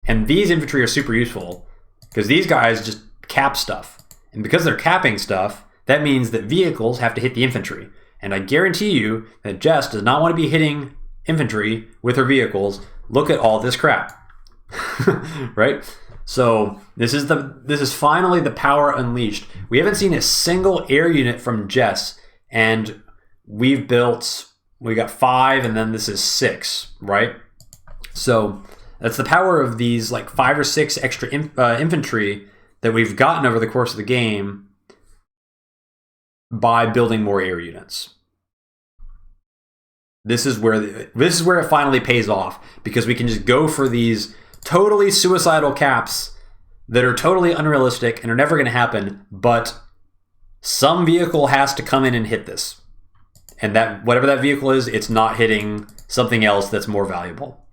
And these infantry are super useful because these guys just cap stuff. And because they're capping stuff, that means that vehicles have to hit the infantry. And I guarantee you that Jess does not want to be hitting infantry with her vehicles. Look at all this crap. Right? So this is finally the power unleashed. We haven't seen a single air unit from Jess, and we got 5, and then this is 6, right? So that's the power of these like 5 or 6 extra infantry that we've gotten over the course of the game by building more air units. This is where it finally pays off, because we can just go for these totally suicidal caps that are totally unrealistic and are never going to happen, but some vehicle has to come in and hit this. And that whatever that vehicle is, it's not hitting something else that's more valuable.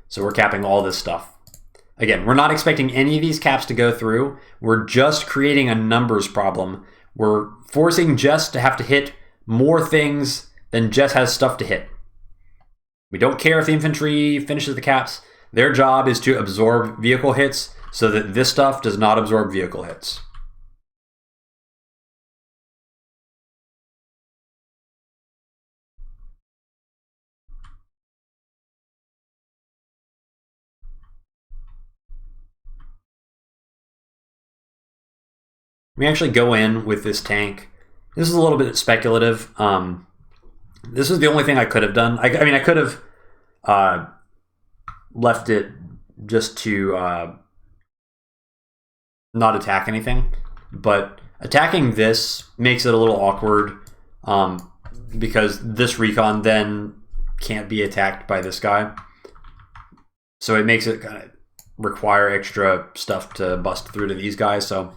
So we're capping all this stuff. Again, we're not expecting any of these caps to go through. We're just creating a numbers problem. We're forcing Jess to have to hit more things than Jess has stuff to hit. We don't care if the infantry finishes the caps. Their job is to absorb vehicle hits so that this stuff does not absorb vehicle hits. We actually go in with this tank. This is a little bit speculative. This is the only thing I could have done. I mean, I could have left it just to not attack anything. But attacking this makes it a little awkward because this Recon then can't be attacked by this guy. So it makes it kind of require extra stuff to bust through to these guys. So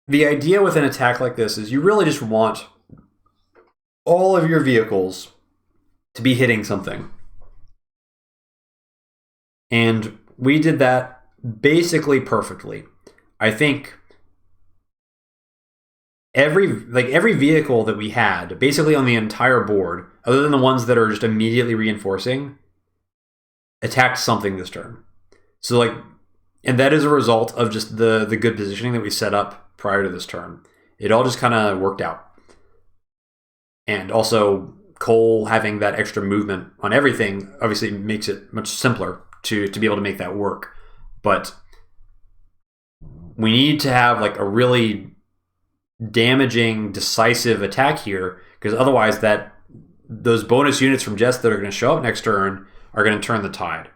the idea with an attack like this is you really just want all of your vehicles to be hitting something. And we did that basically perfectly. I think every vehicle that we had, basically on the entire board, other than the ones that are just immediately reinforcing, attacked something this turn. So like, and that is a result of just the good positioning that we set up prior to this turn. It all just kind of worked out. And also, Koal having that extra movement on everything obviously makes it much simpler to be able to make that work. But we need to have like a really damaging decisive attack here, because otherwise those bonus units from Jess that are going to show up next turn are going to turn the tide.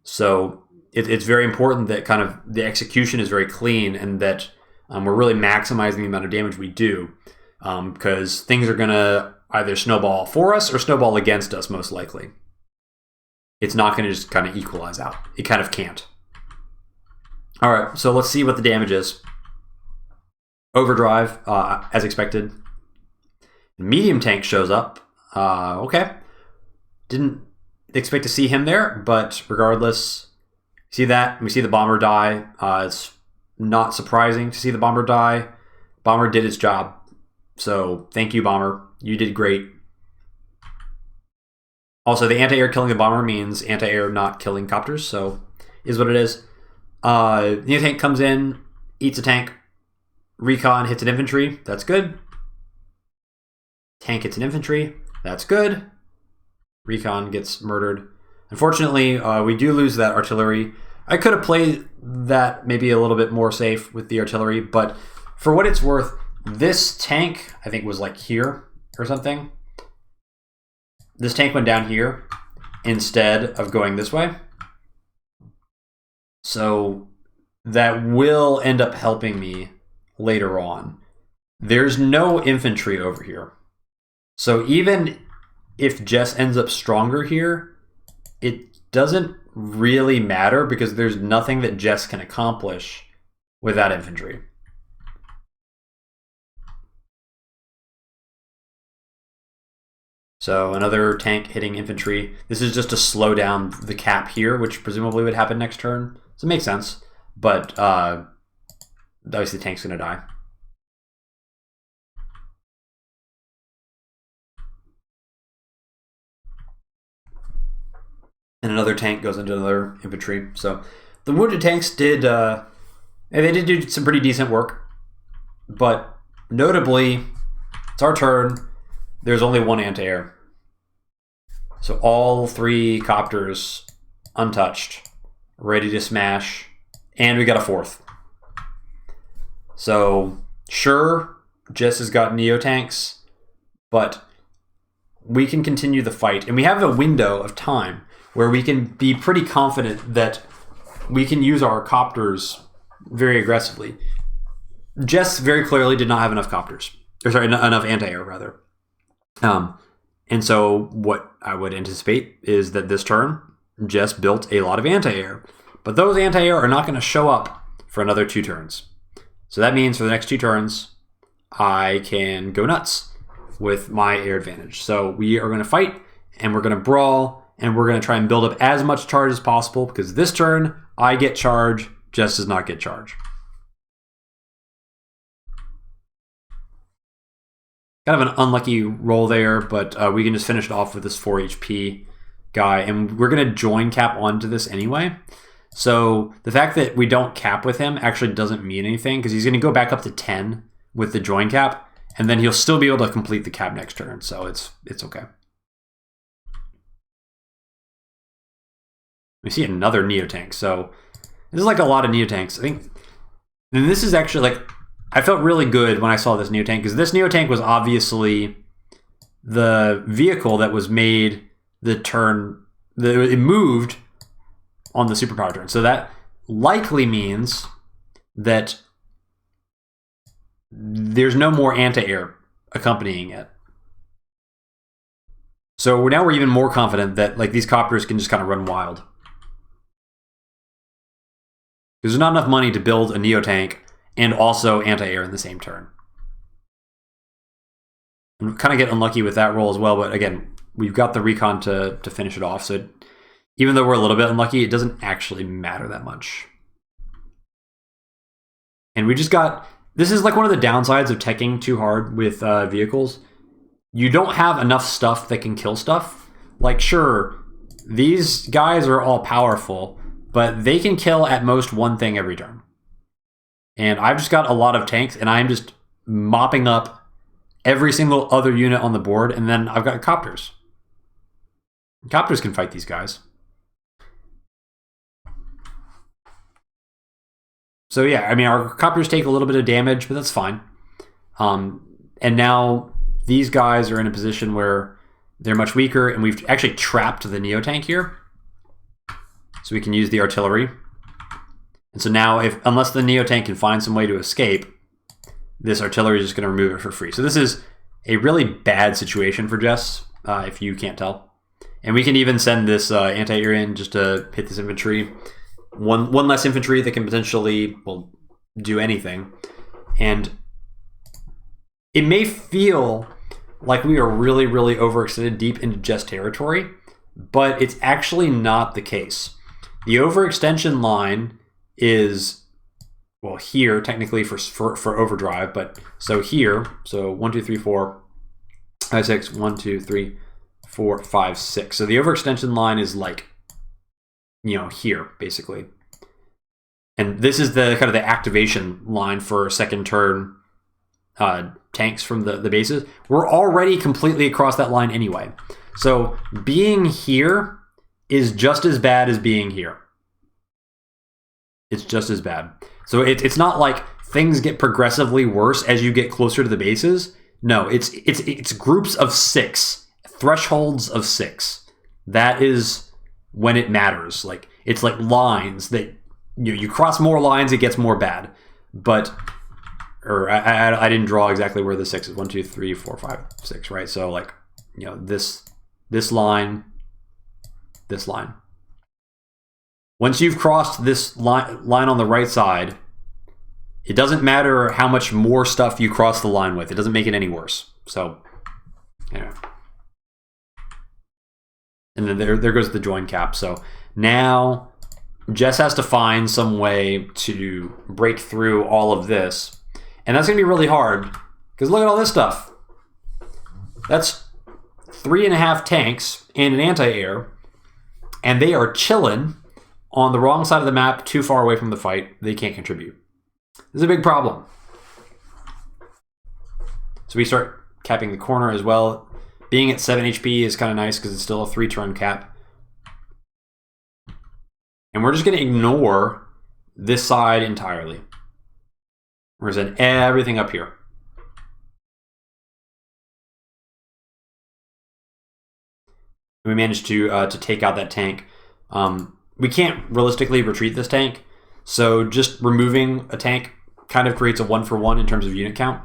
So it's very important that kind of the execution is very clean and that we're really maximizing the amount of damage we do, because things are going to either snowball for us or snowball against us, most likely. It's not going to just kind of equalize out. It kind of can't. All right, so let's see what the damage is. Overdrive, as expected. Medium tank shows up. Okay. Didn't expect to see him there, but regardless, see that? We see the bomber die. It's not surprising to see the bomber die. Bomber did its job. So thank you, Bomber. You did great. Also, the anti-air killing the bomber means anti-air not killing copters, so is what it is. Neotank comes in, eats a tank. Recon hits an infantry. That's good. Tank hits an infantry. That's good. Recon gets murdered. Unfortunately, we do lose that artillery. I could have played that maybe a little bit more safe with the artillery, but for what it's worth, this tank, I think, was like here or something. This tank went down here instead of going this way. So that will end up helping me later on. There's no infantry over here. So even if Jess ends up stronger here, it doesn't really matter because there's nothing that Jess can accomplish without infantry. So another tank hitting infantry. This is just to slow down the cap here, which presumably would happen next turn. So it makes sense. But obviously the tank's going to die. And another tank goes into another infantry. So the wounded tanks did do some pretty decent work. But notably, it's our turn. There's only one anti-air. So all three copters untouched, ready to smash, and we got a fourth. So sure, Jess has got neotanks, but we can continue the fight. And we have a window of time where we can be pretty confident that we can use our copters very aggressively. Jess very clearly did not have enough copters. Or sorry, enough anti-air, rather. And so what I would anticipate is that this turn, Jess built a lot of anti-air. But those anti-air are not going to show up for another 2 turns. So that means for the next 2 turns, I can go nuts with my air advantage. So we are going to fight, and we're going to brawl, and we're going to try and build up as much charge as possible, because this turn, I get charge, Jess does not get charge. Kind of an unlucky roll there, but we can just finish it off with this 4 HP guy, and we're going to join cap onto this anyway. So the fact that we don't cap with him actually doesn't mean anything, because he's going to go back up to 10 with the join cap, and then he'll still be able to complete the cap next turn, so it's okay. We see another neotank, so this is like a lot of neotanks. I think, and this is actually like, I felt really good when I saw this neotank, because this neotank was obviously the vehicle that was made the turn, it moved on the superpower turn. So that likely means that there's no more anti-air accompanying it. So now we're even more confident that like these copters can just kind of run wild. There's not enough money to build a neotank and also anti-air in the same turn. And kind of get unlucky with that roll as well, but again, we've got the recon to finish it off, so even though we're a little bit unlucky, it doesn't actually matter that much. And we just got, this is like one of the downsides of teching too hard with vehicles. You don't have enough stuff that can kill stuff. Like sure, these guys are all powerful, but they can kill at most one thing every turn. And I've just got a lot of tanks, and I'm just mopping up every single other unit on the board, and then I've got copters. Copters can fight these guys. So yeah, I mean, our copters take a little bit of damage, but that's fine. And now these guys are in a position where they're much weaker, and we've actually trapped the Neotank here. So we can use the artillery. And so now, unless the Neotank can find some way to escape, this artillery is just going to remove it for free. So this is a really bad situation for Jess, if you can't tell. And we can even send this anti-air in just to hit this infantry. One less infantry that can potentially, well, do anything. And it may feel like we are really, really overextended deep into Jess territory, but it's actually not the case. The overextension line is, well, here technically for overdrive, but so here, so 1, 2, 3, 4, 5, 6, 1, 2, 3, 4, 5, 6. So the overextension line is like, you know, here basically. And this is the kind of the activation line for second turn tanks from the bases. We're already completely across that line anyway. So being here is just as bad as being here. It's just as bad. So it's not like things get progressively worse as you get closer to the bases. No, it's groups of 6, thresholds of 6. That is when it matters. Like it's like lines that you cross more lines, it gets more bad. But or I didn't draw exactly where the 6 is. 1, 2, 3, 4, 5, 6, right? So like, you know, this line, this line. Once you've crossed this line on the right side, it doesn't matter how much more stuff you cross the line with. It doesn't make it any worse. So, yeah. And then there goes the join cap. So now Jess has to find some way to break through all of this. And that's going to be really hard because look at all this stuff. That's 3.5 tanks and an anti-air, and they are chilling on the wrong side of the map, too far away from the fight. They can't contribute. This is a big problem. So we start capping the corner as well. Being at 7 HP is kind of nice because it's still a 3-turn cap. And we're just going to ignore this side entirely. We're going to send everything up here. We managed to take out that tank. We can't realistically retreat this tank, so just removing a tank kind of creates a 1-for-1 in terms of unit count.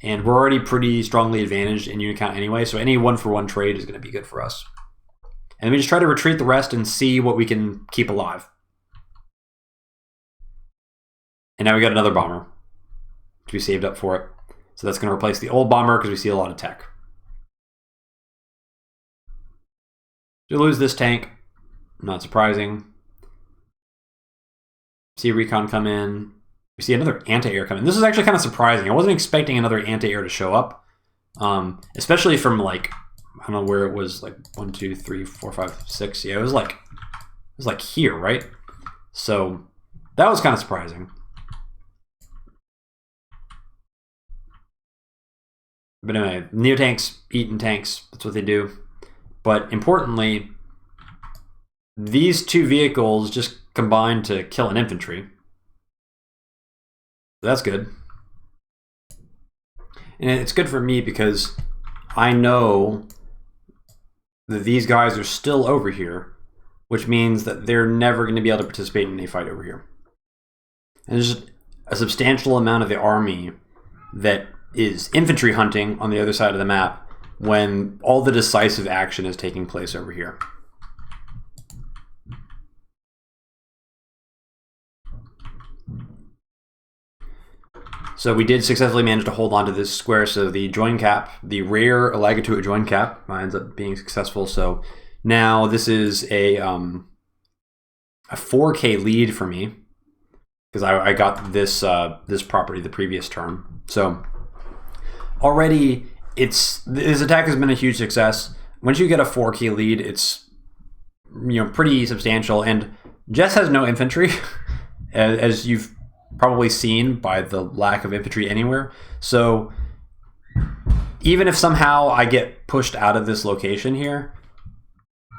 And we're already pretty strongly advantaged in unit count anyway, so any 1-for-1 trade is going to be good for us. And we just try to retreat the rest and see what we can keep alive. And now we got another bomber. We saved up for it. So that's going to replace the old bomber because we see a lot of tech. You lose this tank. Not surprising. See a Recon come in. We see another anti-air come in. This is actually kind of surprising. I wasn't expecting another anti-air to show up. Especially from like, I don't know where it was, like 1, 2, 3, 4, 5, 6. Yeah, it was like here, right? So that was kind of surprising. But anyway, neotanks eating tanks. That's what they do. But importantly, these two vehicles just combine to kill an infantry. That's good. And it's good for me because I know that these guys are still over here, which means that they're never going to be able to participate in a fight over here. And there's just a substantial amount of the army that is infantry hunting on the other side of the map when all the decisive action is taking place over here. So we did successfully manage to hold on to this square. So the join cap, the rare Elagatua join cap, ends up being successful. So now this is a 4K lead for me because I got this this property the previous turn. So already this attack has been a huge success. Once you get a 4K lead, it's pretty substantial. And Jess has no infantry, as you've probably seen by the lack of infantry anywhere. So even if somehow I get pushed out of this location here,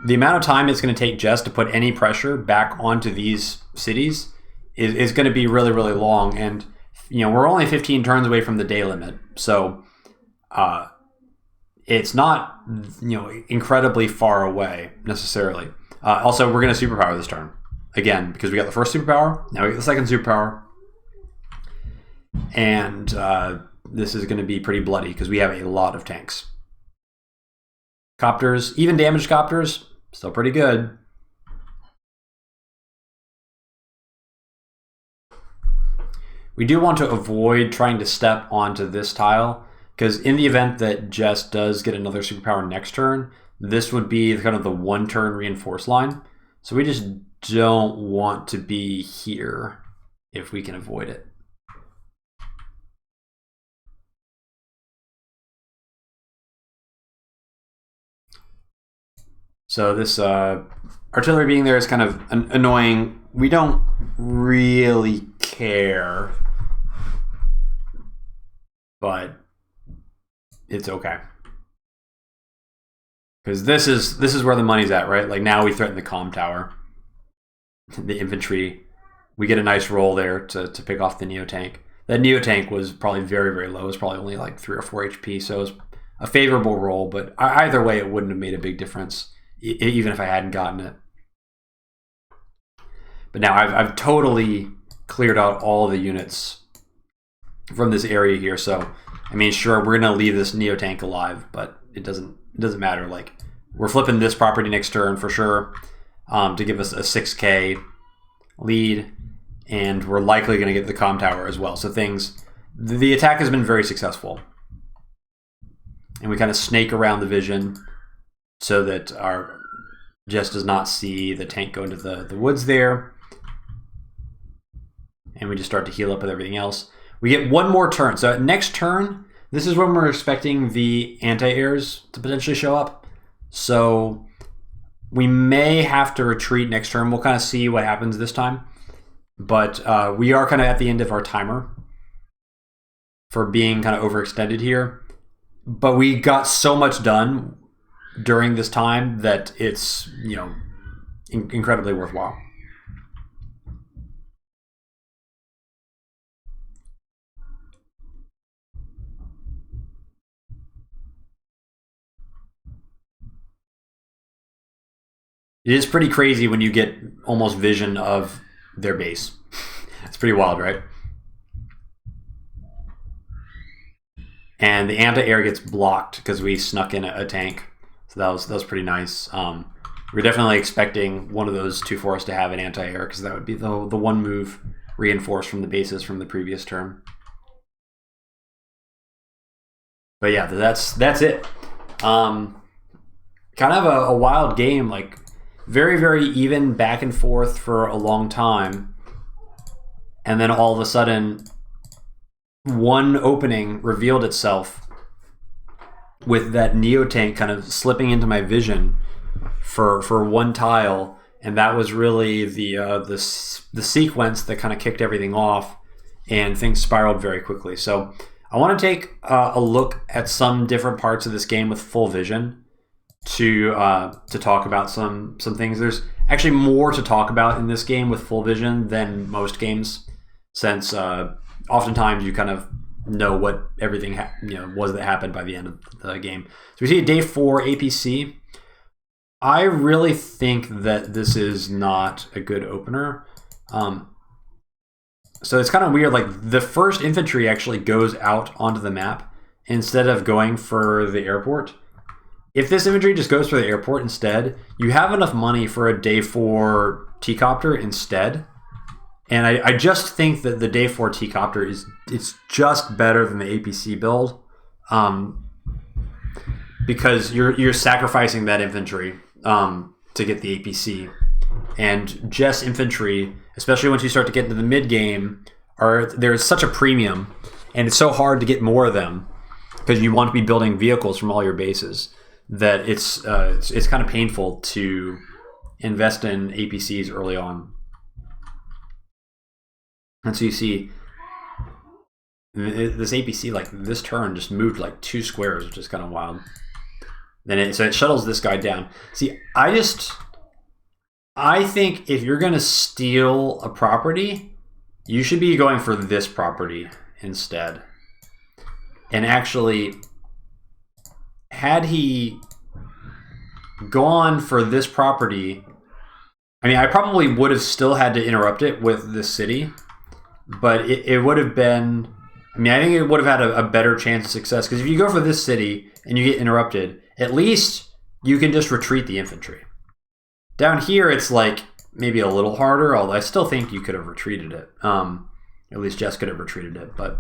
the amount of time it's going to take Jess to put any pressure back onto these cities is going to be really, really long. And we're only 15 turns away from the day limit. So it's not, incredibly far away necessarily. Also, we're going to superpower this turn. Again, because we got the first superpower, now we get the second superpower. And this is going to be pretty bloody because we have a lot of tanks. Copters, even damaged copters, still pretty good. We do want to avoid trying to step onto this tile, because in the event that Jess does get another superpower next turn, this would be kind of the one-turn reinforce line. So we just don't want to be here if we can avoid it. So this artillery being there is kind of annoying. We don't really care, but it's okay. Because this is where the money's at, right? Like now we threaten the comm tower, the infantry. We get a nice roll there to pick off the neotank. That neotank was probably very, very low. It was probably only like 3 or 4 HP, so it was a favorable roll, but either way it wouldn't have made a big difference, even if I hadn't gotten it. But now I've totally cleared out all the units from this area here. So, I mean, sure, we're going to leave this neotank alive, but it doesn't matter. Like, we're flipping this property next turn for sure to give us a 6K lead, and we're likely going to get the comm tower as well. So the attack has been very successful. And we kind of snake around the vision so that our Jess does not see the tank go into the woods there. And we just start to heal up with everything else. We get one more turn. So next turn, this is when we're expecting the anti-airs to potentially show up. So we may have to retreat next turn. We'll kind of see what happens this time. But we are kind of at the end of our timer for being kind of overextended here. But we got so much done during this time that it's, incredibly worthwhile. It is pretty crazy when you get almost vision of their base. It's pretty wild, right? And the anti-air gets blocked because we snuck in a tank. So that was pretty nice. We're definitely expecting one of those two forests to have an anti-air, because that would be the one move reinforced from the bases from the previous turn. But yeah, that's it. Kind of a wild game, like very, very even back and forth for a long time. And then all of a sudden, one opening revealed itself with that neotank kind of slipping into my vision for one tile, and that was really the sequence that kind of kicked everything off, and things spiraled very quickly. So I want to take a look at some different parts of this game with full vision to talk about some things. There's actually more to talk about in this game with full vision than most games, since oftentimes you kind of know what everything was that happened by the end of the game. So we see a day 4 APC. I really think that this is not a good opener. So it's kind of weird. Like, the first infantry actually goes out onto the map instead of going for the airport. If this infantry just goes for the airport instead, you have enough money for a day 4 T-copter instead. And I just think that the day 4 T-copter it's just better than the APC build, because you're sacrificing that infantry to get the APC. And Jess infantry, especially once you start to get into the mid game, there's such a premium, and it's so hard to get more of them because you want to be building vehicles from all your bases, that it's kind of painful to invest in APCs early on. And so you see this APC, like, this turn just moved like 2 squares, which is kind of wild. So it shuttles this guy down. See, I think if you're going to steal a property, you should be going for this property instead. And actually, had he gone for this property, I mean, I probably would have still had to interrupt it with this city, but it would have been, I mean, I think it would have had a better chance of success, because if you go for this city and you get interrupted, at least you can just retreat the infantry. Down here, it's like maybe a little harder, although I still think you could have retreated it. At least Jess could have retreated it, but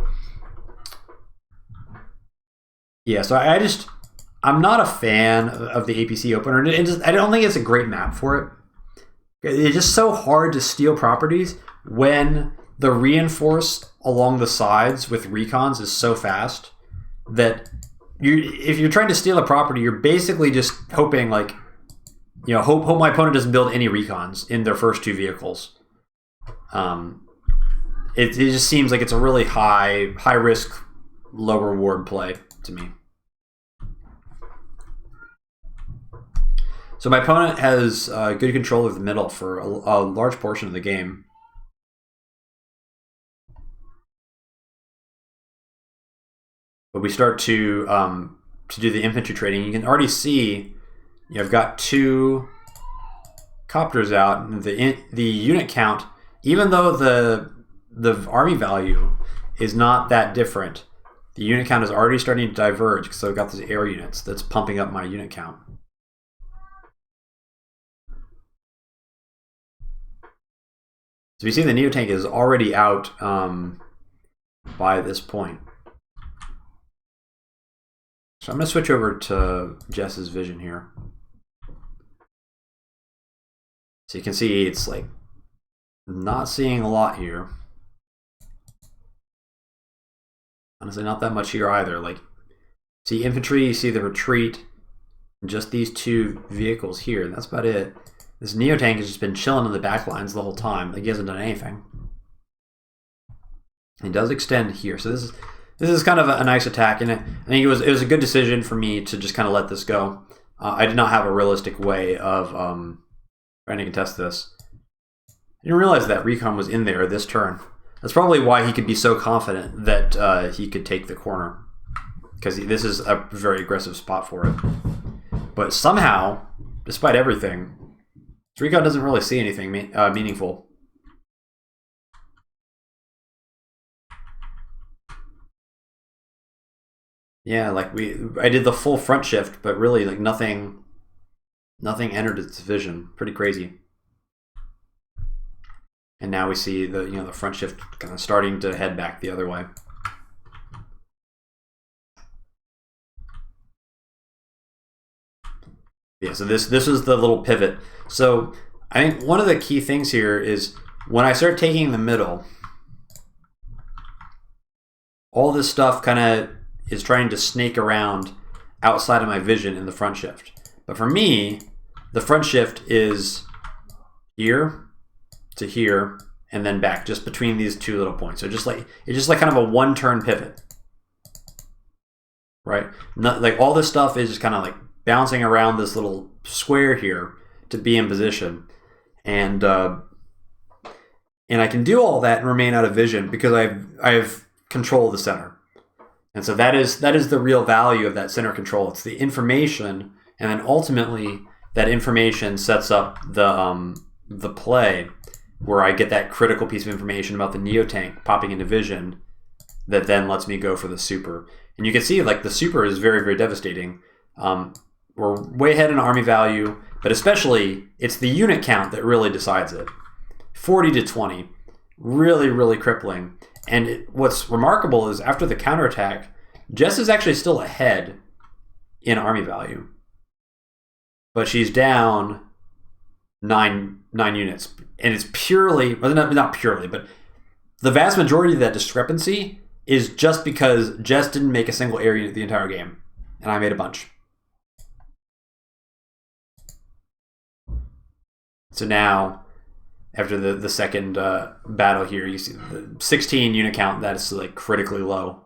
yeah, so I'm not a fan of the APC opener. And I don't think it's a great map for it. It's just so hard to steal properties when the reinforce along the sides with recons is so fast that if you're trying to steal a property, you're basically just hoping, like, you know, hope my opponent doesn't build any recons in their first 2 vehicles. It just seems like it's a really high risk, low reward play to me. So my opponent has good control of the middle for a large portion of the game. But we start to do the infantry trading. You can already see, I've got 2 copters out, and the unit count, even though the army value is not that different, the unit count is already starting to diverge because I've got these air units that's pumping up my unit count. So you see the neotank is already out by this point. So I'm going to switch over to Jess's vision here. So you can see it's like not seeing a lot here. Honestly, not that much here either. Like, see infantry, you see the retreat, just these 2 vehicles here, and that's about it. This neotank has just been chilling in the back lines the whole time. Like, he hasn't done anything. He does extend here, so this is kind of a nice attack, and I think it was a good decision for me to just kind of let this go. I did not have a realistic way of trying to contest this. I didn't realize that Recon was in there this turn. That's probably why he could be so confident that he could take the corner, because this is a very aggressive spot for it. But somehow, despite everything, Recon doesn't really see anything meaningful. Yeah, like I did the full front shift, but really like nothing entered its vision. Pretty crazy. And now we see the front shift kind of starting to head back the other way. Yeah, so this is the little pivot. So I think one of the key things here is when I start taking the middle, all this stuff kind of is trying to snake around outside of my vision in the front shift. But for me, the front shift is here to here and then back, just between these 2 little points. So it's just like kind of a 1-turn pivot, right? Like all this stuff is just kind of like bouncing around this little square here to be in position, and I can do all that and remain out of vision because I have control of the center. And so that is the real value of that center control. It's the information, and then ultimately that information sets up the play where I get that critical piece of information about the neotank popping into vision that then lets me go for the super. And you can see like the super is very, very devastating. We're way ahead in army value, but especially it's the unit count that really decides it. 40 to 20, really, really crippling. And what's remarkable is after the counterattack, Jess is actually still ahead in army value, but she's down nine units, and it's purely, well, not purely, but the vast majority of that discrepancy is just because Jess didn't make a single air unit the entire game, and I made a bunch. So now, after the second battle here, you see the 16 unit count, that is like critically low.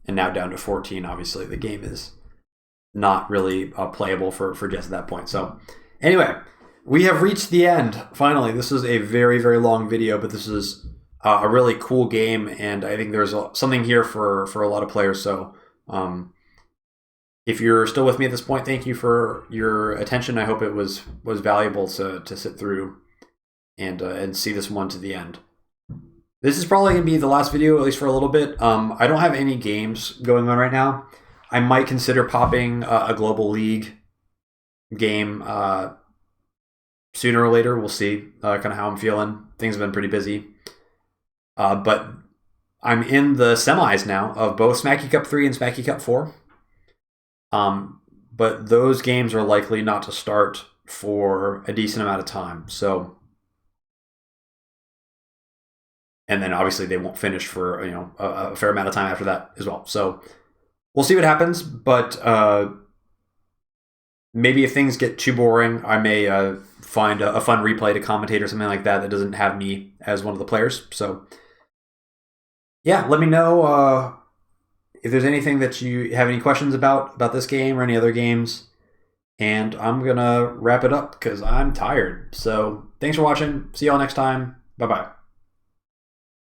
And now down to 14, obviously the game is not really playable for Jess at that point. So anyway, we have reached the end. Finally, this is a very, very long video, but this is a really cool game, and I think there's something here for a lot of players. So if you're still with me at this point, thank you for your attention. I hope it was valuable to sit through and see this one to the end. This is probably going to be the last video, at least for a little bit. I don't have any games going on right now. I might consider popping a Global League game sooner or later. We'll see kind of how I'm feeling. Things have been pretty busy. But I'm in the semis now of both Smacky Cup 3 and Smacky Cup 4. But those games are likely not to start for a decent amount of time. So, and then obviously they won't finish for a fair amount of time after that as well. So we'll see what happens. But maybe if things get too boring, I may find a fun replay to commentate or something like that doesn't have me as one of the players. So yeah, let me know if there's anything that you have any questions about this game or any other games. And I'm going to wrap it up because I'm tired. So thanks for watching. See y'all next time. Bye-bye.